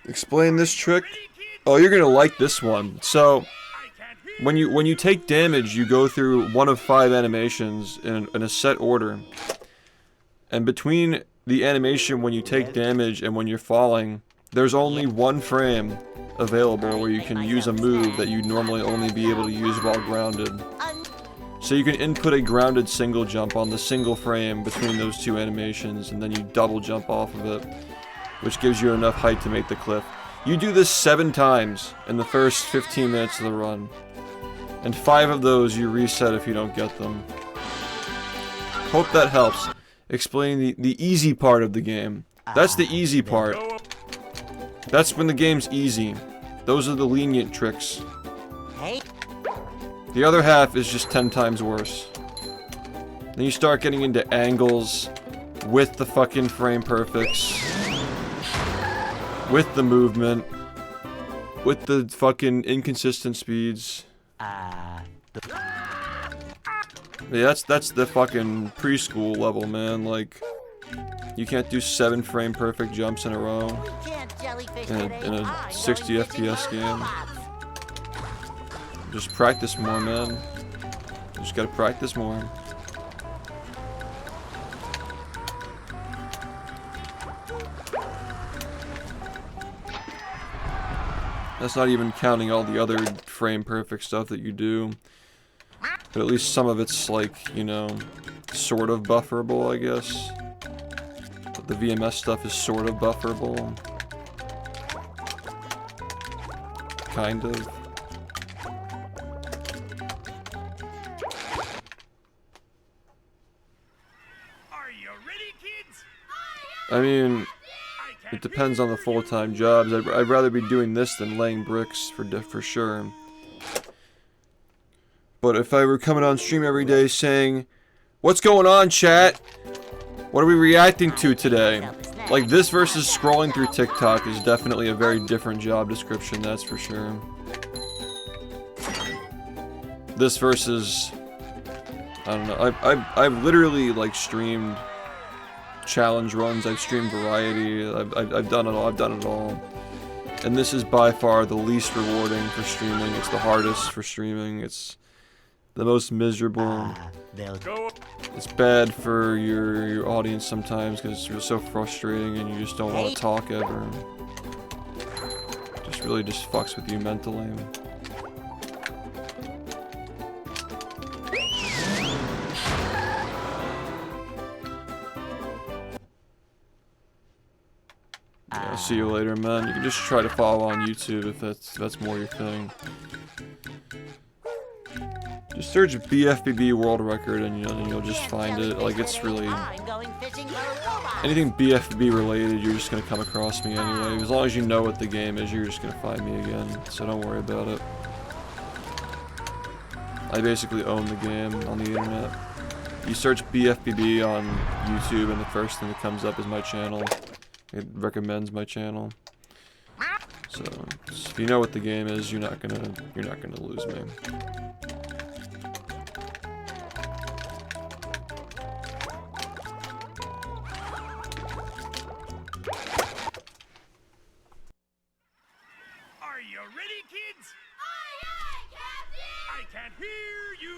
Explain this trick. Oh, you're gonna like this one. So, when you take damage, you go through one of 5 animations in a set order. And between the animation when you take damage and when you're falling, there's only one frame available where you can use a move that you'd normally only be able to use while grounded. So you can input a grounded single jump on the single frame between those two animations, and then you double jump off of it, which gives you enough height to make the cliff. You do this 7 times in the first 15 minutes of the run, and 5 of those you reset if you don't get them. Hope that helps. Explaining the easy part of the game. That's the easy part. That's when the game's easy. Those are the lenient tricks. The other half is just 10 times worse. Then you start getting into angles with the fucking frame perfects, with the movement, with the fucking inconsistent speeds. Yeah, that's the fucking preschool level, man. Like, you can't do 7 frame perfect jumps in a row in a 60 FPS game. Just practice more, man. Just gotta practice more. That's not even counting all the other frame perfect stuff that you do. But at least some of it's like, you know, sort of bufferable, I guess. But the VMS stuff is sort of bufferable. Kind of. Are you ready, kids? I mean, it depends on the full-time jobs. I'd rather be doing this than laying bricks for sure. But if I were coming on stream every day saying, "What's going on, chat? What are we reacting to today?" Like, this versus scrolling through TikTok is definitely a very different job description, that's for sure. This versus, I don't know, I've literally, like, streamed challenge runs, I've streamed variety, I've done it all, and this is by far the least rewarding for streaming. It's the hardest for streaming. It's the most miserable. It's bad for your audience sometimes because it's so frustrating and you just don't want to talk ever. Just really just fucks with you mentally. I'll see you later, man. You can just try to follow on YouTube if that's more your thing. Just search bfbb world record and you'll just find it. Like, it's really anything BFB related, you're just gonna come across me anyway. As long as you know what the game is, you're just gonna find me again. So don't worry about it. I basically own the game on the internet. You search BFBB on YouTube and the first thing that comes up is my channel. It recommends my channel. So if you know what the game is, you're not gonna lose me. Are you ready, kids? Aye, aye, Captain! I can't hear you.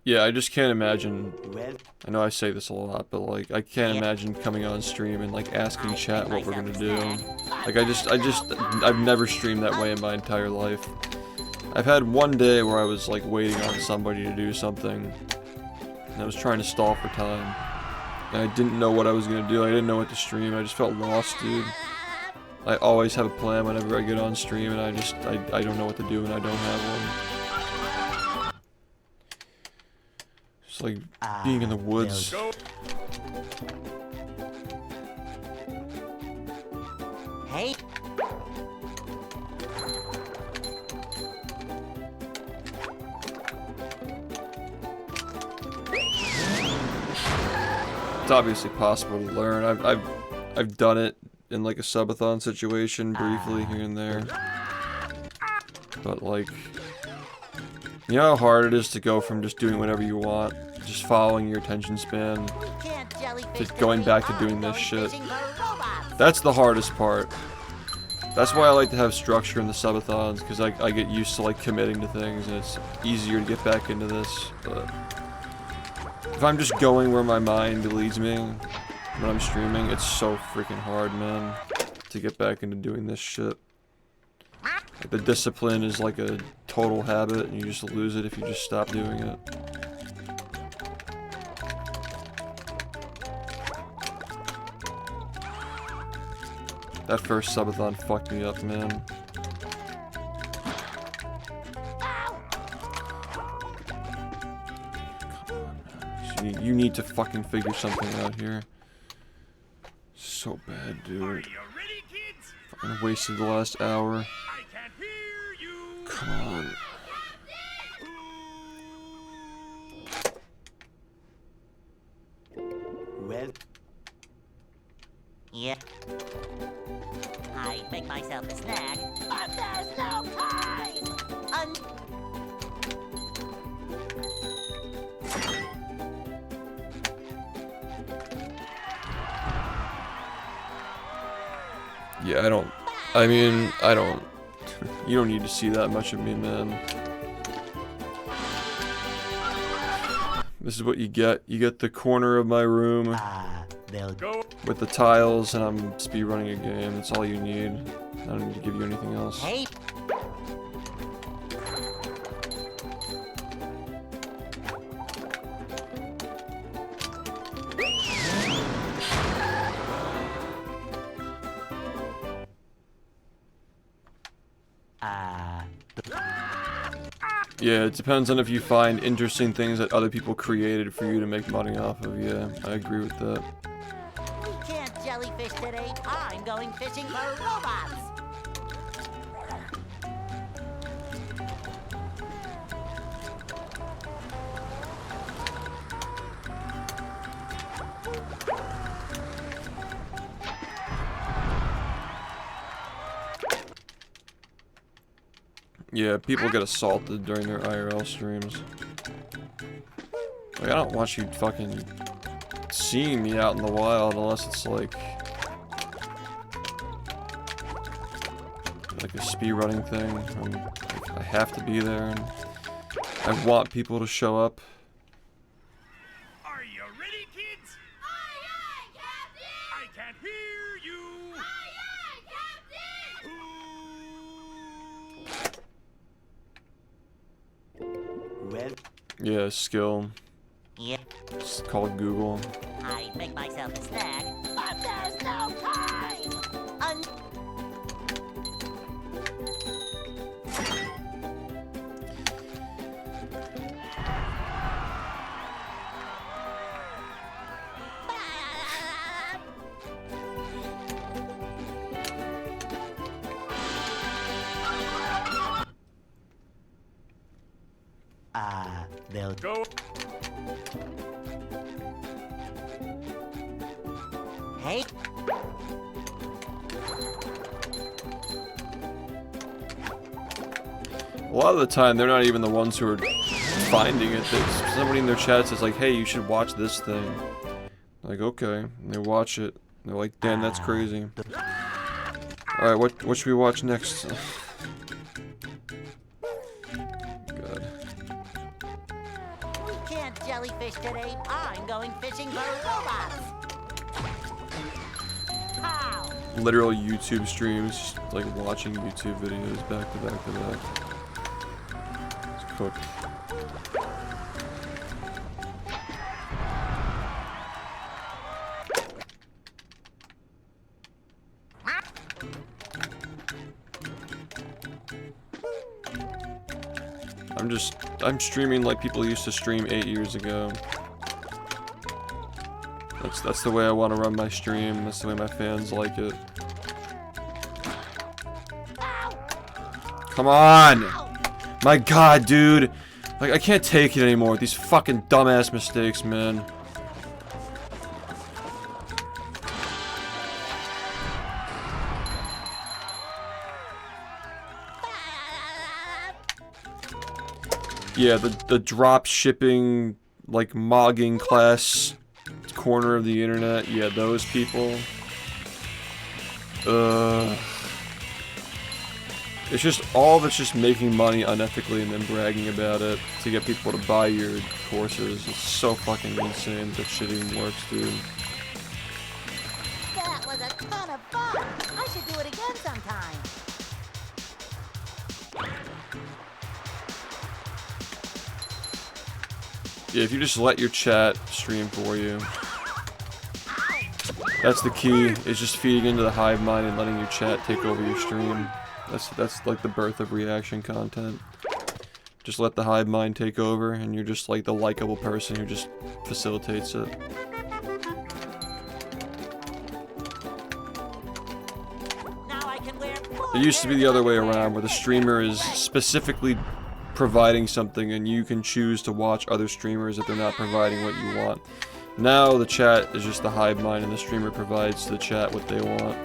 Yeah, I just can't imagine. I know I say this a lot, but like, I can't imagine coming on stream and like asking chat what we're gonna do. Like, I've never streamed that way in my entire life. I've had one day where I was like waiting on somebody to do something, and I was trying to stall for time, and I didn't know what I was gonna do. I didn't know what to stream. I just felt lost, dude. I always have a plan whenever I get on stream, and I don't know what to do, and I don't have one. It's like being in the woods. Hey. It's obviously possible to learn. I've done it in like a subathon situation briefly here and there. But like, you know how hard it is to go from just doing whatever you want, just following your attention span, to going back to doing this shit. That's the hardest part. That's why I like to have structure in the subathons, because I get used to like committing to things and it's easier to get back into this, but If I'm just going where my mind leads me when I'm streaming, it's so freaking hard, man, to get back into doing this shit. Like, the discipline is like a total habit, and you just lose it if you just stop doing it. That first subathon fucked me up, man. You need to fucking figure something out here. So bad, dude. Are you ready, kids? Fucking wasted the last hour. I can't hear you. Come on. Well, Yeah. I make myself a snack, but there's no time! Yeah, I don't. You don't need to see that much of me, man. This is what you get. You get the corner of my room they'll Go. with the tiles, and I'm speedrunning a game. That's all you need. I don't need to give you anything else. Hey! Yeah, it depends on if you find interesting things that other people created for you to make money off of. Yeah, I agree with that. We can't jellyfish today. I'm going fishing for robots! Yeah, people get assaulted during their IRL streams. Like, I don't want you fucking seeing me out in the wild unless it's like a speedrunning thing. I have to be there, and I want people to show up. Are you ready, kids? Aye, aye, Captain! I can't hear you. Aye, aye, Captain! well, Yeah, skill. Yep. It's called Google. I make myself a snack, but there's no time! they'll Go. Hey! A lot of the time, they're not even the ones who are finding it. Somebody in their chat says like, "Hey, you should watch this thing." Like, okay, and they watch it. They're like, "Damn, that's crazy." All right, what should we watch next? God. We can't jellyfish today. I'm going fishing for robots! How? Literal YouTube streams, just like watching YouTube videos back to back to back. It's cooked. I'm streaming like people used to stream 8 years ago. That's the way I want to run my stream. That's the way my fans like it. Come on! My god, dude! Like, I can't take it anymore. These fucking dumbass mistakes, man. Yeah, the drop shipping, like, mogging class corner of the internet. Yeah, those people. It's just all of it's just making money unethically and then bragging about it to get people to buy your courses. It's so fucking insane that shit even works, dude. That was a ton of fun. I should do it again sometime. Yeah, if you just let your chat stream for you. That's the key, is just feeding into the hive mind and letting your chat take over your stream. That's like the birth of reaction content. Just let the hive mind take over, and you're just like the likable person who just facilitates it. Now I can wear It used to be the other way around, where the streamer is specifically providing something, and you can choose to watch other streamers if they're not providing what you want. Now the chat is just the hive mind, and the streamer provides to the chat what they want.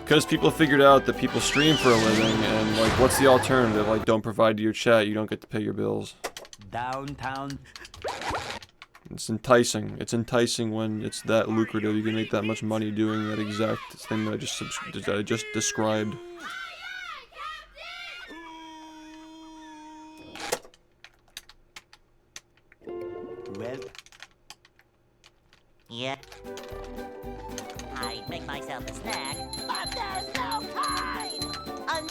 Because people figured out that people stream for a living, and like, what's the alternative? Like, don't provide to your chat, you don't get to pay your bills. Downtown. It's enticing. It's enticing when it's that lucrative. You can make that much money doing that exact thing that I just described. Well, yeah. I make myself a snack, but there's no time.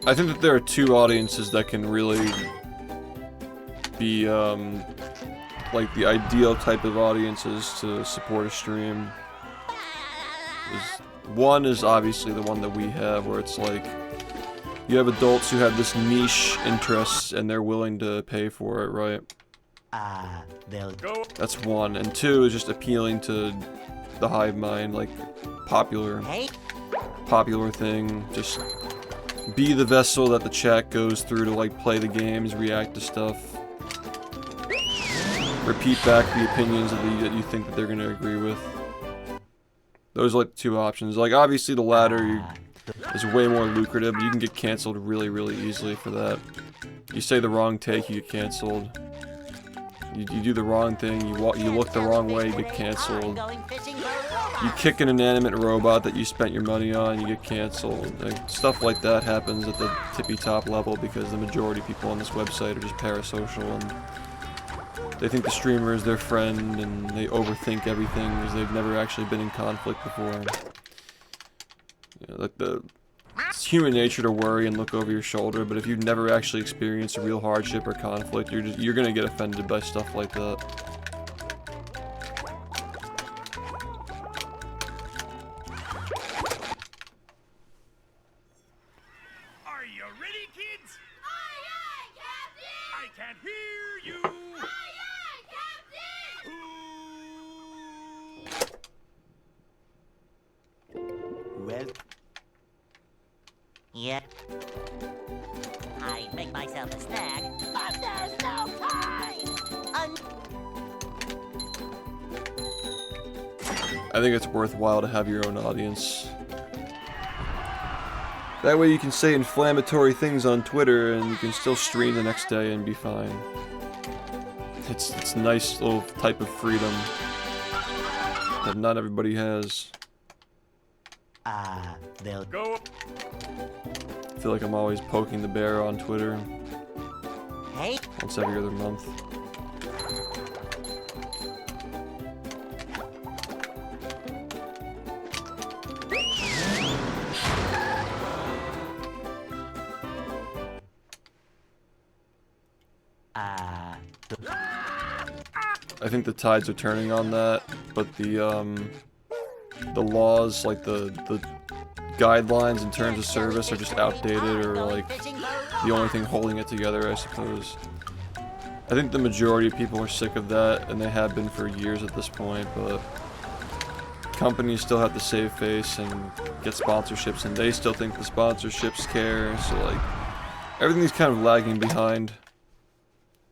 I think that there are two audiences that can really be, like the ideal type of audiences to support a stream. One is obviously the one that we have, where it's like, you have adults who have this niche interest and they're willing to pay for it, right? they'll Go. That's one. And two is just appealing to the hive mind, like popular thing. Just be the vessel that the chat goes through to like play the games, react to stuff, repeat back the opinions that you think that they're gonna agree with. Those are like the two options. Like obviously the latter is way more lucrative, but you can get canceled really, really easily for that. You say the wrong take, you get canceled. You do the wrong thing, you look the wrong way, you get canceled. You kick an inanimate robot that you spent your money on, you get canceled. Like, stuff like that happens at the tippy top level because the majority of people on this website are just parasocial and they think the streamer is their friend and they overthink everything because they've never actually been in conflict before. You know, like it's human nature to worry and look over your shoulder, but if you've never actually experienced a real hardship or conflict, you're gonna get offended by stuff like that. Are you ready, kids? Aye, aye, Captain! I can't hear you. Aye, aye, Captain! well, Yeah. I make myself a snack, but there's no time. I think it's worthwhile to have your own audience. That way you can say inflammatory things on Twitter and you can still stream the next day and be fine. It's a nice little type of freedom that not everybody has. they'll Go. I feel like I'm always poking the bear on Twitter Hey, once every other month. I think the tides are turning on that, but the laws, like the guidelines in terms of service are just outdated, or like the only thing holding it together, I suppose. I think the majority of people are sick of that, and they have been for years at this point, but companies still have to save face and get sponsorships, and they still think the sponsorships care, so like, everything's kind of lagging behind.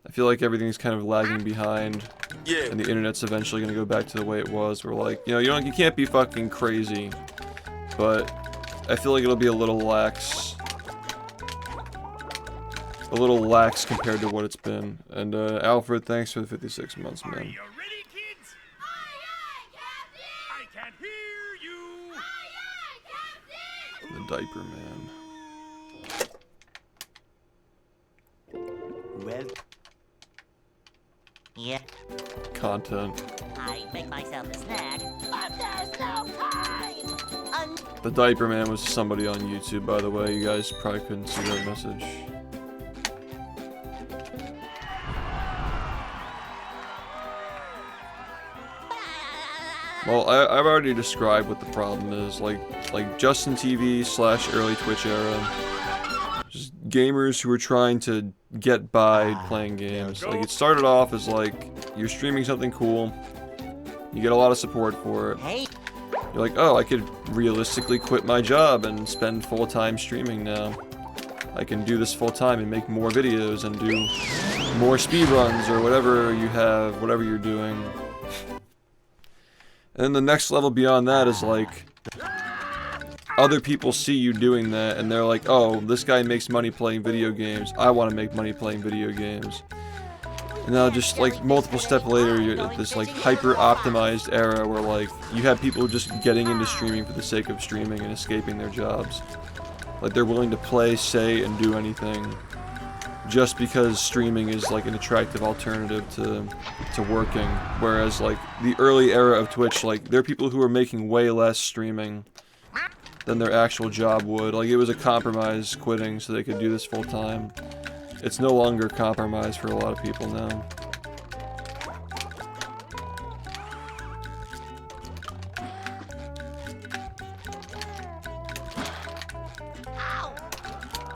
I feel like everything's kind of lagging behind, and the internet's eventually gonna go back to the way it was, where like, you know, you can't be fucking crazy, but I feel like it'll be a little lax compared to what it's been. And Alfred, thanks for the 56 months, Are man. you ready, kids? Aye, aye, Captain! I can't hear you. Aye, aye, Captain! The diaper man. Well, Yeah, Content. I make myself a snack, but there's no time! The Diaper Man was somebody on YouTube, by the way. You guys probably couldn't see that message. Well, I've already described what the problem is. Like Justin TV / early Twitch era. Just gamers who are trying to get by playing games. Like, it started off as like, you're streaming something cool. You get a lot of support for it. Hey, You're like, oh, I could realistically quit my job and spend full-time streaming now. I can do this full-time and make more videos and do more speedruns or whatever you have, whatever you're doing. And then the next level beyond that is like, other people see you doing that and they're like, oh, this guy makes money playing video games. I want to make money playing video games. And now just like multiple steps later, you're at this like hyper-optimized era where like, you have people just getting into streaming for the sake of streaming and escaping their jobs. Like, they're willing to play, say, and do anything just because streaming is like an attractive alternative to working. Whereas like the early era of Twitch, like there are people who are making way less streaming than their actual job would. Like, it was a compromise quitting so they could do this full time. It's no longer a compromise for a lot of people now.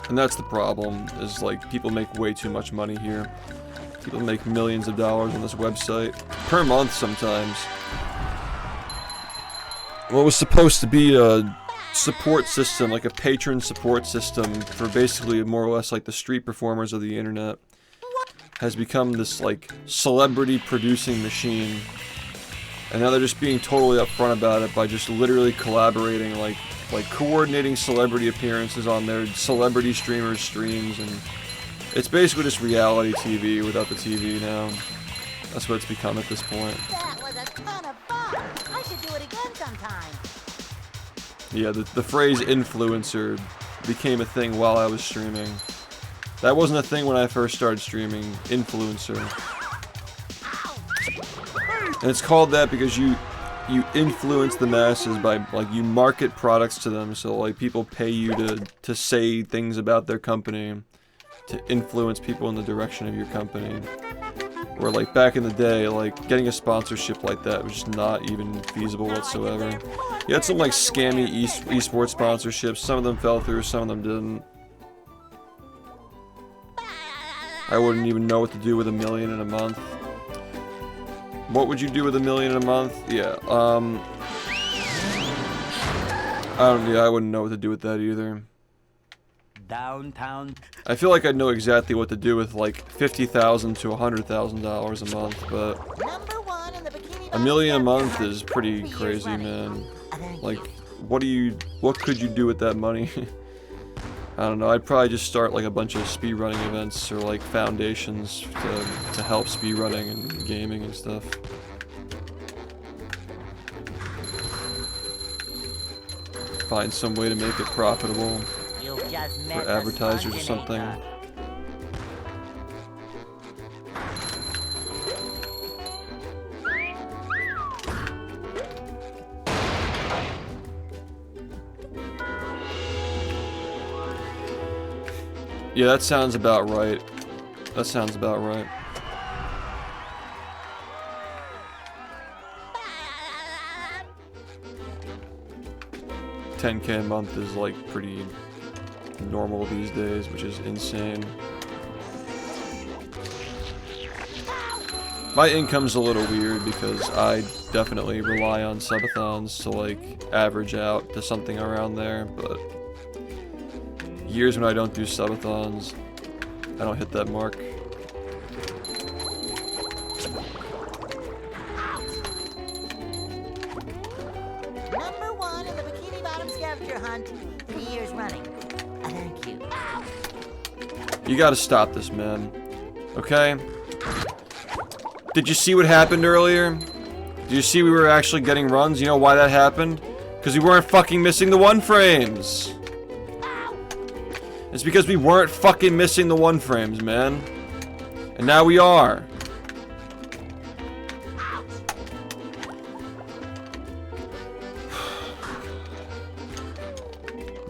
And that's the problem, is like, people make way too much money here. People make millions of dollars on this website. Per month sometimes. What was supposed to be a support system, like a patron support system for basically more or less like the street performers of the internet, has become this like celebrity producing machine. And now they're just being totally upfront about it by just literally collaborating, like coordinating celebrity appearances on their celebrity streamers' streams, and it's basically just reality TV without the TV now. That's what it's become at this point. that was a ton of fun! I should do it again sometime! Yeah, the phrase influencer became a thing while I was streaming. That wasn't a thing when I first started streaming, influencer. And it's called that because you influence the masses by, like, you market products to them, so like people pay you to say things about their company, to influence people in the direction of your company. Where like back in the day, like getting a sponsorship like that was just not even feasible whatsoever. You had some like scammy esports sponsorships, some of them fell through, some of them didn't. I wouldn't even know what to do with $1 million in a month. What would you do with $1 million in a month? Yeah, I wouldn't know what to do with that either. downtown. I feel like I'd know exactly what to do with like $50,000 to $100,000 a month, but $1 million a month is pretty crazy, man. Like, what could you do with that money? I don't know, I'd probably just start like a bunch of speedrunning events or like foundations to help speedrunning and gaming and stuff. Find some way to make it profitable for advertisers or something. Yeah, that sounds about right. That sounds about right. $10K a month is like pretty normal these days, which is insane. My income's a little weird because I definitely rely on subathons to like average out to something around there, but years when I don't do subathons, I don't hit that mark. Number 1 in the Bikini Bottom scavenger hunt, 3 years running. Thank you. You gotta stop this, man. Okay? Did you see what happened earlier? Did you see we were actually getting runs? You know why that happened? Because we weren't fucking missing the 1 frames. It's because we weren't fucking missing the 1 frames, man. And now we are.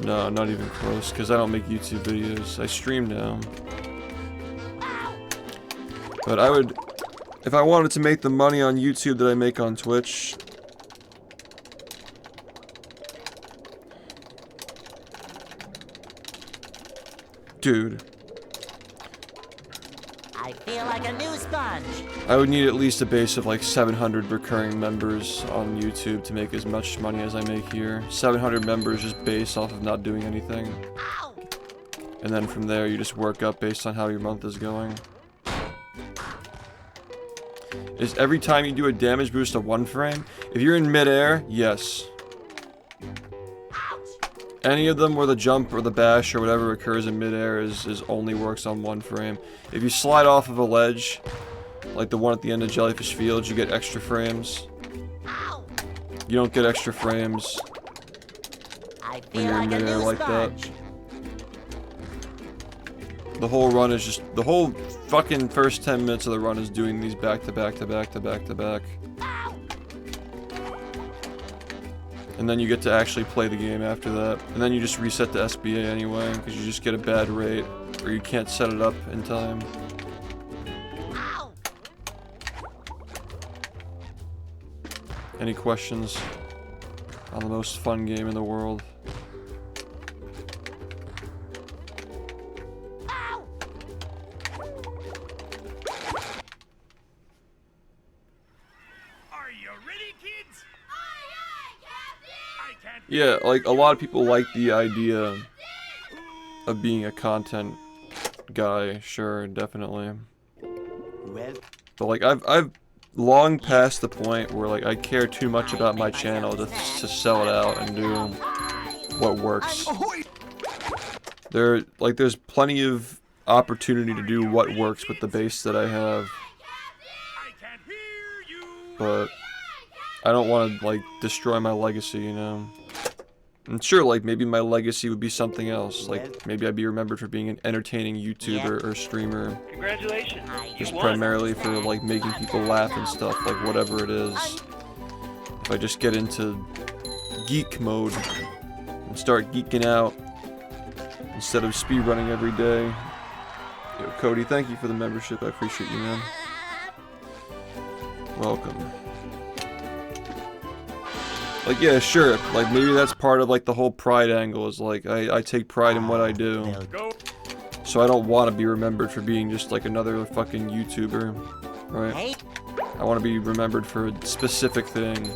No, not even close, because I don't make YouTube videos. I stream now. But I would, if I wanted to make the money on YouTube that I make on Twitch, dude, I feel like a new sponge. I would need at least a base of like 700 recurring members on YouTube to make as much money as I make here. 700 members just base off of not doing anything. And then from there you just work up based on how your month is going. Is every time you do a damage boost a 1 frame? If you're in midair, yes. Any of them where the jump or the bash or whatever occurs in midair is only works on 1 frame. If you slide off of a ledge, like the one at the end of Jellyfish Fields, you get extra frames. You don't get extra frames when you're in midair like that. The whole run is just, the whole fucking first 10 minutes of the run is doing these back to back to back to back to back. And then you get to actually play the game after that. And then you just reset the SBA anyway, because you just get a bad rate, or you can't set it up in time. Any questions on the most fun game in the world? Are you ready, kids? I can't. Yeah, like, a lot of people like the idea of being a content guy, sure, definitely. Well, But like, I've long past the point where like I care too much about my channel to sell it out and do what works. There's plenty of opportunity to do what works with the base that I have, I can't hear you. but I don't want to like destroy my legacy, you know. And sure, like maybe my legacy would be something else. Like maybe I'd be remembered for being an entertaining YouTuber or streamer, Congratulations. just You won. primarily for like making people laugh and stuff, like whatever it is. If I just get into geek mode and start geeking out instead of speedrunning every day. Yo, Cody, thank you for the membership. I appreciate you, man. Welcome. Like, yeah, sure. Like, maybe that's part of, like, the whole pride angle is, like, I take pride in what I do. So I don't want to be remembered for being just, like, another fucking YouTuber, right? I want to be remembered for a specific thing.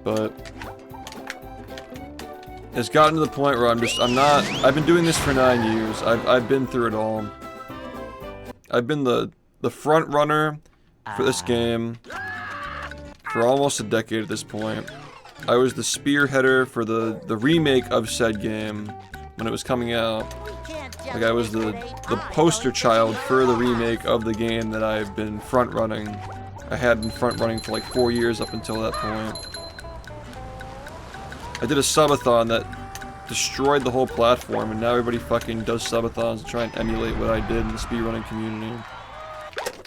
But it's gotten to the point where I've been doing this for 9 years. I've been through it all. I've been the front runner for this game for almost a decade at this point. I was the spearheader for the remake of said game when it was coming out. Like, I was the poster child for the remake of the game that I've been front running. I had been front running for like 4 years up until that point. I did a subathon that destroyed the whole platform, and now everybody fucking does subathons to try and emulate what I did in the speedrunning community.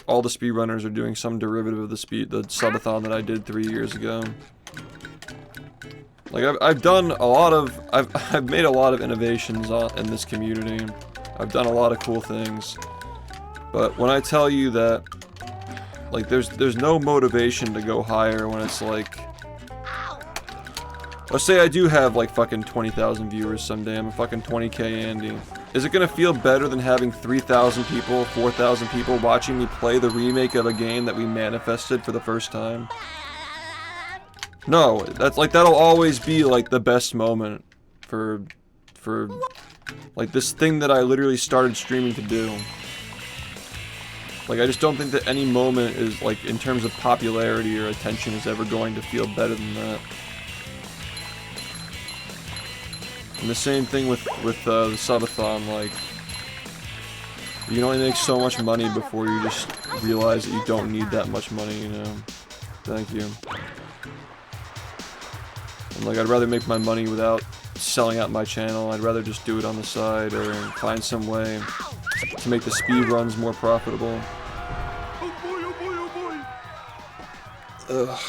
All the speedrunners are doing some derivative of the subathon that I did 3 years ago. Like, I've done a lot of, I've made a lot of innovations in this community. I've done a lot of cool things. But when I tell you that, like, there's no motivation to go higher when it's like, let's say I do have like fucking 20,000 viewers someday, I'm a fucking 20k Andy. Is it gonna feel better than having 3,000 people, 4,000 people watching me play the remake of a game that we manifested for the first time? No, that's like, that'll always be like the best moment for like this thing that I literally started streaming to do. Like, I just don't think that any moment is like, in terms of popularity or attention, is ever going to feel better than that. And the same thing with the subathon, like, you can only make so much money before you just realize that you don't need that much money, you know? Thank you. And like, I'd rather make my money without selling out my channel. I'd rather just do it on the side or find some way to make the speed runs more profitable. Oh boy, oh boy, oh boy. Ugh.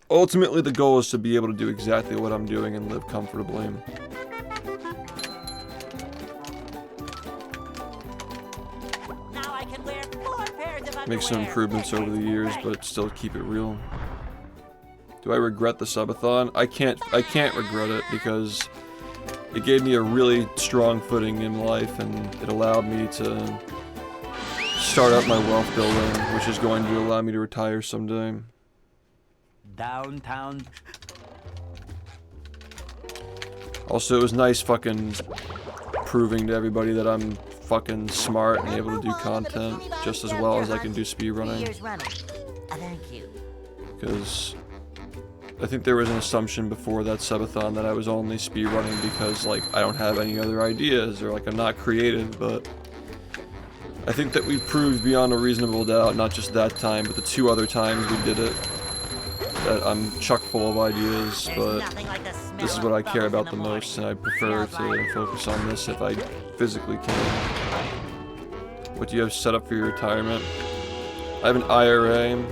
Ultimately, the goal is to be able to do exactly what I'm doing and live comfortably. Now I can wear 4 pairs of Make some underwear. improvements over the years, but still keep it real. Do I regret the subathon? I can't regret it because it gave me a really strong footing in life and it allowed me to start up my wealth building, which is going to allow me to retire someday. Downtown. Also, it was nice fucking proving to everybody that I'm fucking smart and able to do content just as well as I can do 3 speedrunning. years running. Thank you. Because I think there was an assumption before that subathon that I was only speedrunning because, like, I don't have any other ideas or, like, I'm not creative, but I think that we proved beyond a reasonable doubt, not just that time, but the 2 other times we did it, that I'm chock full of ideas, but this is what I care about the most, and I prefer to focus on this if I physically can. What do you have set up for your retirement? I have an IRA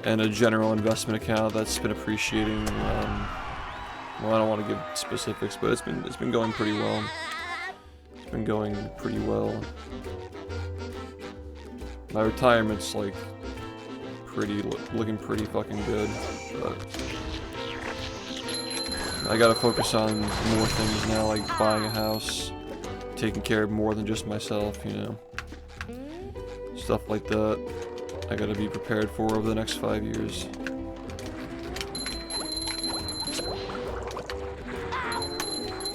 and a general investment account that's been appreciating. Well, I don't want to give specifics, but it's been going pretty well. It's been going pretty well. My retirement's like looking pretty fucking good, but I gotta focus on more things now, like buying a house, taking care of more than just myself, you know, stuff like that. I gotta be prepared for over the next 5 years.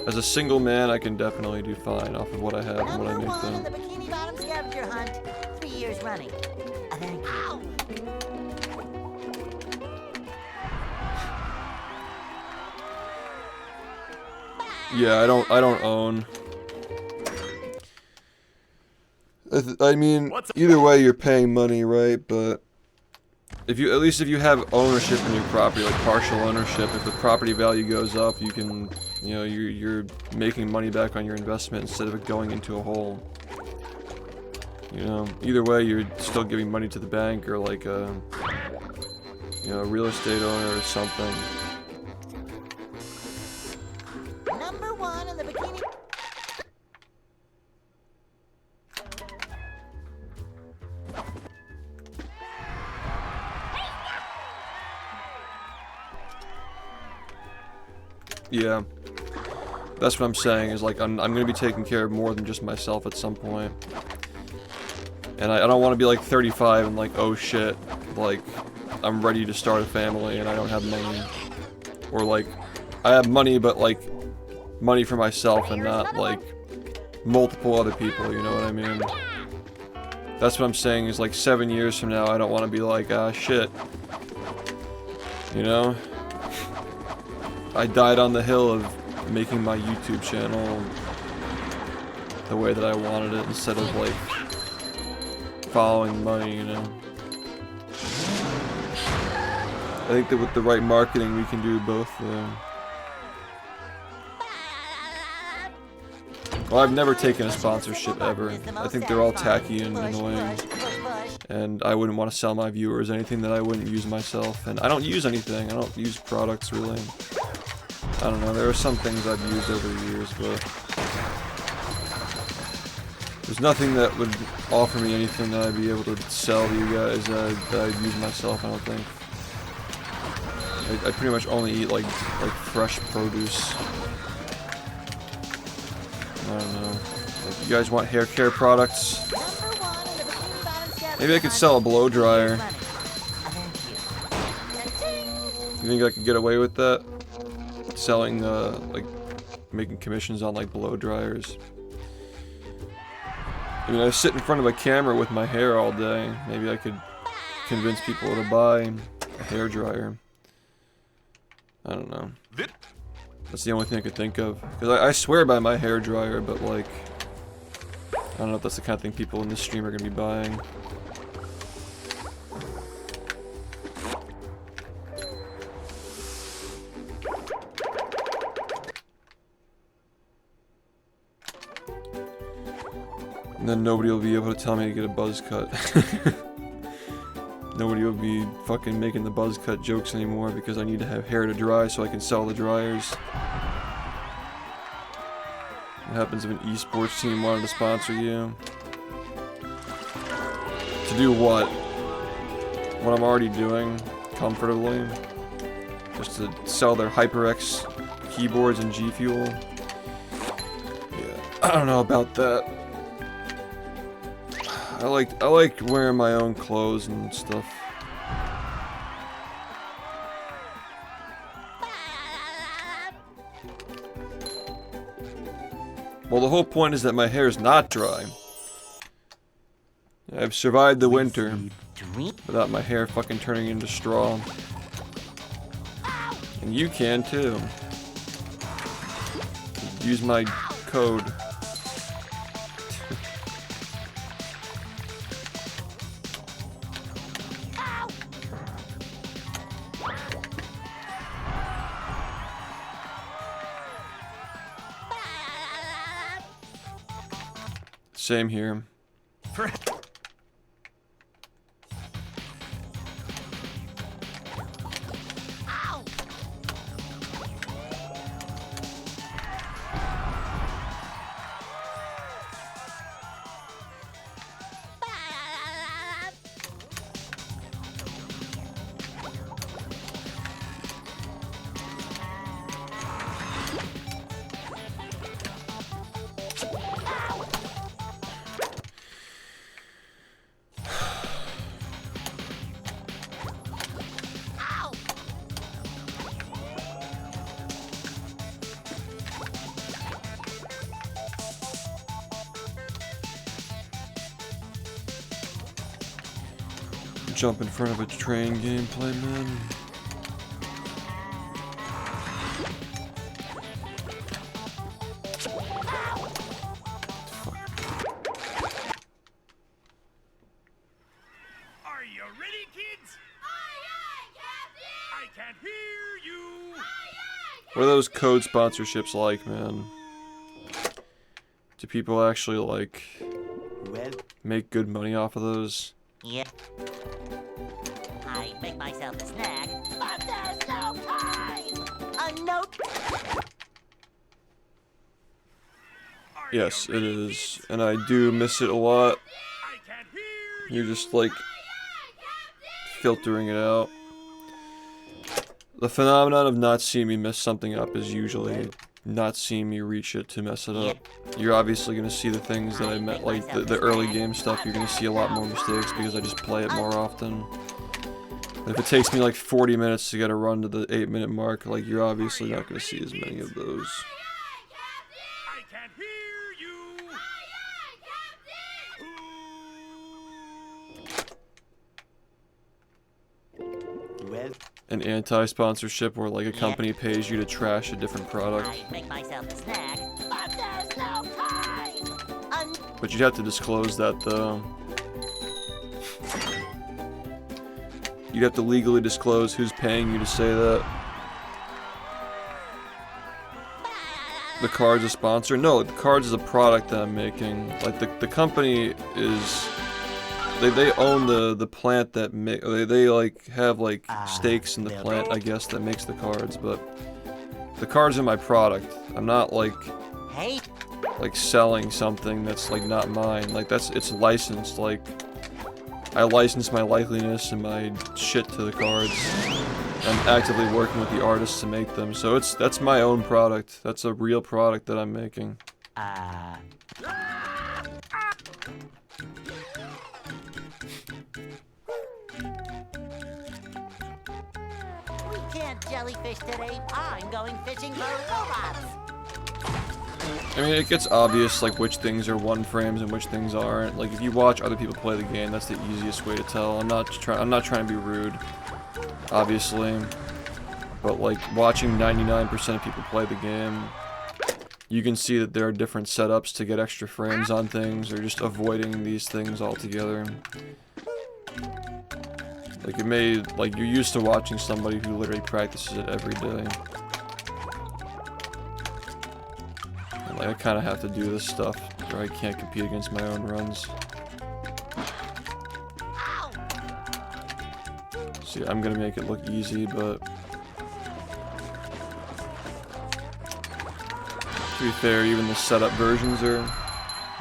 As a single man, I can definitely do fine off of what I have and what I Number make 1 in though. the bikini bottom scavenger hunt. 3 years running. Thank you. Yeah, I don't own. I mean, either way you're paying money, right? But if you, at least if you have ownership in your property, like partial ownership, if the property value goes up, you can, you know, you're making money back on your investment instead of it going into a hole. You know, either way you're still giving money to the bank or like a, you know, a real estate owner or something. Number 1 in the bikini. Yeah, that's what I'm saying, is like I'm gonna be taking care of more than just myself at some point. And I don't want to be like 35 and like, oh shit, like I'm ready to start a family and I don't have money. Or like, I have money but like money for myself and not like multiple other people, you know what I mean? That's what I'm saying, is like 7 years from now I don't want to be like, ah shit, you know? I died on the hill of making my YouTube channel the way that I wanted it instead of like following money, you know. I think that with the right marketing we can do both though. Well, I've never taken a sponsorship ever. I think they're all tacky and annoying. And I wouldn't want to sell my viewers anything that I wouldn't use myself. And I don't use anything. I don't use products really. I don't know, there are some things I've used over the years, but there's nothing that would offer me anything that I'd be able to sell to you guys that I'd use myself, I don't think. I pretty much only eat like fresh produce. I don't know. Like, you guys want hair care products? Maybe I could sell a blow dryer. You think I could get away with that? Selling, like, making commissions on, like, blow dryers. I mean, I sit in front of a camera with my hair all day. Maybe I could convince people to buy a hair dryer. I don't know. That's the only thing I could think of. Because I swear by my hair dryer, but, like, I don't know if that's the kind of thing people in this stream are going to be buying. And then nobody will be able to tell me to get a buzz cut. Nobody will be fucking making the buzz cut jokes anymore because I need to have hair to dry so I can sell the dryers. What happens if an esports team wanted to sponsor you? To do what? What I'm already doing comfortably? Just to sell their HyperX keyboards and G Fuel? Yeah, I don't know about that. I like wearing my own clothes and stuff. Well, the whole point is that my hair is not dry. I've survived the winter without my hair fucking turning into straw. And you can too. Use my code. Same here. Jump in front of a train gameplay, man. Are you ready, kids? Aye, aye, Captain! I can't hear you. What are those code sponsorships like, man? Do people actually, like, Well, make good money off of those? Yeah. I make myself a snack, but there's no time! A note! Yes, it is. And I do miss it a lot. I can't hear you. You're just, like, filtering it out. The phenomenon of not seeing me mess something up is usually not seeing me reach it to mess it up. You're obviously going to see the things that I meant, like the early game stuff, you're going to see a lot more mistakes because I just play it more often. And if it takes me like 40 minutes to get a run to the 8-minute mark, like you're obviously not going to see as many of those. I can't hear you. well, An anti-sponsorship where like a company pays you to trash a different product. I make myself a snack, but there's no time! But you'd have to disclose that though. You'd have to legally disclose who's paying you to say that. The card's a sponsor? No, the card's is a product that I'm making. Like the company is, they own the plant that make, they like have like stakes in the plant, I guess, that makes the cards, but the cards are my product. I'm not like Hey, selling something that's like not mine. Like it's licensed. Like I license my likeliness and my shit to the cards. I'm actively working with the artists to make them, so that's my own product. That's a real product that I'm making. we can't jellyfish today. I'm going fishing for robots. I mean, it gets obvious like which things are one frames and which things aren't. Like if you watch other people play the game, that's the easiest way to tell. I'm not trying to be rude, obviously, but like watching 99% of people play the game, you can see that there are different setups to get extra frames on things, or just avoiding these things altogether. Like you're used to watching somebody who literally practices it every day. And, like I kind of have to do this stuff where I can't compete against my own runs. See, I'm gonna make it look easy, but to be fair, even the setup versions are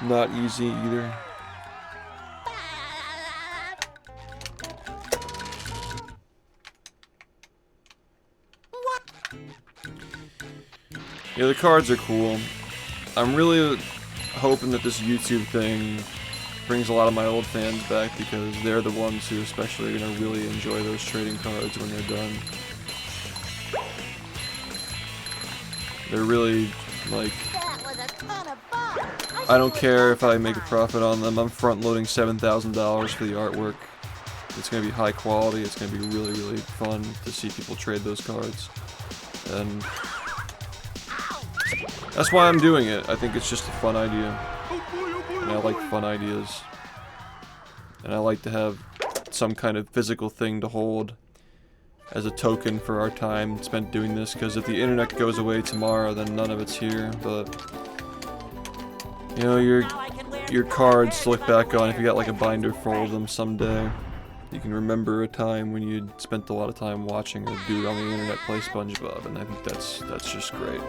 not easy either. Yeah, the cards are cool. I'm really hoping that this YouTube thing brings a lot of my old fans back, because they're the ones who especially are going to really enjoy those trading cards when they're done. They're really, like, I don't care if I make a profit on them. I'm front-loading $7,000 for the artwork. It's going to be high quality. It's going to be really, really fun to see people trade those cards. And that's why I'm doing it. I think it's just a fun idea. And I like fun ideas. And I like to have some kind of physical thing to hold as a token for our time spent doing this, because if the internet goes away tomorrow, then none of it's here. But you know, your cards to look back on, if you got like a binder full of them someday, you can remember a time when you spent a lot of time watching a dude on the internet play SpongeBob, and I think that's just great.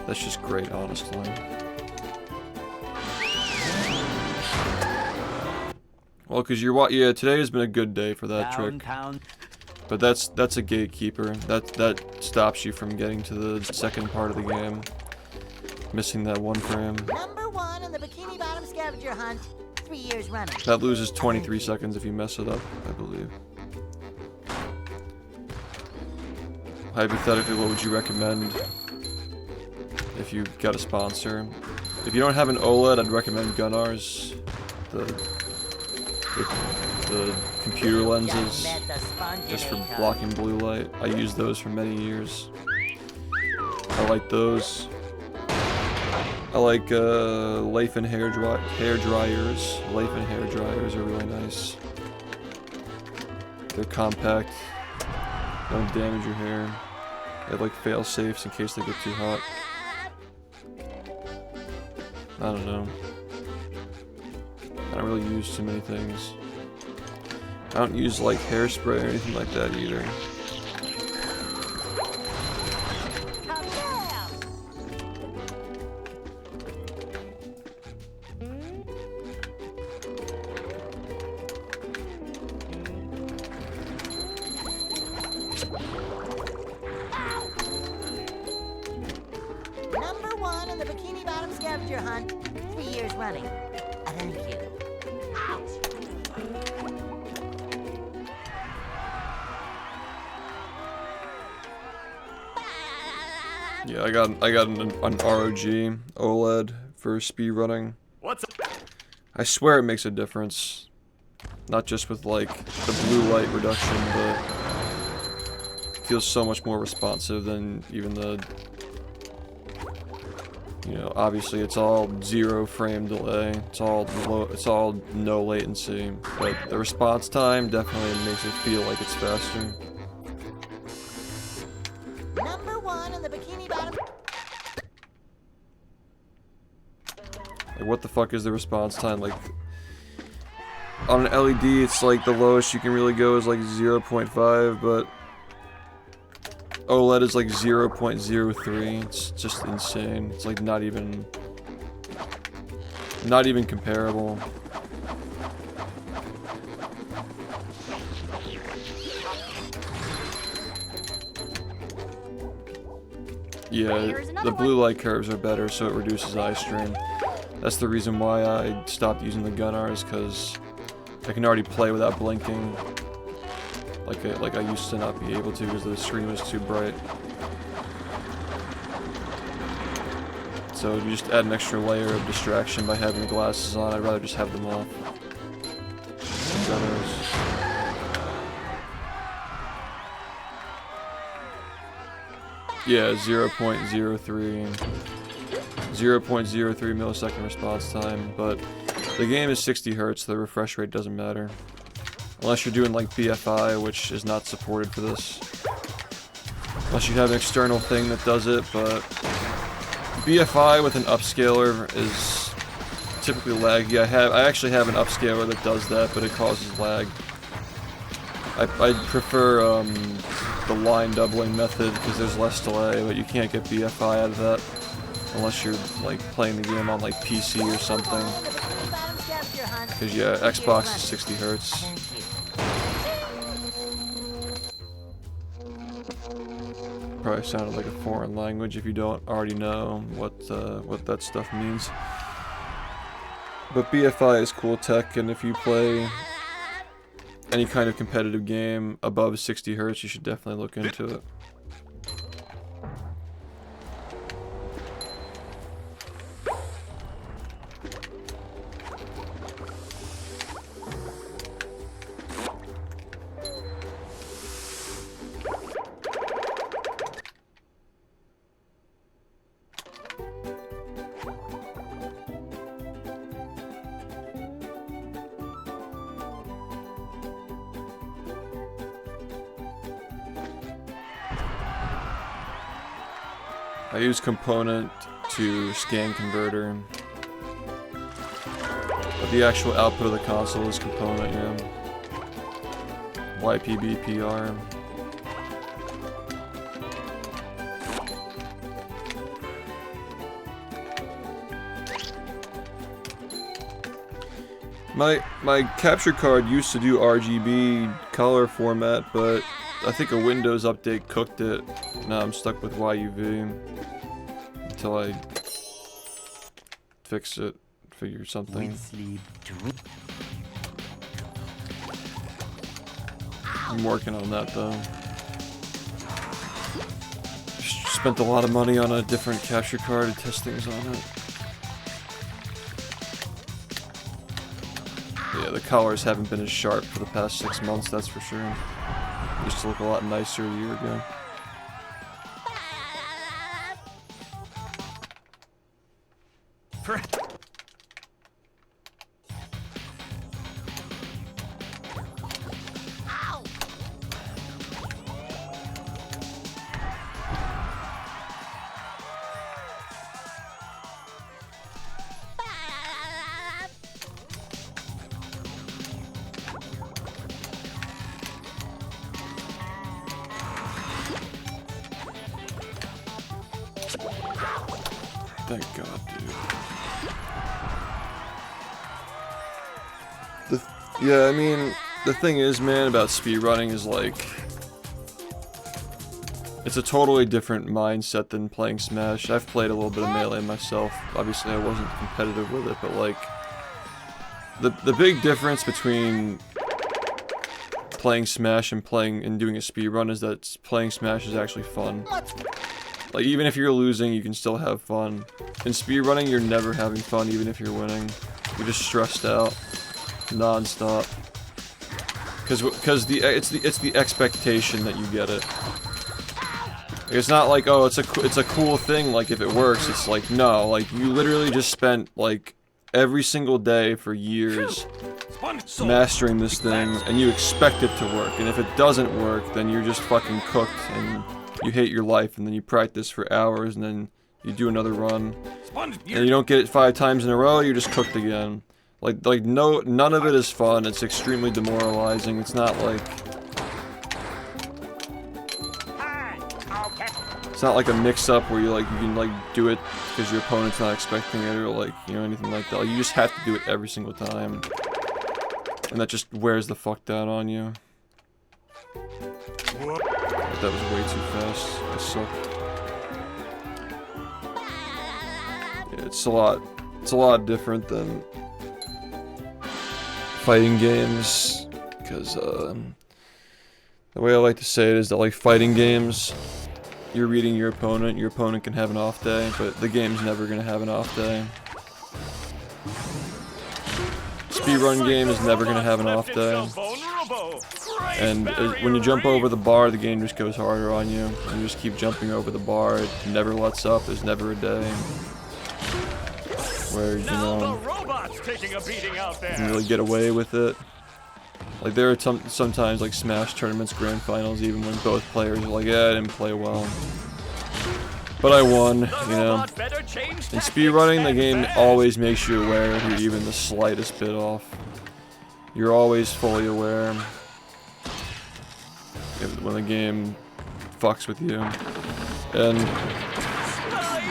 That's just great, honestly. Well, cause yeah, today has been a good day for that trick. But that's a gatekeeper. That stops you from getting to the second part of the game. Missing that one frame. Number 1 in the Bikini Bottom scavenger hunt, 3 years running. That loses 23 seconds if you mess it up, I believe. Hypothetically, what would you recommend if you got a sponsor? If you don't have an OLED, I'd recommend Gunnars. The computer lenses, just for blocking blue light. I used those for many years. I like those. I like Leifin hair dryers. Leifin hair dryers are really nice. They're compact. Don't damage your hair. They have like fail safes in case they get too hot. I don't know. I don't really use too many things. I don't use like hairspray or anything like that either. Number 1 in the Bikini Bottom scavenger hunt, 3 years running. Thank you. Yeah, I got an ROG OLED for speedrunning. What's up? I swear it makes a difference. Not just with like the blue light reduction, but it feels so much more responsive than even the, you know, obviously it's all 0 frame delay. It's all no latency, but the response time definitely makes it feel like it's faster. Number 1 in the Bikini Bottom. Like, what the fuck is the response time? Like, on an LED, it's like the lowest you can really go is like 0.5, but OLED is like 0.03. It's just insane. It's like not even comparable. Yeah, the blue light curves are better, so it reduces eye strain. That's the reason why I stopped using the Gunnars, because I can already play without blinking, like I used to not be able to because the screen was too bright. So you just add an extra layer of distraction by having the glasses on. I'd rather just have them off. Gunnars. Yeah, 0.03 millisecond response time, but the game is 60 Hz, the refresh rate doesn't matter. Unless you're doing like BFI, which is not supported for this. Unless you have an external thing that does it, but BFI with an upscaler is typically laggy. I actually have an upscaler that does that, but it causes lag. I prefer the line doubling method because there's less delay, but you can't get BFI out of that unless you're like playing the game on like PC or something. Because yeah, Xbox is 60 Hz. Probably sounded like a foreign language if you don't already know what that stuff means. But BFI is cool tech, and if you play any kind of competitive game above 60 Hz, you should definitely look into it. I use component to scan converter, but the actual output of the console is component, yeah. YPB PR. My capture card used to do RGB color format, but I think a Windows update cooked it. Now I'm stuck with YUV until I fix it, figure something. I'm working on that though. Spent a lot of money on a different capture card to test things on it. Yeah, the colors haven't been as sharp for the past 6 months, that's for sure. It used to look a lot nicer a year ago. Thank God, dude. Yeah, I mean, the thing is, man, about speedrunning is like, it's a totally different mindset than playing Smash. I've played a little bit of Melee myself. Obviously, I wasn't competitive with it, but like, the big difference between playing Smash and doing a speedrun is that playing Smash is actually fun. Like, even if you're losing, you can still have fun. In speedrunning, you're never having fun, even if you're winning. You're just stressed out, non-stop. Because it's the expectation that you get it. Like, it's not like, oh, it's a cool thing. Like, if it works, it's like, no. Like, you literally just spent like every single day for years mastering this thing, and you expect it to work. And if it doesn't work, then you're just fucking cooked and you hate your life, and then you practice for hours, and then you do another run, and you don't get it 5 times in a row, you're just cooked again. Like none of it is fun. It's extremely demoralizing. It's not like a mix-up where you can like do it because your opponent's not expecting it, or like, you know, anything like that. Like, you just have to do it every single time, and that just wears the fuck down on you. That was way too fast. I suck. Yeah, it's a lot different than fighting games, because the way I like to say it is that, like, fighting games, you're reading your opponent can have an off day, but the game's never gonna have an off day. Speedrun game is never gonna have an off day. And when you jump over the bar, the game just goes harder on you. You just keep jumping over the bar. It never lets up. There's never a day where, you know, you can really get away with it. Like, there are sometimes, like, Smash tournaments, grand finals, even when both players are like, yeah, I didn't play well. But I won, The you know. robot better change In tactics speedrunning, the and game fast. always makes you aware if you're even the slightest bit off. You're always fully aware when the game fucks with you. And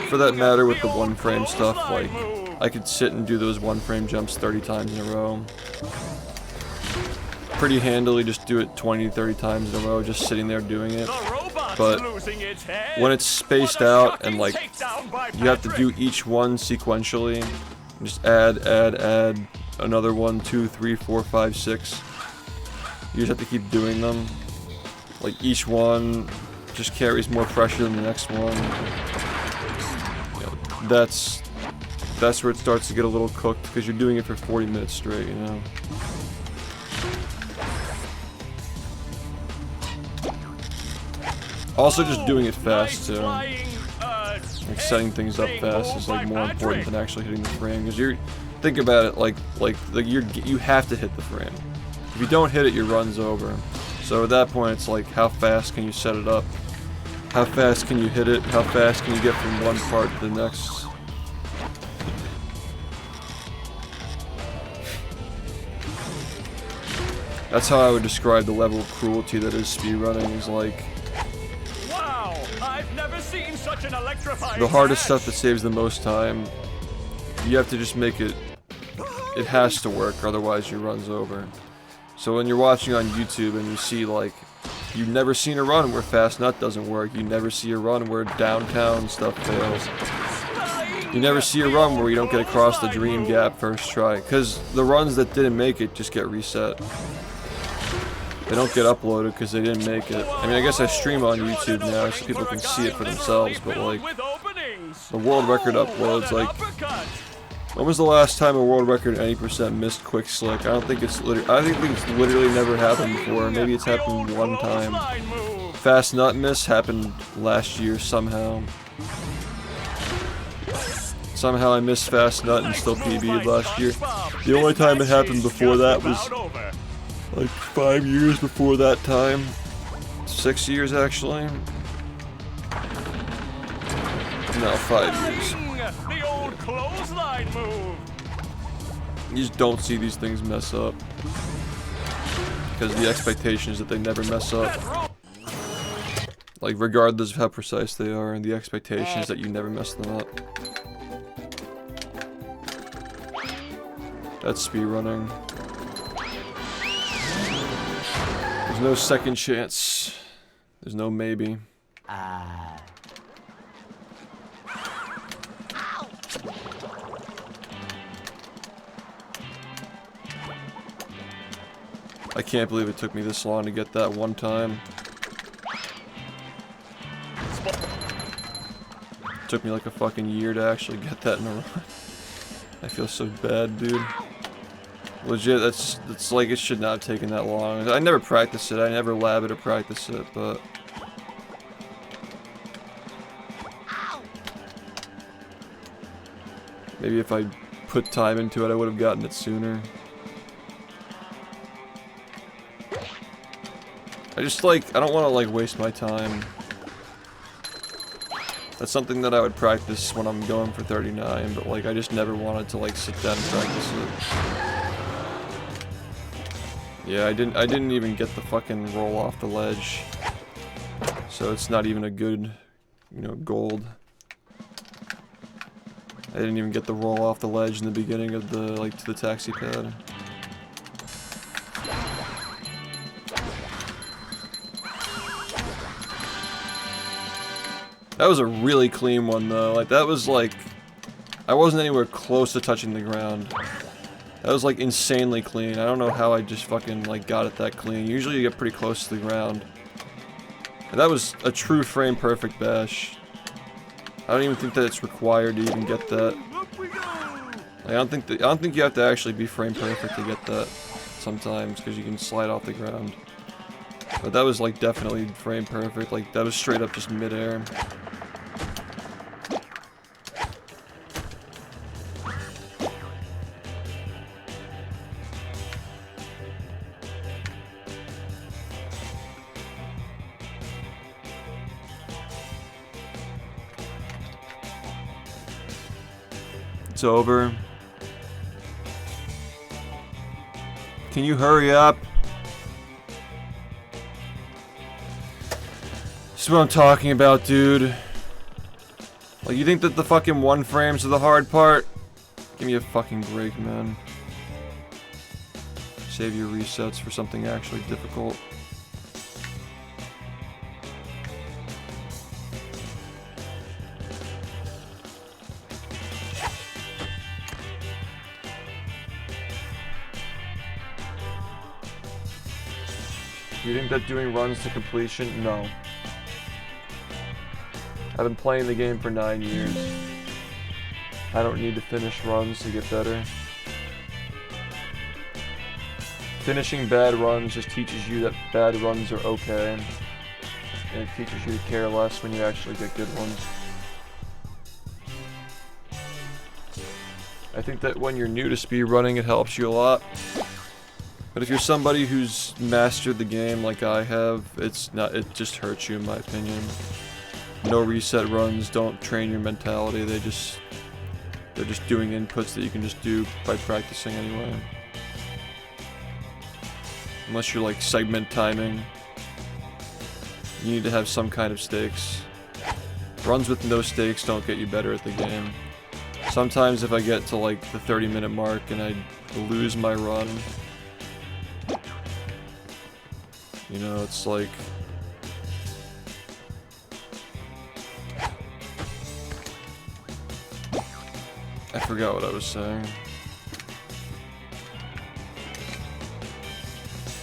for that matter with the one frame stuff, like, I could sit and do those one frame jumps 30 times in a row. Pretty handily, just do it 20, 30 times in a row, just sitting there doing it. But when it's spaced out and like you have to do each one sequentially, just add another 1, 2, 3, 4, 5, 6. You just have to keep doing them. Like each one just carries more pressure than the next one. You know, that's where it starts to get a little cooked because you're doing it for 40 minutes straight, you know. Also, just doing it fast too. Like setting things up fast is like more important than actually hitting the frame. Because you're, think about it, like you have to hit the frame. If you don't hit it, your run's over. So at that point, it's like how fast can you set it up? How fast can you hit it? How fast can you get from one part to the next? That's how I would describe the level of cruelty that is speedrunning. Is like. I've never seen such an electrifying The hardest match. stuff that saves the most time, you have to just make it, it has to work, otherwise your run's over. So when you're watching on YouTube and you see like, you've never seen a run where fast nut doesn't work, you never see a run where downtown stuff fails. You never see a run where you don't get across the dream gap first try, because the runs that didn't make it just get reset. They don't get uploaded because they didn't make it. I mean, I guess I stream on YouTube now so people can see it for themselves, but like, the world record uploads, like, when was the last time a world record any percent missed quick slick? I don't think it's I think it's literally never happened before. Maybe it's happened one time. Fast nut miss happened last year somehow. Somehow I missed fast nut and still PB'd last year. The only time it happened before that was like 5 years before that time. 6 years actually. No, 5 years. The old clothesline move. You just don't see these things mess up. Because the expectation is that they never mess up. Like regardless of how precise they are, and the expectation is that you never mess them up. That's speedrunning. There's no second chance. There's no maybe. I can't believe it took me this long to get that one time. It took me like a fucking year to actually get that in a run. I feel so bad, dude. Legit, that's like, it should not have taken that long. I never practiced it, I never lab it or practice it, but... maybe if I put time into it, I would have gotten it sooner. I just like, I don't want to like waste my time. That's something that I would practice when I'm going for 39, but like I just never wanted to like sit down and practice it. Yeah, I didn't even get the fucking roll off the ledge. So it's not even a good, you know, gold. I didn't even get the roll off the ledge in the beginning of the, like, to the taxi pad. That was a really clean one though, like that was like, I wasn't anywhere close to touching the ground. That was like insanely clean. I don't know how I just fucking like got it that clean. Usually you get pretty close to the ground. And that was a true frame perfect bash. I don't even think that it's required to even get that. Like, I don't think you have to actually be frame perfect to get that sometimes, because you can slide off the ground. But that was like definitely frame perfect, like that was straight up just mid-air. It's over. Can you hurry up? This is what I'm talking about, dude. Like, you think that the fucking 1 frames are the hard part? Give me a fucking break, man. Save your resets for something actually difficult. Do you think that doing runs to completion? No. I've been playing the game for 9 years. I don't need to finish runs to get better. Finishing bad runs just teaches you that bad runs are okay. And it teaches you to care less when you actually get good ones. I think that when you're new to speedrunning, it helps you a lot. But if you're somebody who's mastered the game like I have, it just hurts you in my opinion. No reset runs don't train your mentality, they're just doing inputs that you can just do by practicing anyway. Unless you're like segment timing, you need to have some kind of stakes. Runs with no stakes don't get you better at the game. Sometimes if I get to like the 30-minute mark and I lose my run, you know, it's like... I forgot what I was saying.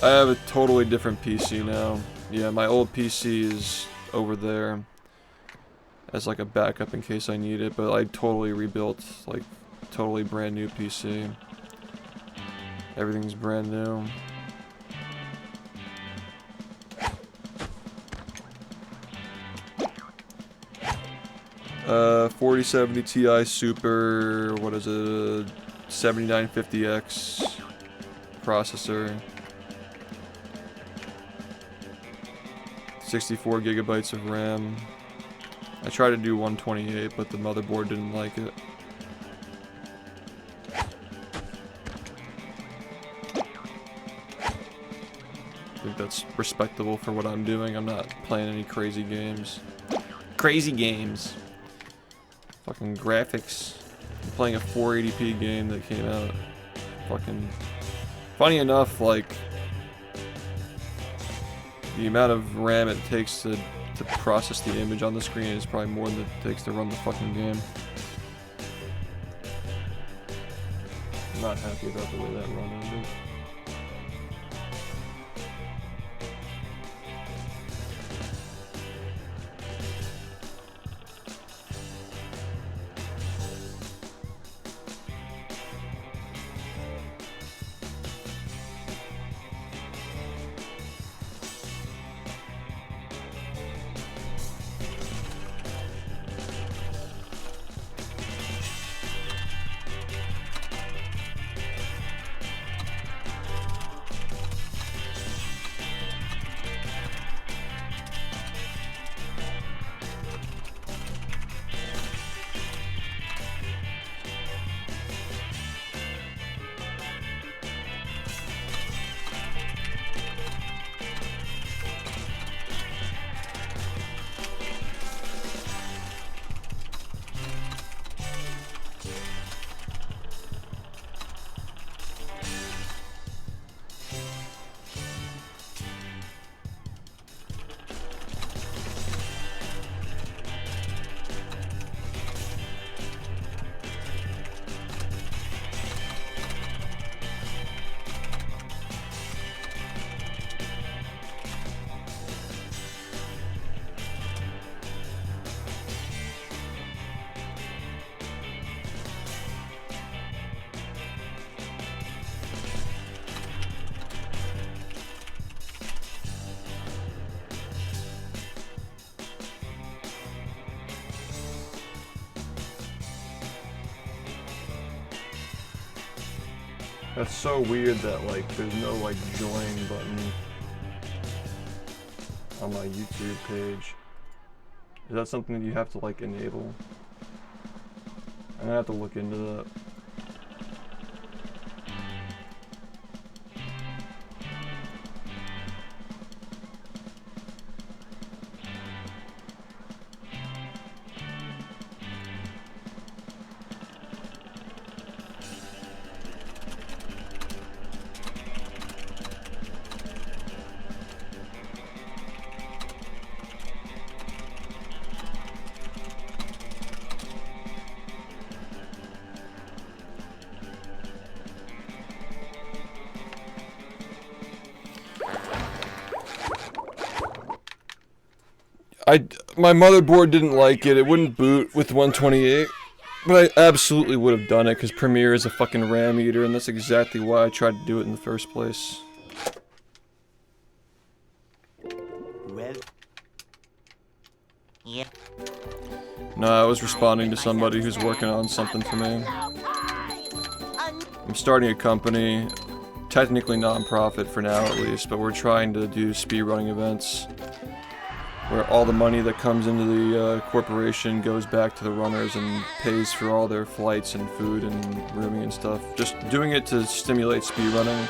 I have a totally different PC now. Yeah, my old PC is over there as like a backup in case I need it, but I totally rebuilt, like, totally brand new PC. Everything's brand new. 4070 Ti Super, what is it, 7950X processor, 64 gigabytes of RAM. I tried to do 128, but the motherboard didn't like it. I think that's respectable for what I'm doing. I'm not playing any crazy games. Crazy games. Fucking graphics. I'm playing a 480p game that came out. Fucking... Funny enough, like... the amount of RAM it takes to process the image on the screen is probably more than it takes to run the fucking game. I'm not happy about the way that run ended. That's so weird that, like, there's no, like, join button on my YouTube page. Is that something that you have to, like, enable? I'm gonna have to look into that. My motherboard didn't like it. It wouldn't boot with 128. But I absolutely would have done it because Premiere is a fucking RAM eater, and that's exactly why I tried to do it in the first place. Well. Yep. No, I was responding to somebody who's working on something for me. I'm starting a company, technically non-profit for now at least, but we're trying to do speedrunning events where all the money that comes into the corporation goes back to the runners and pays for all their flights and food and rooming and stuff. Just doing it to stimulate speedrunning.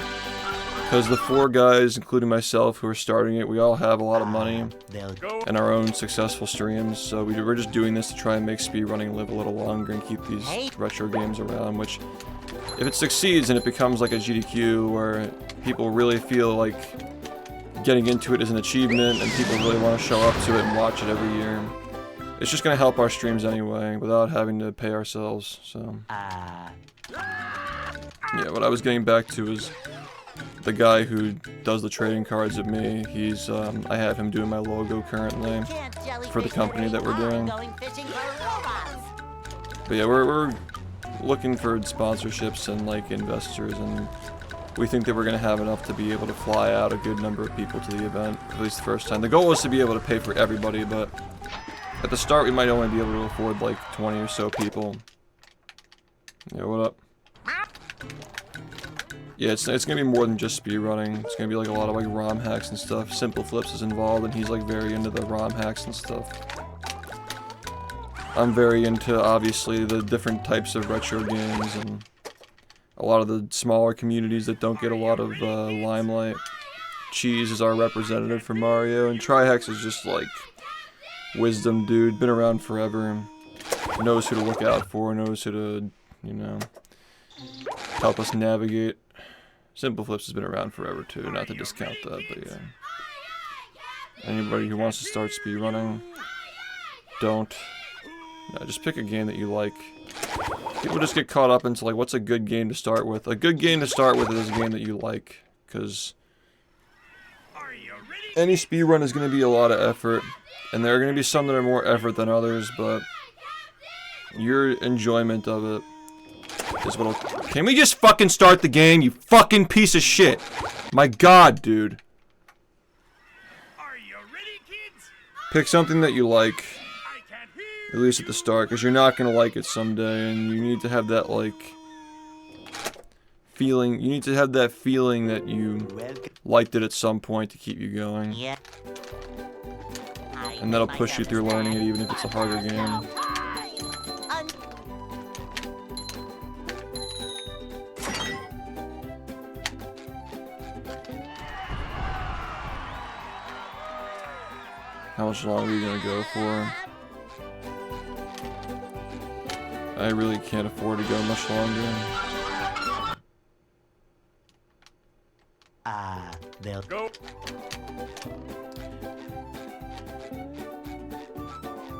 Because the 4 guys, including myself, who are starting it, we all have a lot of money and our own successful streams, so we're just doing this to try and make speedrunning live a little longer and keep these retro games around, which, if it succeeds and it becomes like a GDQ where people really feel like getting into it is an achievement and people really want to show up to it and watch it every year, it's just going to help our streams anyway without having to pay ourselves, so. Yeah, what I was getting back to is the guy who does the trading cards at me. He's, I have him doing my logo currently for the company that we're doing. But yeah, we're looking for sponsorships and like investors, and we think that we're going to have enough to be able to fly out a good number of people to the event, at least the first time. The goal is to be able to pay for everybody, but at the start we might only be able to afford like 20 or so people. Yeah, what up? Yeah, it's gonna be more than just speedrunning. It's gonna be like a lot of like ROM hacks and stuff. Simple Flips is involved, and he's like very into the ROM hacks and stuff. I'm very into, obviously, the different types of retro games and a lot of the smaller communities that don't get a lot of limelight. Cheese is our representative for Mario, and Trihex is just like wisdom dude, been around forever, knows who to look out for, knows who to, you know, help us navigate. Simple Flips has been around forever too, not to discount that, but yeah. Anybody who wants to start speedrunning, don't. No, just pick a game that you like. People just get caught up into like, what's a good game to start with? A good game to start with is a game that you like, because any speedrun is going to be a lot of effort, and there are going to be some that are more effort than others, but your enjoyment of it is what'll... Can we just fucking start the game, you fucking piece of shit? My god, dude. Are you ready, kids? Pick something that you like, at least at the start, because you're not gonna like it someday, and you need to have that, like, feeling. You need to have that feeling that you liked it at some point to keep you going. And that'll push you through learning it, even if it's a harder game. How much longer are you gonna go for? I really can't afford to go much longer. They'll Go.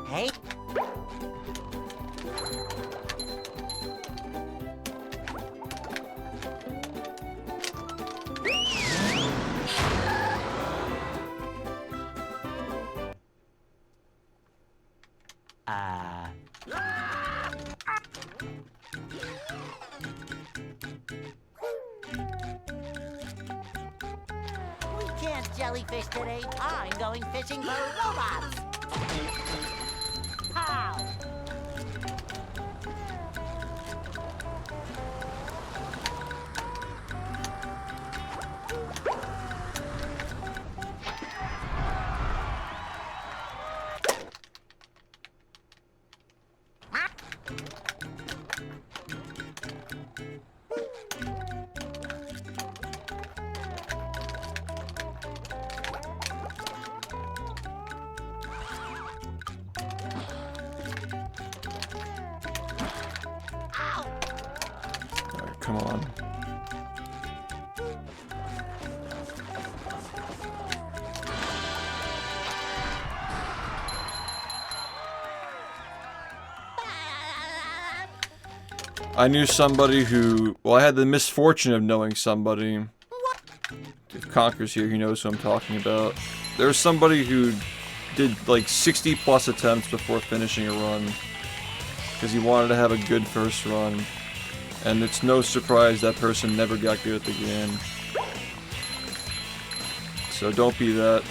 Hey. We can't jellyfish today. I'm going fishing for robots. How? come on. I knew somebody who, well, I had the misfortune of knowing somebody. If Conker's here, he knows who I'm talking about. There was somebody who did like 60 plus attempts before finishing a run. Because he wanted to have a good first run. And it's no surprise that person never got good at the game. So don't be that.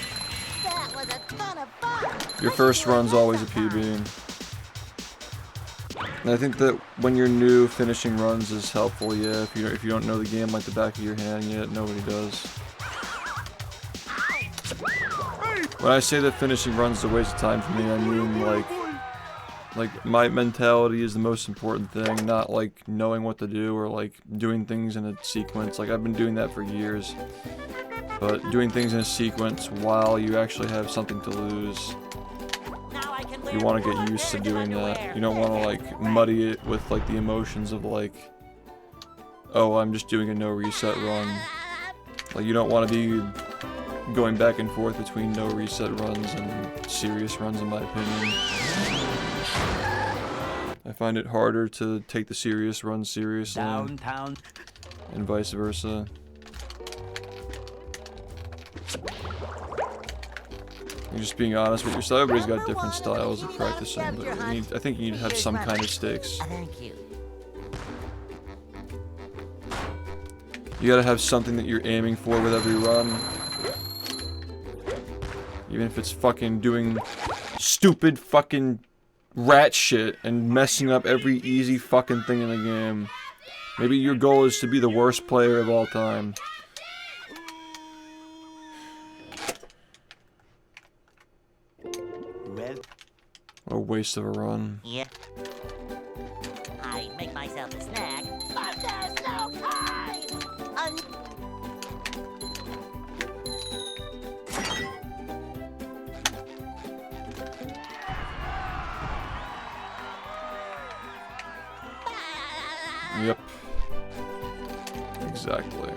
That was a ton of fun. Your first run's always a PB. And I think that when you're new, finishing runs is helpful, yeah. If you don't know the game like the back of your hand yet, nobody does. When I say that finishing runs is a waste of time for me, I mean like my mentality is the most important thing, not like knowing what to do or like doing things in a sequence. Like I've been doing that for years. But doing things in a sequence while you actually have something to lose. You want to get used to doing that. You don't want to like muddy it with like the emotions of like, oh, I'm just doing a no reset run. Like you don't want to be going back and forth between no reset runs and serious runs, in my opinion. I find it harder to take the serious runs seriously. Downtown. And vice versa. You're just being honest with yourself. Everybody's got different styles of practicing, but I think you need to have some kind of stakes. Thank you. You gotta have something that you're aiming for with every run. Even if it's fucking doing stupid fucking rat shit and messing up every easy fucking thing in the game. Maybe your goal is to be the worst player of all time. What a waste of a run. Yeah. I make myself a snack, but there's no time! Yep. Exactly.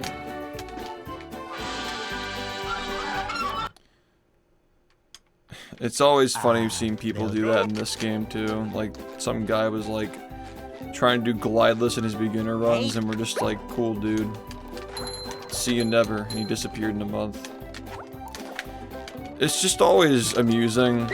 It's always funny seeing people do that in this game too. Like, some guy was like trying to do glideless in his beginner runs and we're just like, cool dude. See you never. And he disappeared in a month. It's just always amusing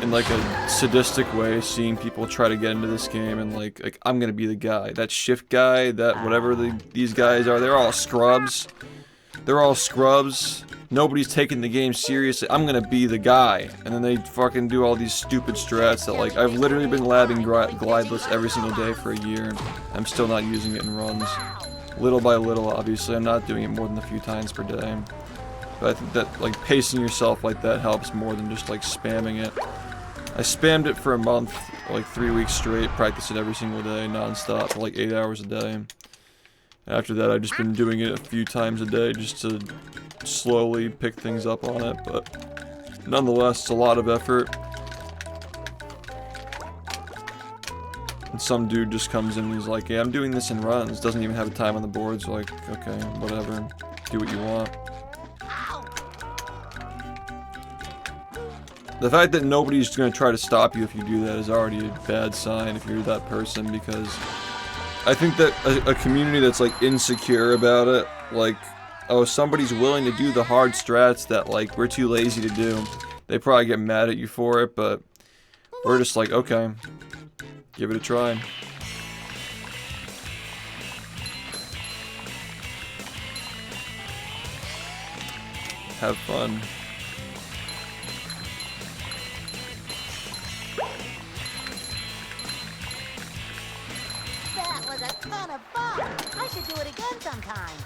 in like a sadistic way seeing people try to get into this game and like I'm gonna be the guy. That SHiFT guy, that whatever these guys are, they're all scrubs. They're all scrubs. Nobody's taking the game seriously. I'm gonna be the guy. And then they fucking do all these stupid strats that like, I've literally been labbing glideless every single day for a year. I'm still not using it in runs. Little by little, obviously. I'm not doing it more than a few times per day. But I think that like pacing yourself like that helps more than just like spamming it. I spammed it for a month, like 3 weeks straight, practiced it every single day, non-stop, for like 8 hours a day. After that, I've just been doing it a few times a day just to slowly pick things up on it, but nonetheless, it's a lot of effort. And some dude just comes in and he's like, yeah, I'm doing this in runs, doesn't even have a time on the board, so like, okay, whatever, do what you want. The fact that nobody's going to try to stop you if you do that is already a bad sign if you're that person, because I think that a community that's like insecure about it, like, oh, somebody's willing to do the hard strats that like we're too lazy to do, they probably get mad at you for it, but we're just like, okay, give it a try. Have fun. That was a ton of fun! I should do it again sometime.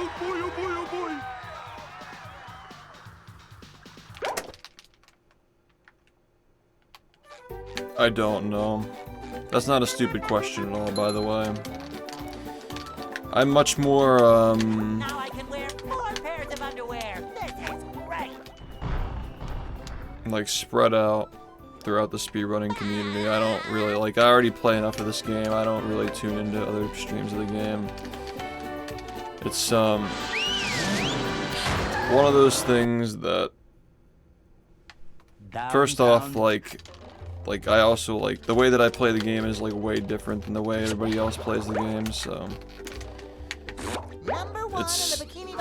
Oh boy, oh boy, oh boy! I don't know. That's not a stupid question at all, by the way. I'm much more, Now I can wear 4 pairs of underwear. This is great. like, spread out throughout the speedrunning community. I don't really, like, I already play enough of this game. I don't really tune into other streams of the game. It's, one of those things that, first off, like, I also, like, the way that I play the game is, like, way different than the way everybody else plays the game, so...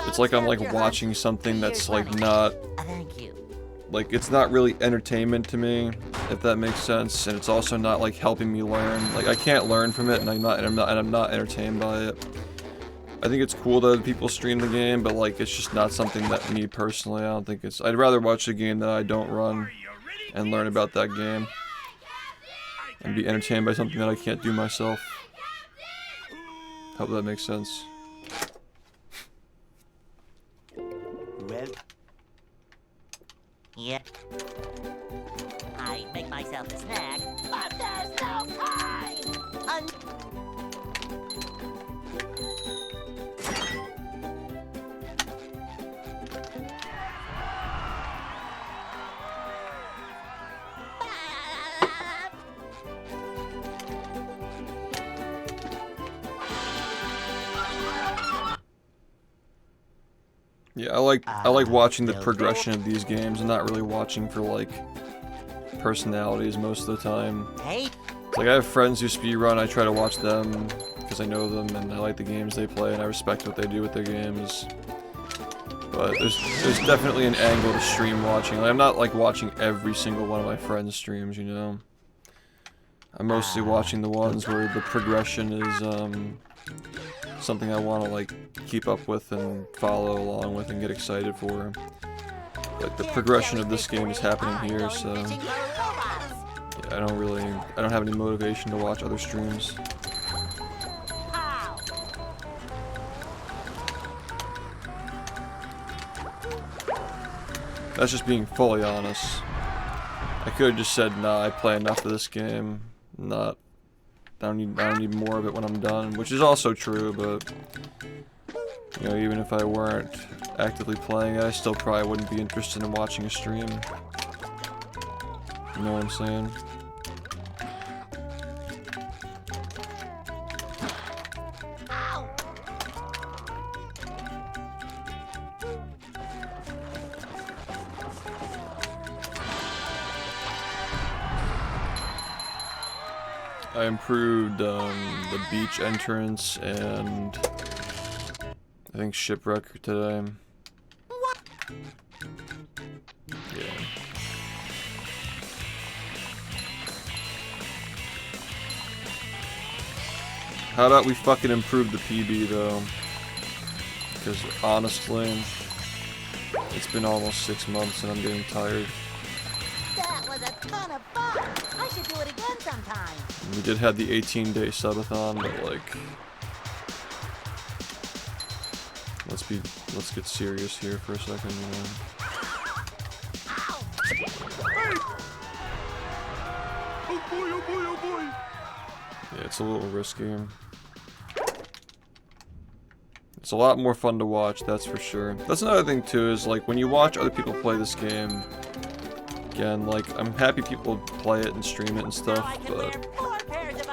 It's like I'm, like, watching something that's, like, not... Thank you. Like, it's not really entertainment to me, if that makes sense, and it's also not, like, helping me learn. Like, I can't learn from it, and I'm not entertained by it. I think it's cool that other people stream the game, but, like, it's just not something that me, personally, I don't think it's... I'd rather watch a game that I don't run and learn about that game. And be entertained by something that I can't do myself. Hope that makes sense. Well, Yeah. I make myself a snack, but there's no time! Yeah, I like watching the progression of these games. I'm not really watching for, like, personalities most of the time. Hey. Like, I have friends who speedrun, I try to watch them because I know them and I like the games they play and I respect what they do with their games. But there's definitely an angle to stream watching. Like, I'm not, like, watching every single one of my friends' streams, you know? I'm mostly watching the ones where the progression is, something I want to, like, keep up with and follow along with and get excited for. Like, the progression of this game is happening here, so... Yeah, I don't have any motivation to watch other streams. That's just being fully honest. I could have just said, nah, I play enough of this game. I don't need more of it when I'm done, which is also true, but you know, even if I weren't actively playing it, I still probably wouldn't be interested in watching a stream. You know what I'm saying? I improved the beach entrance and I think shipwreck today. Yeah. How about we fucking improve the PB though? Because honestly, it's been almost 6 months and I'm getting tired. That was a ton of fun! I should do it again sometime! We did have the 18-day subathon, but like... Let's get serious here for a second, you know? Oh boy, oh boy, oh boy! Yeah, it's a little risky. It's a lot more fun to watch, that's for sure. That's another thing too, is like when you watch other people play this game, again, like I'm happy people play it and stream it and stuff, but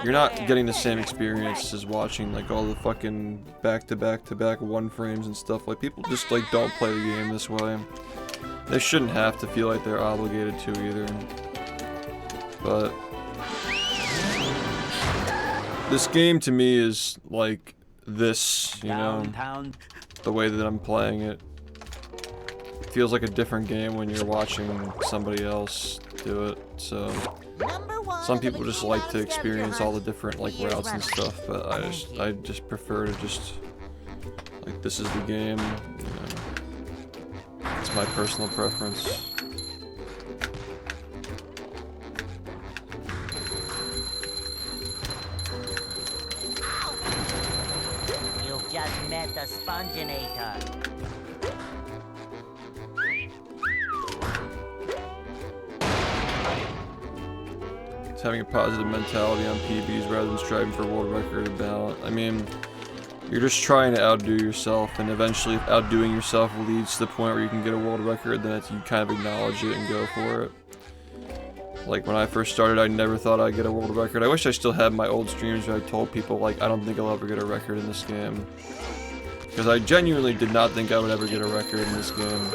you're not getting the same experience as watching like all the fucking back-to-back-to-back one frames and stuff. Like people just like don't play the game this way. They shouldn't have to feel like they're obligated to either. But this game to me is like this, you know, the way that I'm playing it. It feels like a different game when you're watching somebody else do it, so some people just like to experience all the different like routes and stuff, but I just prefer to just like, this is the game, you know. It's my personal preference. You've just met the Sponginator. It's having a positive mentality on PBs rather than striving for world record about. I mean, You're just trying to outdo yourself, and eventually if outdoing yourself leads to the point where you can get a world record, then you kind of acknowledge it and go for it. Like, when I first started, I never thought I'd get a world record. I wish I still had my old streams where I told people, like, I don't think I'll ever get a record in this game. Because I genuinely did not think I would ever get a record in this game.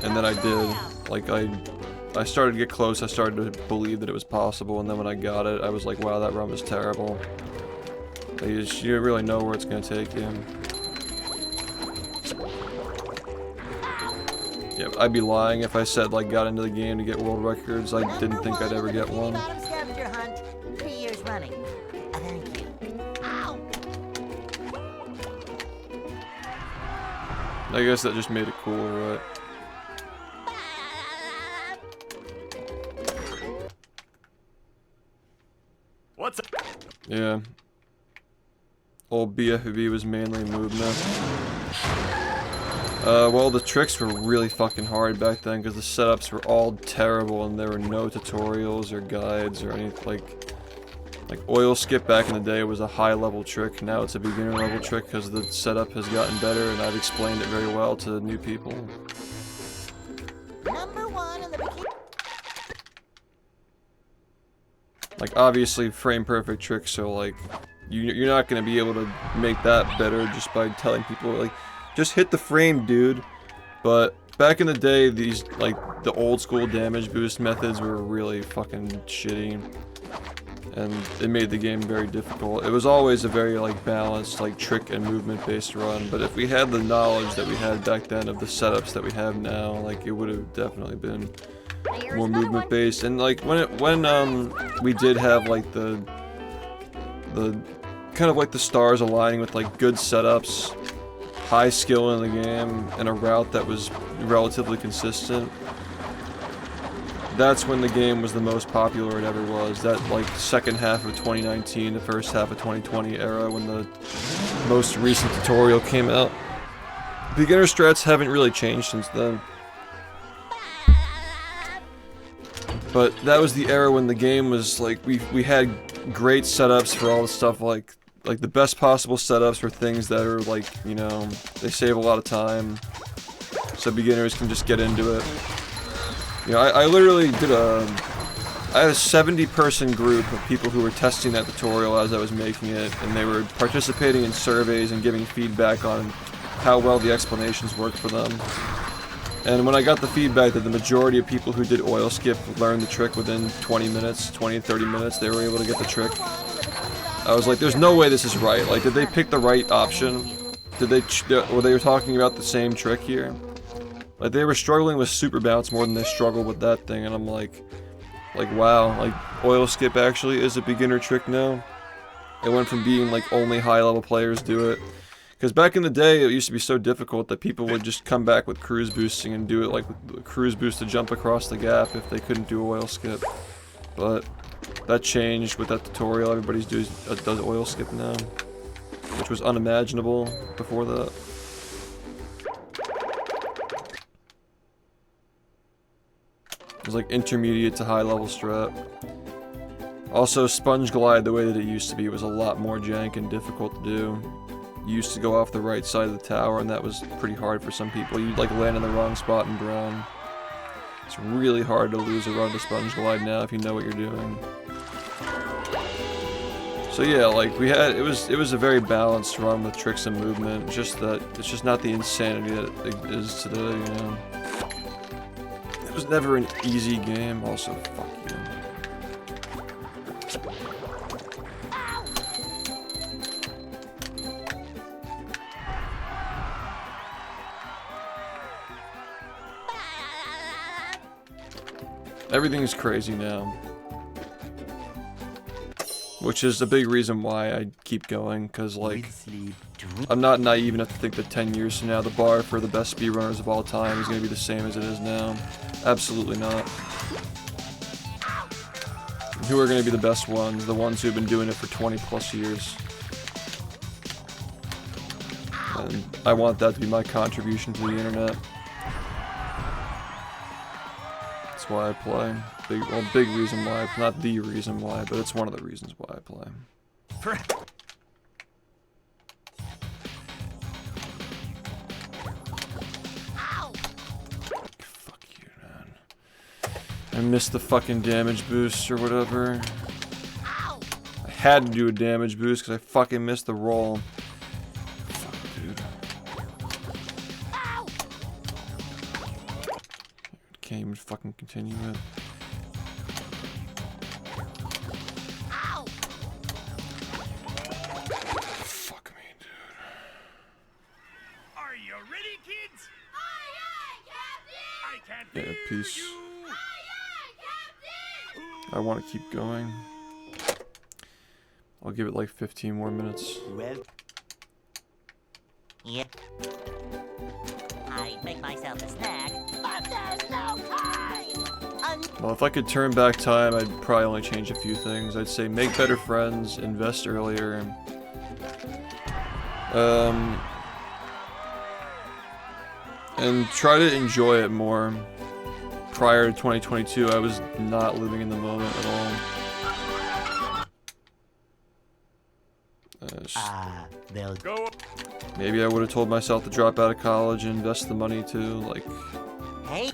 And then I did. Like, I started to get close, I started to believe that it was possible, and then when I got it, I was like, wow, that run was terrible. Like, you don't really know where it's gonna take you. Yeah, I'd be lying if I said, like, got into the game to get world records. I didn't think I'd ever get one. Scavenger hunt, 3 years running. Thank you. Ow! I guess that just made it cooler, right? What's up? Yeah. Old bfbb was mainly movement. Well, the tricks were really fucking hard back then because the setups were all terrible and there were no tutorials or guides or anything. Like oil skip back in the day was a high level trick. Now it's a beginner level trick because the setup has gotten better and I've explained it very well to new people. Number 1 in the bikini. Like, obviously, frame perfect tricks are like, you're not gonna be able to make that better just by telling people, like, just hit the frame, dude. But back in the day, these, like, the old school damage boost methods were really fucking shitty. And it made the game very difficult. It was always a very, like, balanced, like, trick and movement based run. But if we had the knowledge that we had back then of the setups that we have now, like, it would have definitely been more movement based. And like when we did have like the kind of like the stars aligning with like good setups, high skill in the game, and a route that was relatively consistent, that's when the game was the most popular it ever was. That like second half of 2019, the first half of 2020 era when the most recent tutorial came out. Beginner strats haven't really changed since then. But that was the era when the game was like, we had great setups for all the stuff, like the best possible setups for things that are like, you know, they save a lot of time, so beginners can just get into it. You know, I literally did I had a 70-person group of people who were testing that tutorial as I was making it, and they were participating in surveys and giving feedback on how well the explanations worked for them. And when I got the feedback that the majority of people who did oil skip learned the trick within 20 minutes, 20 to 30 minutes, they were able to get the trick. I was like, there's no way this is right. Like, did they pick the right option? Were they talking about the same trick here? Like, they were struggling with super bounce more than they struggled with that thing, and I'm like, wow, like, oil skip actually is a beginner trick now. It went from being like only high level players do it. Because back in the day, it used to be so difficult that people would just come back with cruise boosting and do it like with the cruise boost to jump across the gap if they couldn't do oil skip. But that changed with that tutorial. Everybody does oil skip now, which was unimaginable before that. It was like intermediate to high level strat. Also, sponge glide, the way that it used to be, was a lot more jank and difficult to do. You used to go off the right side of the tower, and that was pretty hard for some people. You'd like land in the wrong spot and drown. It's really hard to lose a run to sponge glide now if you know what you're doing. So yeah, like it was a very balanced run with tricks and movement. It's just that it's just not the insanity that it is today, you know. It was never an easy game. Also, fuck you. Everything's crazy now. Which is a big reason why I keep going, because, like, I'm not naive enough to think that 10 years from now the bar for the best speedrunners of all time is going to be the same as it is now. Absolutely not. Who are going to be the best ones? The ones who've been doing it for 20 plus years. And I want that to be my contribution to the internet. That's why I play. Big reason why. Not the reason why, but it's one of the reasons why I play. I missed the fucking damage boost or whatever. I had to do a damage boost because I fucking missed the roll. Fuck, dude. Can't even fucking continue it. Fuck me, dude. Are you ready, kids? I can't Yeah, hear peace. you. I want to keep going. I'll give it like 15 more minutes. Well, Yep. I make myself a snack, but there's no time. Well, if I could turn back time, I'd probably only change a few things. I'd say make better friends, invest earlier. And try to enjoy it more. Prior to 2022, I was not living in the moment at all. they'll Go. Maybe I would have told myself to drop out of college and invest the money too, like, Hey,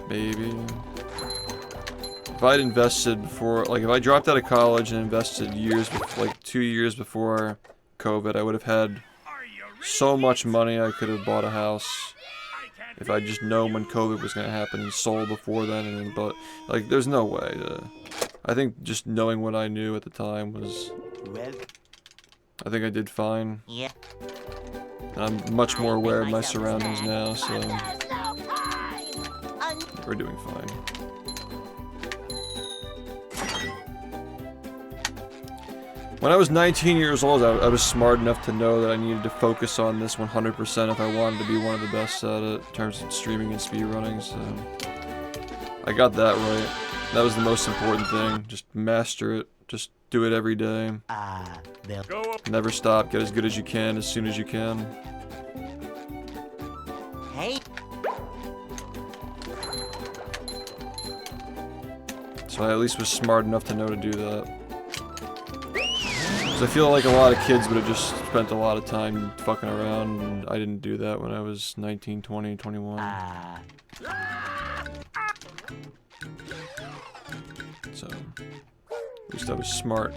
maybe. If I'd invested before, like if I dropped out of college and invested like 2 years before COVID, I would have had Are you ready? so much money I could have bought a house. I can't If I just known when COVID was gonna happen and sold before then and then, but like there's no way to, I think just knowing what I knew at the time was, well, I think I did fine. yeah. And I'm much more aware of my surroundings now, so There's no time. we're doing fine. When I was 19 years old, I was smart enough to know that I needed to focus on this 100% if I wanted to be one of the best at it in terms of streaming and speedrunning, so I got that right. That was the most important thing. Just master it. Just do it every day. they'll Go up. Never stop. Get as good as you can as soon as you can. Hey, So I at least was smart enough to know to do that. Because I feel like a lot of kids would have just spent a lot of time fucking around, and I didn't do that when I was 19, 20, 21. So, at least I was smart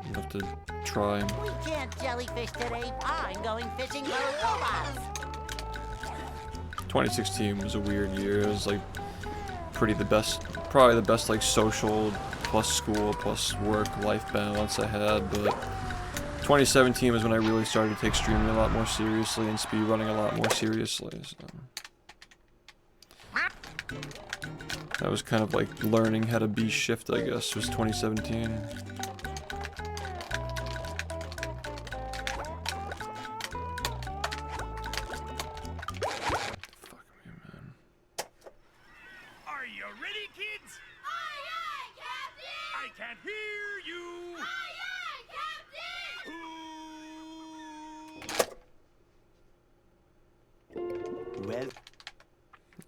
enough to try. we can't jellyfish today. I'm going fishing for robots. 2016 was a weird year. It was like probably the best like social plus school plus work life balance I had, but 2017 was when I really started to take streaming a lot more seriously and speedrunning a lot more seriously. So. That was kind of like learning how to be SHiFT, I guess, was 2017. Fuck me, man. Are you ready, kids? I can't hear you.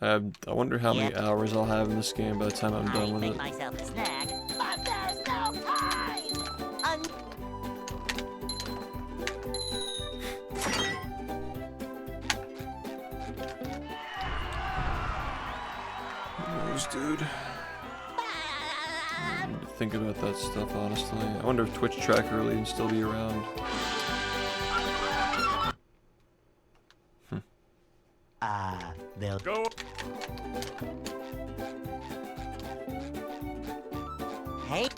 well, I wonder how many hours I'll have in this game by the time I'm I done with make it. myself a snack, but there's no time. Who knows, dude? I need to think about that stuff, honestly. I wonder if Twitch Tracker will even still be around. they'll Go. Hey,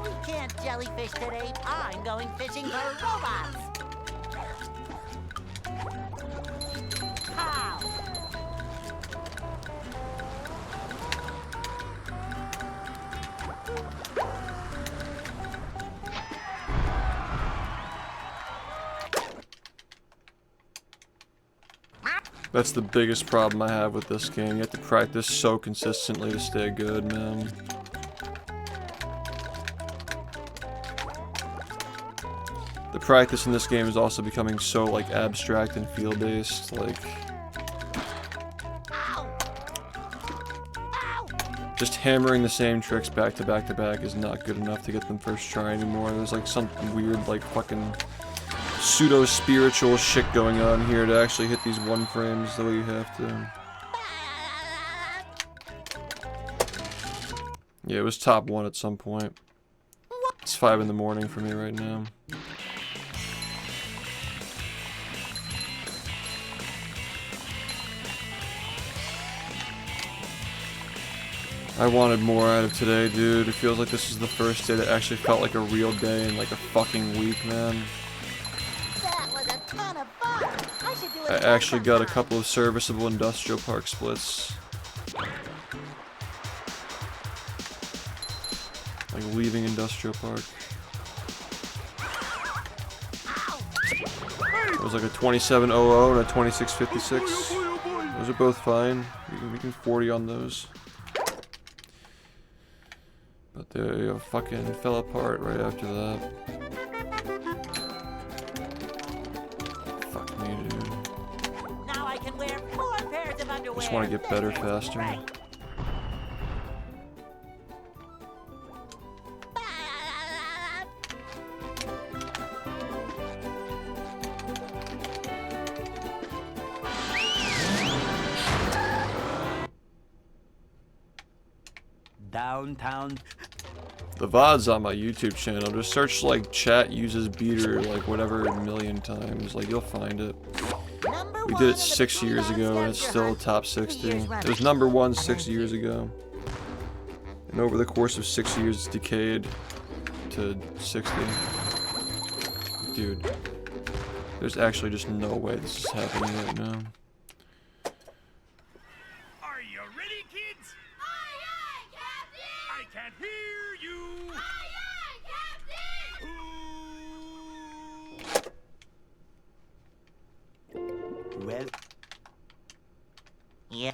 we can't jellyfish today. I'm going fishing for robots. How? That's the biggest problem I have with this game. You have to practice so consistently to stay good, man. the practice in this game is also becoming so like abstract and feel-based. Like, just hammering the same tricks back to back to back is not good enough to get them first try anymore. There's like some weird like fucking pseudo-spiritual shit going on here to actually hit these one frames the way you have to. Yeah, it was top 1 at some point. It's 5 in the morning for me right now. I wanted more out of today, dude. It feels like this is the first day that actually felt like a real day in like a fucking week, man. That was a ton of fun. I should do it I again actually got a sometime. couple of serviceable industrial park splits. Like leaving industrial park. It was like a 2700 and a 2656. Those are both fine. We can 40 on those. But they fucking fell apart right after that. Fuck me, dude. Now I can wear 4 pairs of underwear. Just want to get better faster. Right. Downtown. The VOD's on my YouTube channel. Just search like chat uses beater like whatever a million times. Like you'll find it. We did it 6 years ago and it's still top 60. It was number 1 6 years ago. And over the course of 6 years it's decayed to 60. Dude. There's actually just no way this is happening right now. Are you ready, kids? Aye, aye, Captain! I can't hear you. Aye, aye, Captain! Well, Yeah.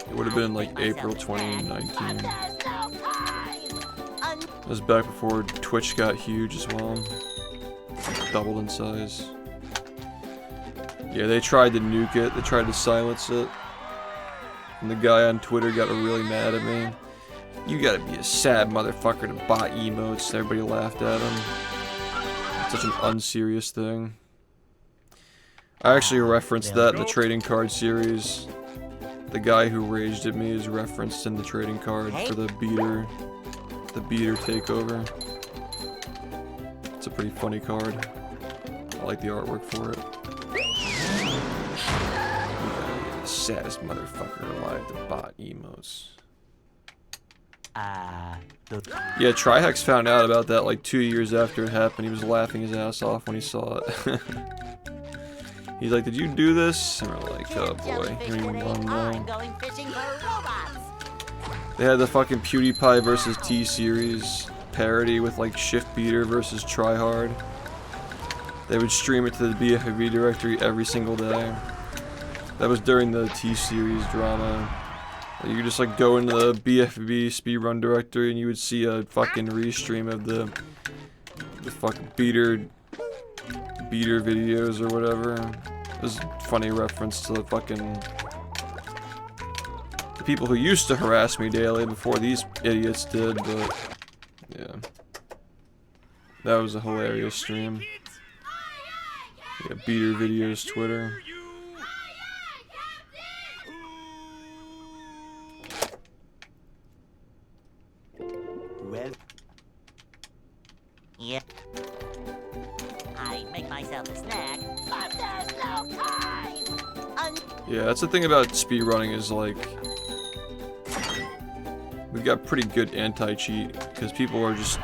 It would have been like April 2019. There's no time. It was back before Twitch got huge as well. Doubled in size. Yeah, they tried to nuke it. They tried to silence it. And the guy on Twitter got really mad at me. You gotta be a sad motherfucker to bot emotes. Everybody laughed at him. It's such an unserious thing. I actually referenced that in the trading card series. The guy who raged at me is referenced in the trading card for the beater takeover. It's a pretty funny card. I like the artwork for it. The saddest motherfucker alive to bot emotes. Yeah, Trihex found out about that like 2 years after it happened. He was laughing his ass off when he saw it. He's like, "Did you do this?" And we're like, "Oh boy, you don't even want to know." Going fishing for robots. They had the fucking PewDiePie versus T-Series parody with like Shift Beater versus Tryhard. They would stream it to the bfbb directory every single day. That was during the T-Series drama. You could just like go into the bfbb speedrun directory and you would see a fucking restream of the fucking beater videos or whatever. It was a funny reference to the fucking the people who used to harass me daily before these idiots did, but yeah. That was a hilarious stream. Yeah, beater videos Twitter. well, Yep. I make myself a snack, but there's no time. Yeah, that's the thing about speedrunning is like we've got pretty good anti-cheat because people are just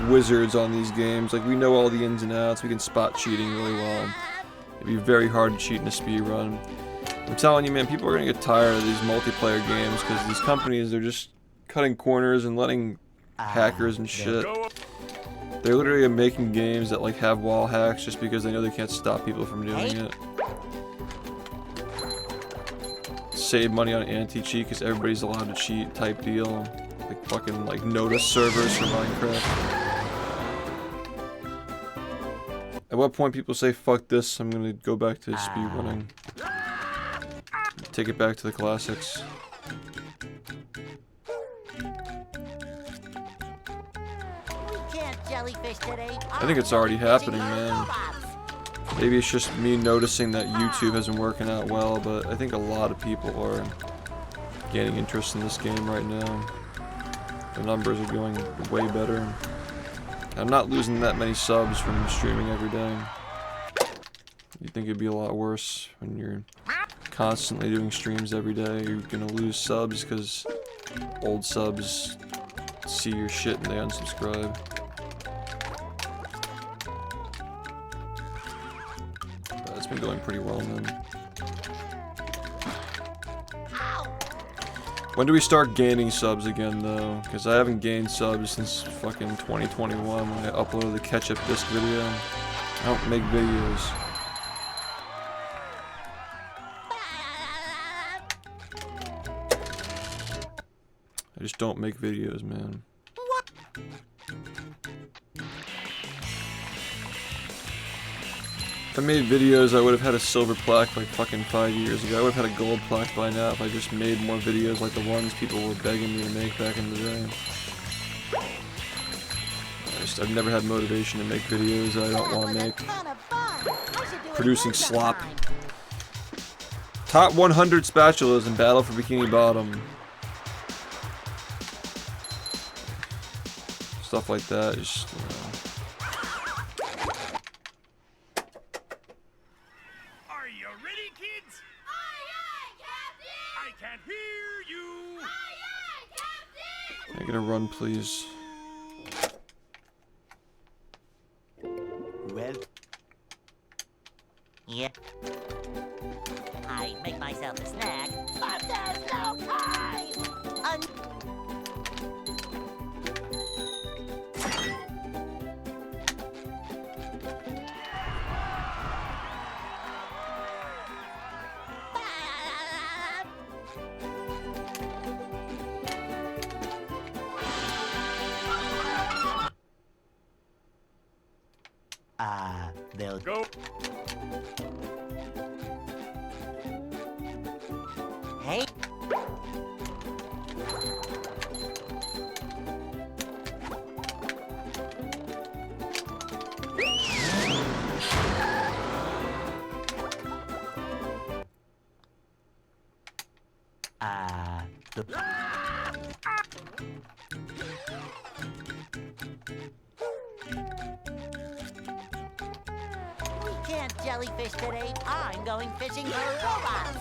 wizards on these games. Like we know all the ins and outs. We can spot cheating really well. It'd be very hard to cheat in a speedrun. I'm telling you, man, people are gonna get tired of these multiplayer games because these companies are just cutting corners and letting hackers and shit. They're literally making games that like have wall hacks just because they know they can't stop people from doing it. Save money on anti-cheat because everybody's allowed to cheat type deal. Like fucking like Notice servers for Minecraft. what point people say fuck this, I'm gonna go back to speedrunning. Take it back to the classics. I think it's already happening, man. Maybe it's just me noticing that YouTube hasn't working out well, but I think a lot of people are gaining interest in this game right now. The numbers are going way better. I'm not losing that many subs from streaming every day. You'd think it'd be a lot worse when you're constantly doing streams every day. You're gonna lose subs because old subs see your shit and they unsubscribe. But it's been going pretty well then. When do we start gaining subs again though? Because I haven't gained subs since fucking 2021 when I uploaded the ketchup disc video. I don't make videos. I just don't make videos, man. If I made videos, I would have had a silver plaque like fucking 5 years ago. I would have had a gold plaque by now if I just made more videos like the ones people were begging me to make back in the day. I've never had motivation to make videos that I don't want to make. Producing slop. Top 100 spatulas in Battle for Bikini Bottom. Stuff like that, just, you know. Are you ready, kids? Aye, aye, Captain! I can't hear you. Aye, aye, Captain! Can I get a run, please? Well, Yep. I make myself a snack, but there's no time! they'll Go. Hey. We can't jellyfish today. I'm going fishing for robots.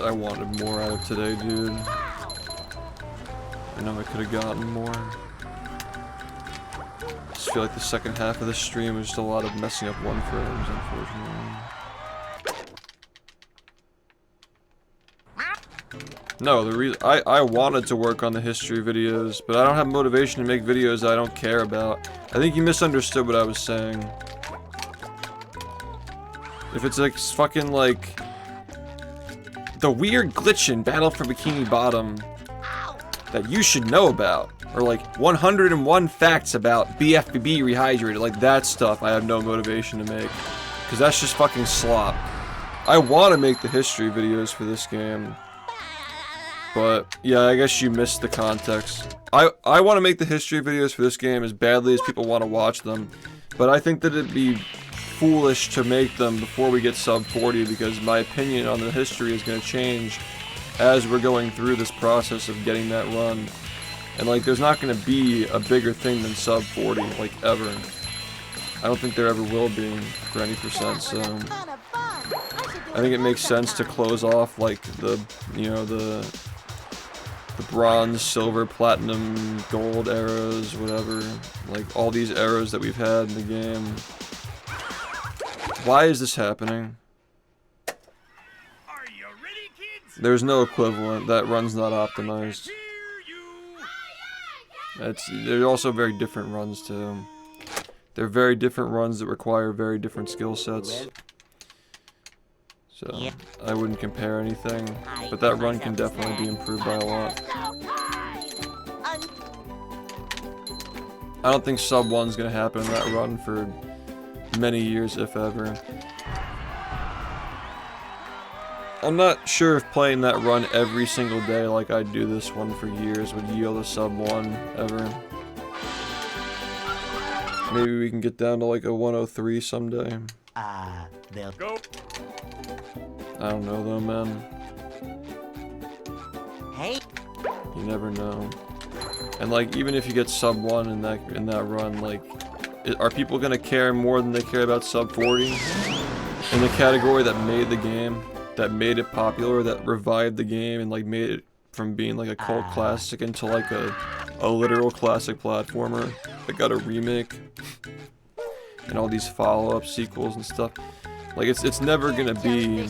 I wanted more out of today, dude. I know I could have gotten more. I just feel like the second half of the stream was just a lot of messing up one frames, unfortunately. No, the reason I wanted to work on the history videos, but I don't have motivation to make videos that I don't care about. I think you misunderstood what I was saying. If it's like fucking like the weird glitch in Battle for Bikini Bottom that you should know about, or like 101 facts about bfbb rehydrated, like that stuff I have no motivation to make, because that's just fucking slop. I want to make the history videos for this game, but yeah, I guess you missed the context. I want to make the history videos for this game as badly as people want to watch them, but I think that it'd be foolish to make them before we get sub 40, because my opinion on the history is going to change as we're going through this process of getting that run. And like, there's not going to be a bigger thing than sub 40, like, ever. I don't think there ever will be for any percent, so I think it makes sense to close off like the, you know, the bronze, silver, platinum, gold eras, whatever, like all these eras that we've had in the game. Why is this happening? Are you ready, kids? There's no equivalent. That run's not optimized. Hear you. They're also very different runs too. They're very different runs that require very different skill sets. So I wouldn't compare anything, but that run can definitely be improved by a lot. I don't think sub 1's gonna happen in that run for many years, if ever. I'm not sure if playing that run every single day like I do this one for years would yield a sub 1 ever. Maybe we can get down to like a 103 someday. They'll Go. I don't know though, man. Hey, You never know. And like, even if you get sub 1 in that run, like, are people gonna care more than they care about sub 40? In the category that made the game, that made it popular, that revived the game and like made it from being like a cult classic into like a literal classic platformer that got a remake and all these follow-up sequels and stuff. Like, it's never gonna be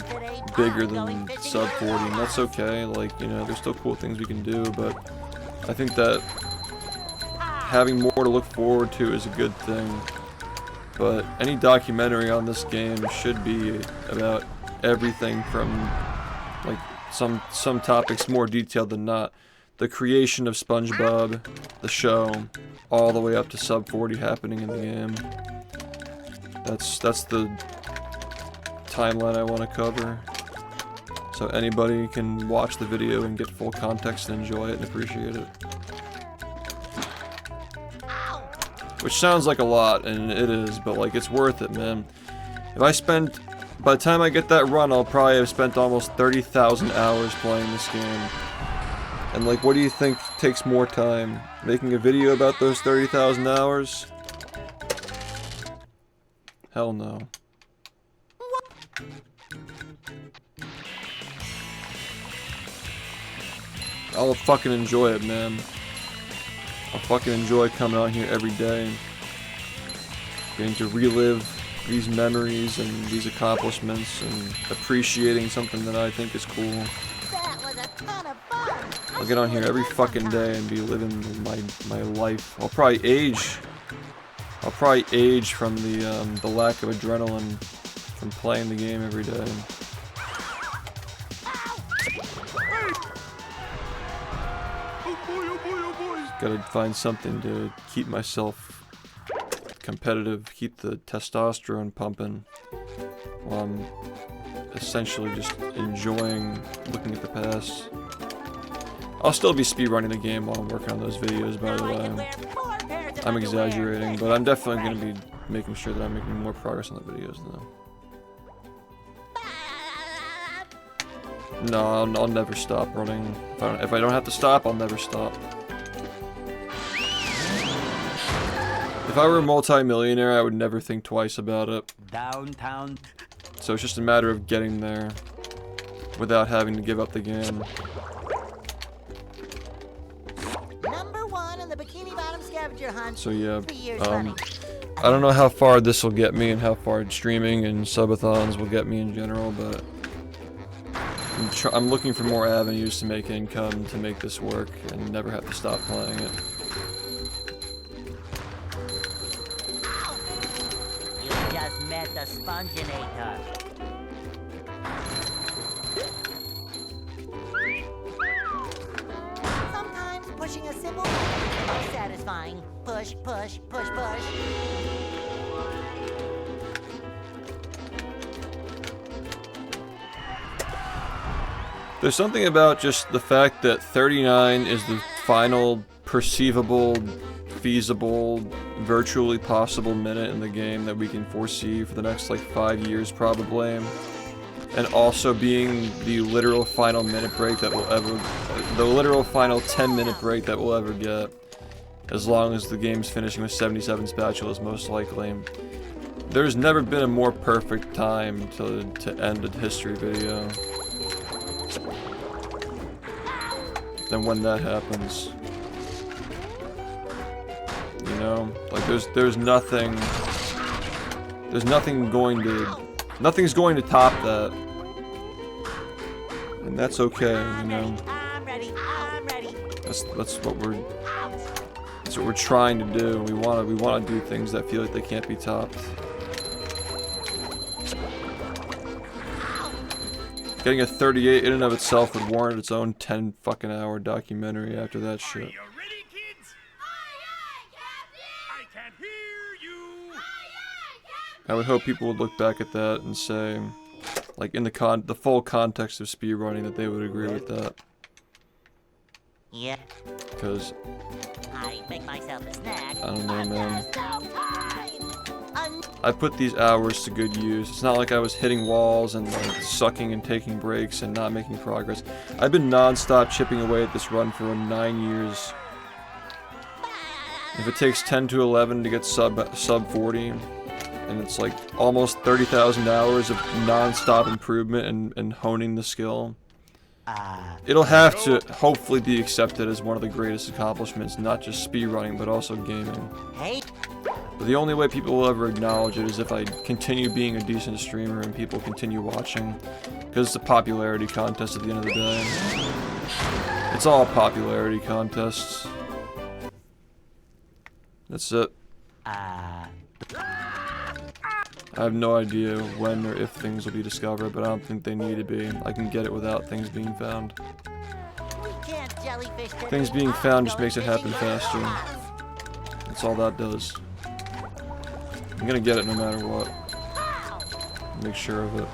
bigger than sub 40, and that's okay. Like, you know, there's still cool things we can do, but I think that having more to look forward to is a good thing. But any documentary on this game should be about everything from, like, some topics more detailed than not. The creation of SpongeBob, the show, all the way up to sub 40 happening in the game. That's the timeline I want to cover. So anybody can watch the video and get full context and enjoy it and appreciate it. Which sounds like a lot, and it is, but like, it's worth it, man. If I spend, by the time I get that run, I'll probably have spent almost 30,000 hours playing this game. And like, what do you think takes more time? Making a video about those 30,000 hours? Hell no. I'll fucking enjoy it, man. I'll fucking enjoy coming out here every day. Getting to relive these memories and these accomplishments and appreciating something that I think is cool. that was a ton of fun. I'll get on here every fucking day and be living my life. I'll probably age from the lack of adrenaline from playing the game every day. Oh boy, oh boy, oh boy. Gotta find something to keep myself competitive, keep the testosterone pumping, while I'm essentially just enjoying looking at the past. I'll still be speedrunning the game while I'm working on those videos, by the way. I'm exaggerating, but I'm definitely going to be making sure that I'm making more progress on the videos, though. No, I'll never stop running. If I don't have to stop, I'll never stop. If I were a multi-millionaire, I would never think twice about it. downtown. So it's just a matter of getting there without having to give up the game. Number 1 in the Bikini Bottom scavenger hunt. So yeah, 3 years running. I don't know how far this will get me and how far streaming and subathons will get me in general, but I'm looking for more avenues to make income to make this work and never have to stop playing it. You just met the Sponginator. Sometimes pushing a simple button is satisfying. Push, push, push, push. There's something about just the fact that 39 is the final perceivable, feasible, virtually possible minute in the game that we can foresee for the next like 5 years probably, and also being the literal final minute break that we'll ever, the literal final 10-minute break that we'll ever get, as long as the game's finishing with 77 spatulas most likely. There's never been a more perfect time to end a history video than when that happens. You know, like there's nothing nothing's going to top that, and that's okay. You know, I'm ready. I'm ready. that's what we're trying to do. We want to do things that feel like they can't be topped. Getting a 38 in and of itself would warrant its own 10 fucking hour documentary after that shit. You ready, kids? can't hear you. I would hope people would look back at that and say, like in the full context of speedrunning, that they would agree with that. Yeah. Because I make myself a snack. I don't know, man. There's no time. I put these hours to good use. It's not like I was hitting walls and like sucking and taking breaks and not making progress. I've been non-stop chipping away at this run for 9 years. If it takes 10 to 11 to get sub 40, and it's like almost 30,000 hours of non-stop improvement and honing the skill, it'll have to hopefully be accepted as one of the greatest accomplishments, not just speedrunning, but also gaming. Hey. But the only way people will ever acknowledge it is if I continue being a decent streamer and people continue watching. Because it's a popularity contest at the end of the day. It's all popularity contests. That's it. I have no idea when or if things will be discovered, but I don't think they need to be. I can get it without things being found. Things being found just makes it happen faster. That's all that does. I'm gonna get it no matter what. Make sure of it.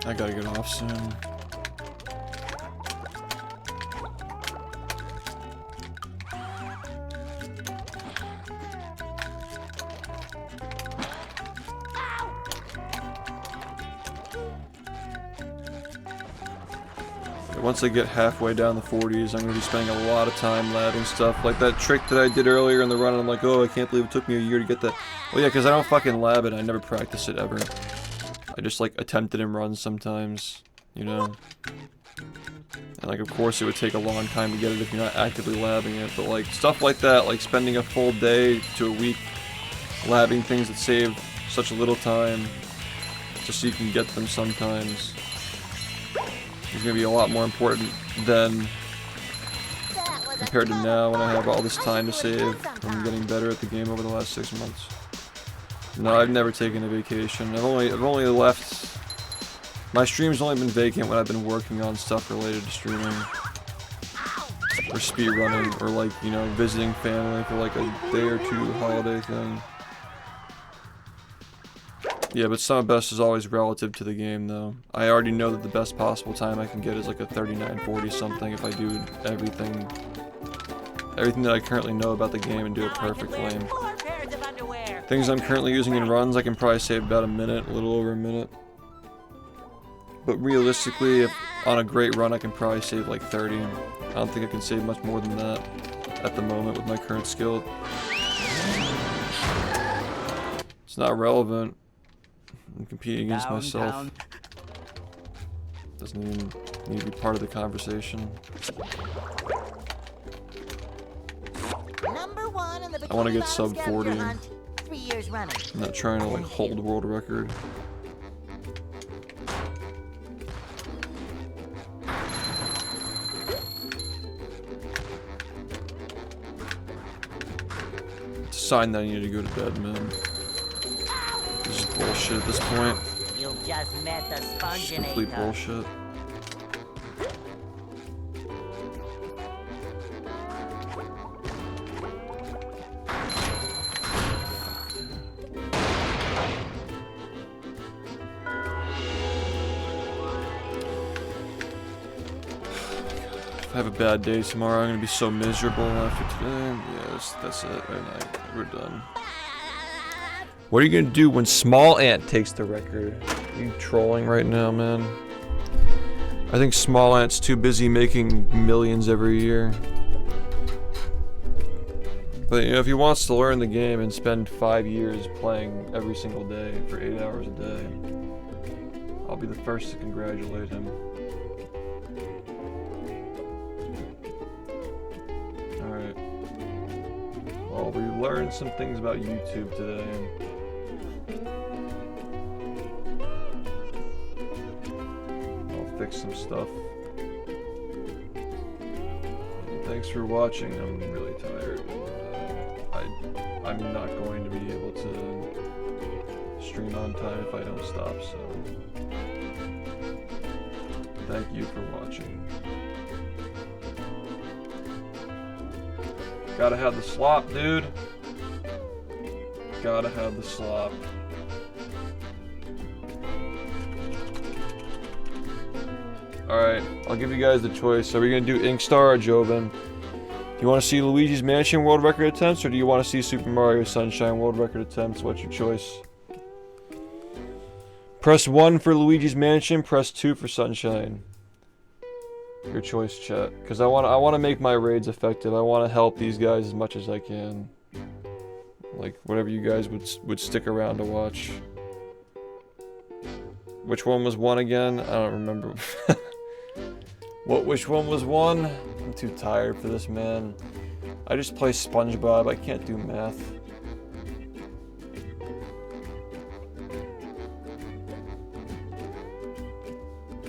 I gotta get off soon. Once I get halfway down the 40s, I'm going to be spending a lot of time labbing stuff. Like that trick that I did earlier in the run, I'm like, oh, I can't believe it took me a year to get that. Well, yeah, because I don't fucking lab it. I never practice it ever. I just, like, attempt it in runs sometimes, you know? And, like, of course, it would take a long time to get it if you're not actively labbing it. But, like, stuff like that, like spending a full day to a week labbing things that save such little time just so you can get them sometimes, is going to be a lot more important than compared to now when I have all this time to save from getting better at the game over the last 6 months. No, I've never taken a vacation. I've only left. My stream's only been vacant when I've been working on stuff related to streaming or speedrunning or, like, you know, visiting family for like a day or two holiday thing. Yeah, but summer best is always relative to the game, though. I already know that the best possible time I can get is like a 39-40 something if I do everything that I currently know about the game and do it perfectly. Things I'm currently using in runs, I can probably save about a minute, a little over a minute. But realistically, if on a great run, I can probably save like 30. I don't think I can save much more than that at the moment with my current skill. It's not relevant. I'm competing against myself. Doesn't even need to be part of the conversation. I want to get sub 40. I'm not trying to like hold world record. It's a sign that I need to go to bed, man. This is bullshit at this point. You just met the It's complete bullshit. If I have a bad day tomorrow, I'm gonna be so miserable after today. Yeah, that's it. Right now, we're done. What are you gonna do when Small Ant takes the record? Are you trolling right now, man? I think Small Ant's too busy making millions every year. But you know, if he wants to learn the game and spend 5 years playing every single day for 8 hours a day, I'll be the first to congratulate him. Alright. Well, we learned some things about YouTube today. I'll fix some stuff. Thank thanks for watching. I'm really tired. I'm not going to be able to stream on time if I don't stop, so thank you for watching. Gotta have the slop, dude. Gotta have the slop. Alright, I'll give you guys the choice. Are we gonna do Inkstar or Joven? Do you want to see Luigi's Mansion world record attempts, or do you want to see Super Mario Sunshine world record attempts? What's your choice? Press 1 for Luigi's Mansion, press 2 for Sunshine. Your choice, chat. Because I want to make my raids effective. I want to help these guys as much as I can. Like, whatever you guys would stick around to watch. Which one was 1 again? I don't remember. Which one was 1? I'm too tired for this, man. I just play SpongeBob. I can't do math.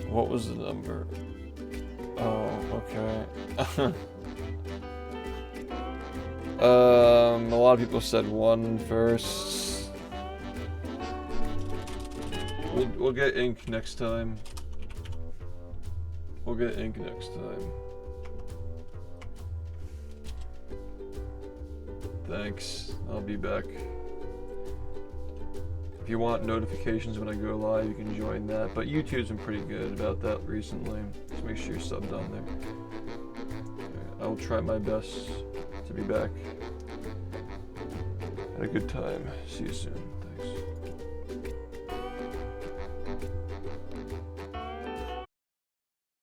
What was the number? Oh, okay. A lot of people said 1 first. We'll get ink next time. We'll get ink next time. Thanks. I'll be back. If you want notifications when I go live, you can join that. But YouTube's been pretty good about that recently. Just make sure you're subbed on there. I will try my best to be back. Had a good time. See you soon. Thanks.